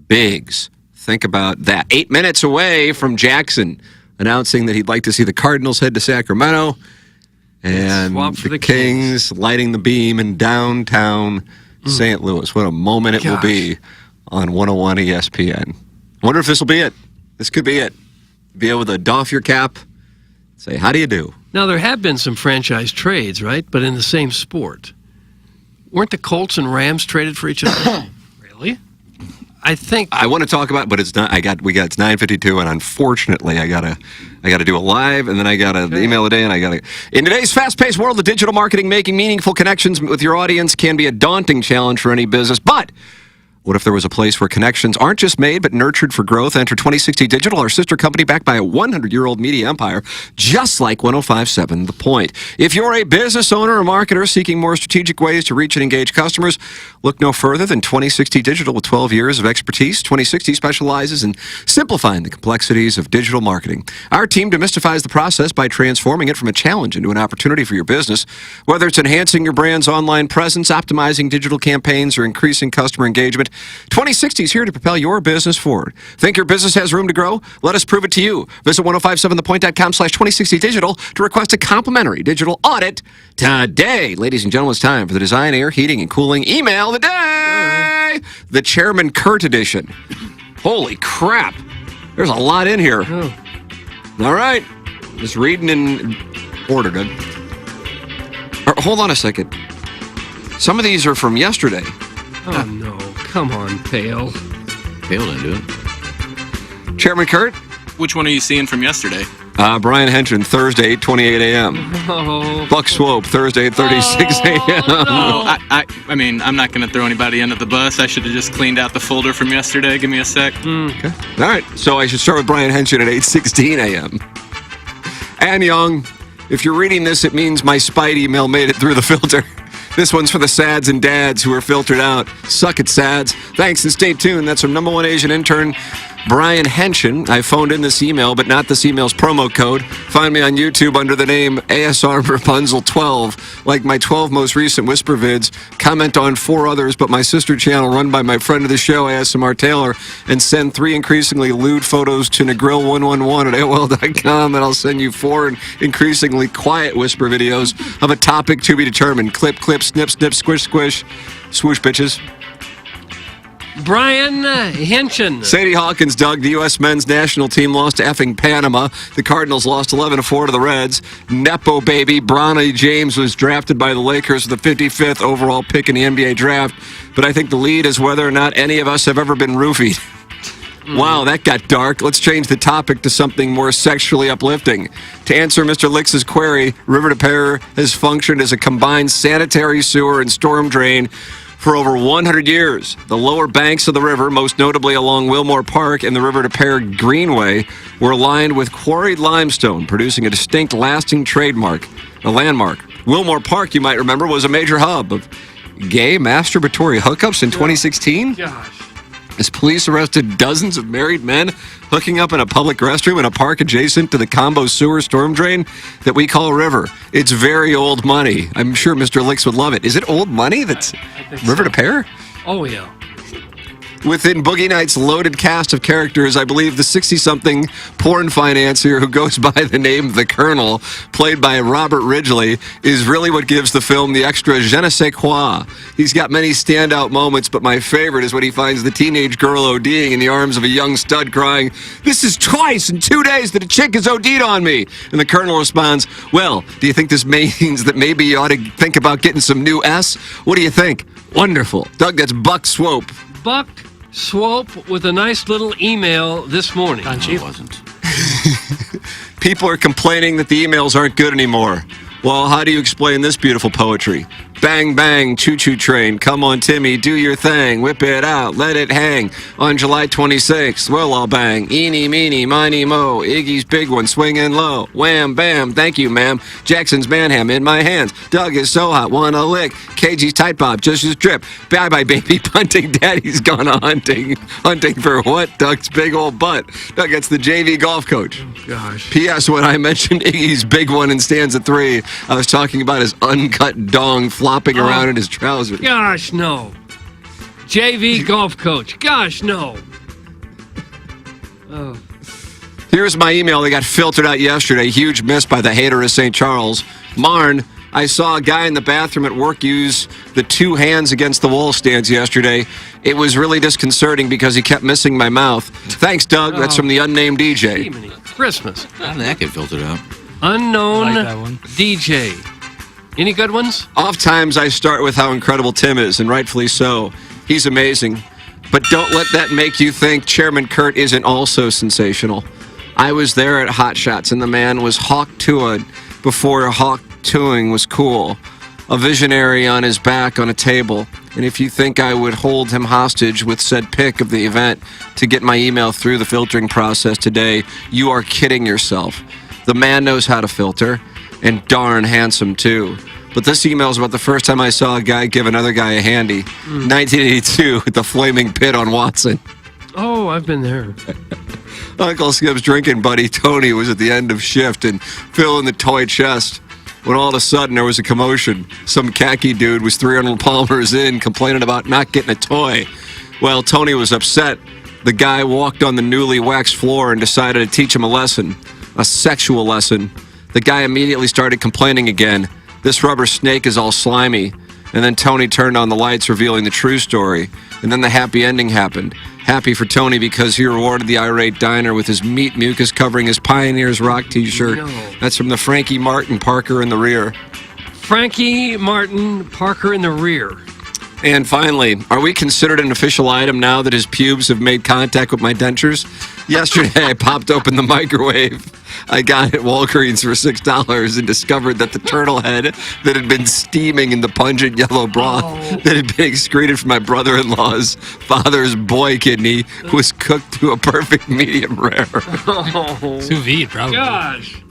Biggs. Think about that. 8 minutes away from Jackson announcing that he'd like to see the Cardinals head to Sacramento. And the Kings lighting the beam in downtown St. Louis. What a moment it will be on 101 ESPN. I wonder if this will be it. This could be it. Be able to doff your cap, say, how do you do? Now, there have been some franchise trades, right? But in the same sport. Weren't the Colts and Rams traded for each other? Really? I think I want to talk about, but it's not. It's 9:52, and unfortunately, I gotta do a live, and then I gotta email a day, and I gotta. In today's fast-paced world of digital marketing, making meaningful connections with your audience can be a daunting challenge for any business. But what if there was a place where connections aren't just made, but nurtured for growth? Enter 2060 Digital, our sister company backed by a 100-year-old media empire, just like 105.7 The Point. If you're a business owner or marketer seeking more strategic ways to reach and engage customers, look no further than 2060 Digital with 12 years of expertise. 2060 specializes in simplifying the complexities of digital marketing. Our team demystifies the process by transforming it from a challenge into an opportunity for your business. Whether it's enhancing your brand's online presence, optimizing digital campaigns, or increasing customer engagement, 2060 is here to propel your business forward. Think your business has room to grow? Let us prove it to you. Visit 1057thepoint.com/2060digital to request a complimentary digital audit today. Ladies and gentlemen, it's time for the Design, Air, Heating, and Cooling Email of the Day. The Chairman Kurt edition. Holy crap. There's a lot in here. All right. Just reading in order, Doug. Hold on a second. Some of these are from yesterday. Oh, no. Come on, Pale. Pale didn't do it. Chairman Kurt? Which one are you seeing from yesterday? Brian Henson, Thursday, 8:28 a.m. Oh. Buck Swope, Thursday, 8:36 a.m. No, I mean, I'm not going to throw anybody under the bus. I should have just cleaned out the folder from yesterday. Give me a sec. Okay. All right. So I should start with Brian Henson at 8:16 a.m. Ann Young, if you're reading this, it means my Spite email made it through the filter. This one's for the sads and dads who are filtered out. Suck it, sads. Thanks, and stay tuned. That's from #1 Asian intern, Brian Henson. I phoned in this email, but not this email's promo code. Find me on YouTube under the name ASR Rapunzel 12. Like my 12 most recent Whisper vids, comment on 4 others, but my sister channel run by my friend of the show, ASMR Taylor, and send 3 increasingly lewd photos to Negril111 at AOL.com, and I'll send you 4 increasingly quiet Whisper videos of a topic to be determined. Clip, clip, snip, snip, squish, squish. Swoosh, bitches. Brian Henson. Sadie Hawkins, Doug, the U.S. men's national team lost to effing Panama. The Cardinals lost 11-4 to the Reds. Nepo baby, Bronny James was drafted by the Lakers with the 55th overall pick in the NBA draft. But I think the lead is whether or not any of us have ever been roofied. Wow, that got dark. Let's change the topic to something more sexually uplifting. To answer Mr. Lix's query, River de Pere has functioned as a combined sanitary sewer and storm drain for over 100 years. The lower banks of the river, most notably along Wilmore Park and the River de Pere Greenway, were lined with quarried limestone, producing a distinct, lasting a landmark. Wilmore Park, you might remember, was a major hub of gay masturbatory hookups in 2016. Gosh. As police arrested dozens of married men hooking up in a public restroom in a park adjacent to the combo sewer storm drain that we call River. It's very old money. I'm sure Mr. Lix would love it. Is it old money that's River de Pere? Oh, yeah. Within Boogie Nights' loaded cast of characters, I believe the 60-something porn financier who goes by the name The Colonel, played by Robert Ridgely, is really what gives the film the extra je ne sais quoi. He's got many standout moments, but my favorite is when he finds the teenage girl ODing in the arms of a young stud crying, "This is twice in 2 days that a chick has OD'd on me." And the Colonel responds, "Well, do you think this means that maybe you ought to think about getting some new S? What do you think?" Wonderful. Doug, that's Buck Swope. Buck Swope with a nice little email this morning. It wasn't. People are complaining that the emails aren't good anymore. Well, how do you explain this beautiful poetry? Bang, bang, choo-choo train. Come on, Timmy, do your thing. Whip it out, let it hang. On July 26th, we'll all bang. Eeny, meeny, miny, mo. Iggy's big one, swinging low. Wham, bam, thank you, ma'am. Jackson's manham in my hands. Doug is so hot, wanna lick. KG's tight bob, just his drip. Bye-bye, baby, punting. Daddy's gone hunting. Hunting for what? Doug's big old butt. Doug, that's the JV golf coach. Oh, gosh. P.S. When I mentioned Iggy's big one in stanza 3, I was talking about his uncut dong flopping around in his trousers. Gosh, no. JV golf coach. Gosh, no. Oh. Here's my email that got filtered out yesterday. Huge miss by the hater of St. Charles. Marn, I saw a guy in the bathroom at work use the 2 hands against the wall stands yesterday. It was really disconcerting because he kept missing my mouth. Thanks, Doug. That's from the unnamed DJ. Christmas. How did that get filtered out? Unknown I like that one. DJ. Any good ones? Oftentimes I start with how incredible Tim is, and rightfully so. He's amazing. But don't let that make you think Chairman Kurt isn't also sensational. I was there at Hot Shots, and the man was Hawk Tua'd before Hawk Tuing was cool. A visionary on his back on a table. And if you think I would hold him hostage with said pic of the event to get my email through the filtering process today, you are kidding yourself. The man knows how to filter, and darn handsome too. But this email is about the first time I saw a guy give another guy a handy. 1982 at the Flaming Pit on Watson. Oh, I've been there. Uncle Skip's drinking buddy Tony was at the end of shift and filling the toy chest when all of a sudden there was a commotion. Some khaki dude was 300 Palmers in complaining about not getting a toy. Well, Tony was upset. The guy walked on the newly waxed floor and decided to teach him a lesson, a sexual lesson. The guy immediately started complaining again. This rubber snake is all slimy. And then Tony turned on the lights, revealing the true story. And then the happy ending happened. Happy for Tony because he rewarded the irate diner with his meat mucus covering his Pioneers Rock t-shirt. No. That's from the Frankie Martin Parker in the rear. Frankie Martin Parker in the rear. And finally, are we considered an official item now that his pubes have made contact with my dentures? Yesterday, I popped open the microwave I got at Walgreens for $6 and discovered that the turtle head that had been steaming in the pungent yellow broth that had been excreted from my brother-in-law's father's boy kidney was cooked to a perfect medium rare. Sous vide, probably. Gosh.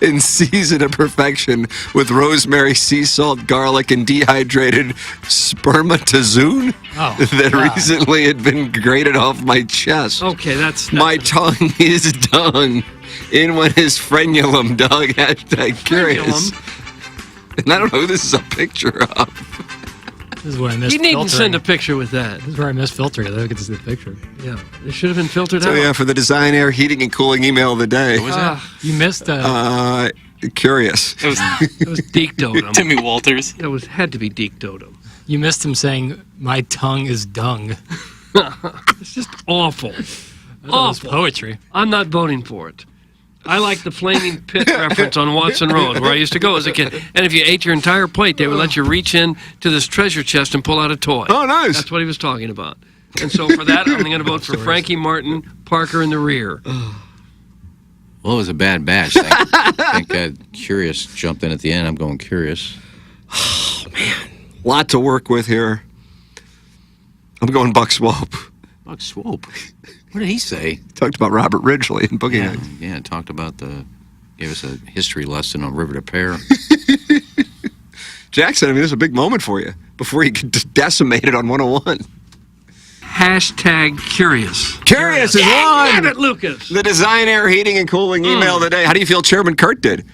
And seasoned to perfection with rosemary, sea salt, garlic, and dehydrated spermatozoon that recently had been grated off my chest. Okay, that's my tongue is dung. In went his frenulum, Doug. Hashtag curious. And I don't know who this is a picture of. This is where I missed You needn't filtering. send a picture with that. This is where I missed filtering. I don't get to see the picture. Yeah, it should have been filtered So out. yeah, for the Design Air Heating and Cooling email of the day. What was that? You missed curious. It was Deke Dotem. Timmy Walters. It had to be Deke Dotem. You missed him saying, "My tongue is dung." It's just awful. That was Awful. poetry. I'm not voting for it. I like the Flaming Pit reference on Watson Road, where I used to go as a kid. And if you ate your entire plate, they would let you reach in to this treasure chest and pull out a toy. Oh, nice. That's what he was talking about. And so for that, I'm going to vote for Frankie Martin, Parker in the rear. Well, it was a bad batch. I think Curious jumped in at the end. I'm going Curious. Oh, man. Lot to work with here. I'm going Buck Swope. Buck Swope? What did he say? Talked about Robert Ridgely and Boogie Nights. Yeah, talked about gave us a history lesson on River to Pear. Jackson, I mean, this is a big moment for you before you get decimated on 101. Hashtag Curious. Curious is one. Damn it, Lucas. The Design Air Heating and Cooling email today. How do you feel Chairman Kurt did?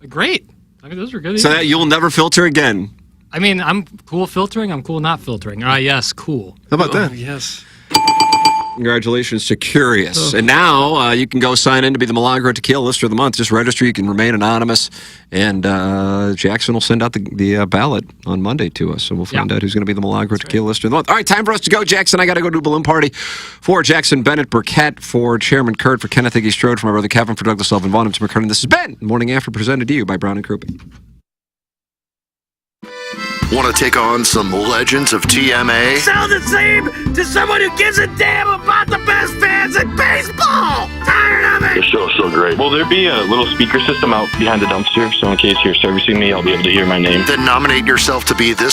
Great. I mean, those were good. So that you'll never filter again. I mean, I'm cool filtering. I'm cool not filtering. Yes, cool. How about that? Yes. Congratulations to Curious. And now you can go sign in to be the Milagro Tequila Listener of the Month. Just register. You can remain anonymous. And Jackson will send out the ballot on Monday to us. So we'll find out who's going to be the Milagro Tequila Listener of the Month. All right, time for us to go. Jackson, I got to go to a balloon party. For Jackson Bennett Burkett, for Chairman Kurt, for Kenneth Iggy Strode, for my brother Kevin, for Douglas Sullivan, Vaughn, and Tim McCurdy. This has been Morning After, presented to you by Brown and Crouppen. Want to take on some legends of TMA? Sound the same to someone who gives a damn about the best fans in baseball! Tired of it! The show's so great. Will there be a little speaker system out behind the dumpster, so in case you're servicing me, I'll be able to hear my name? Then nominate yourself to be this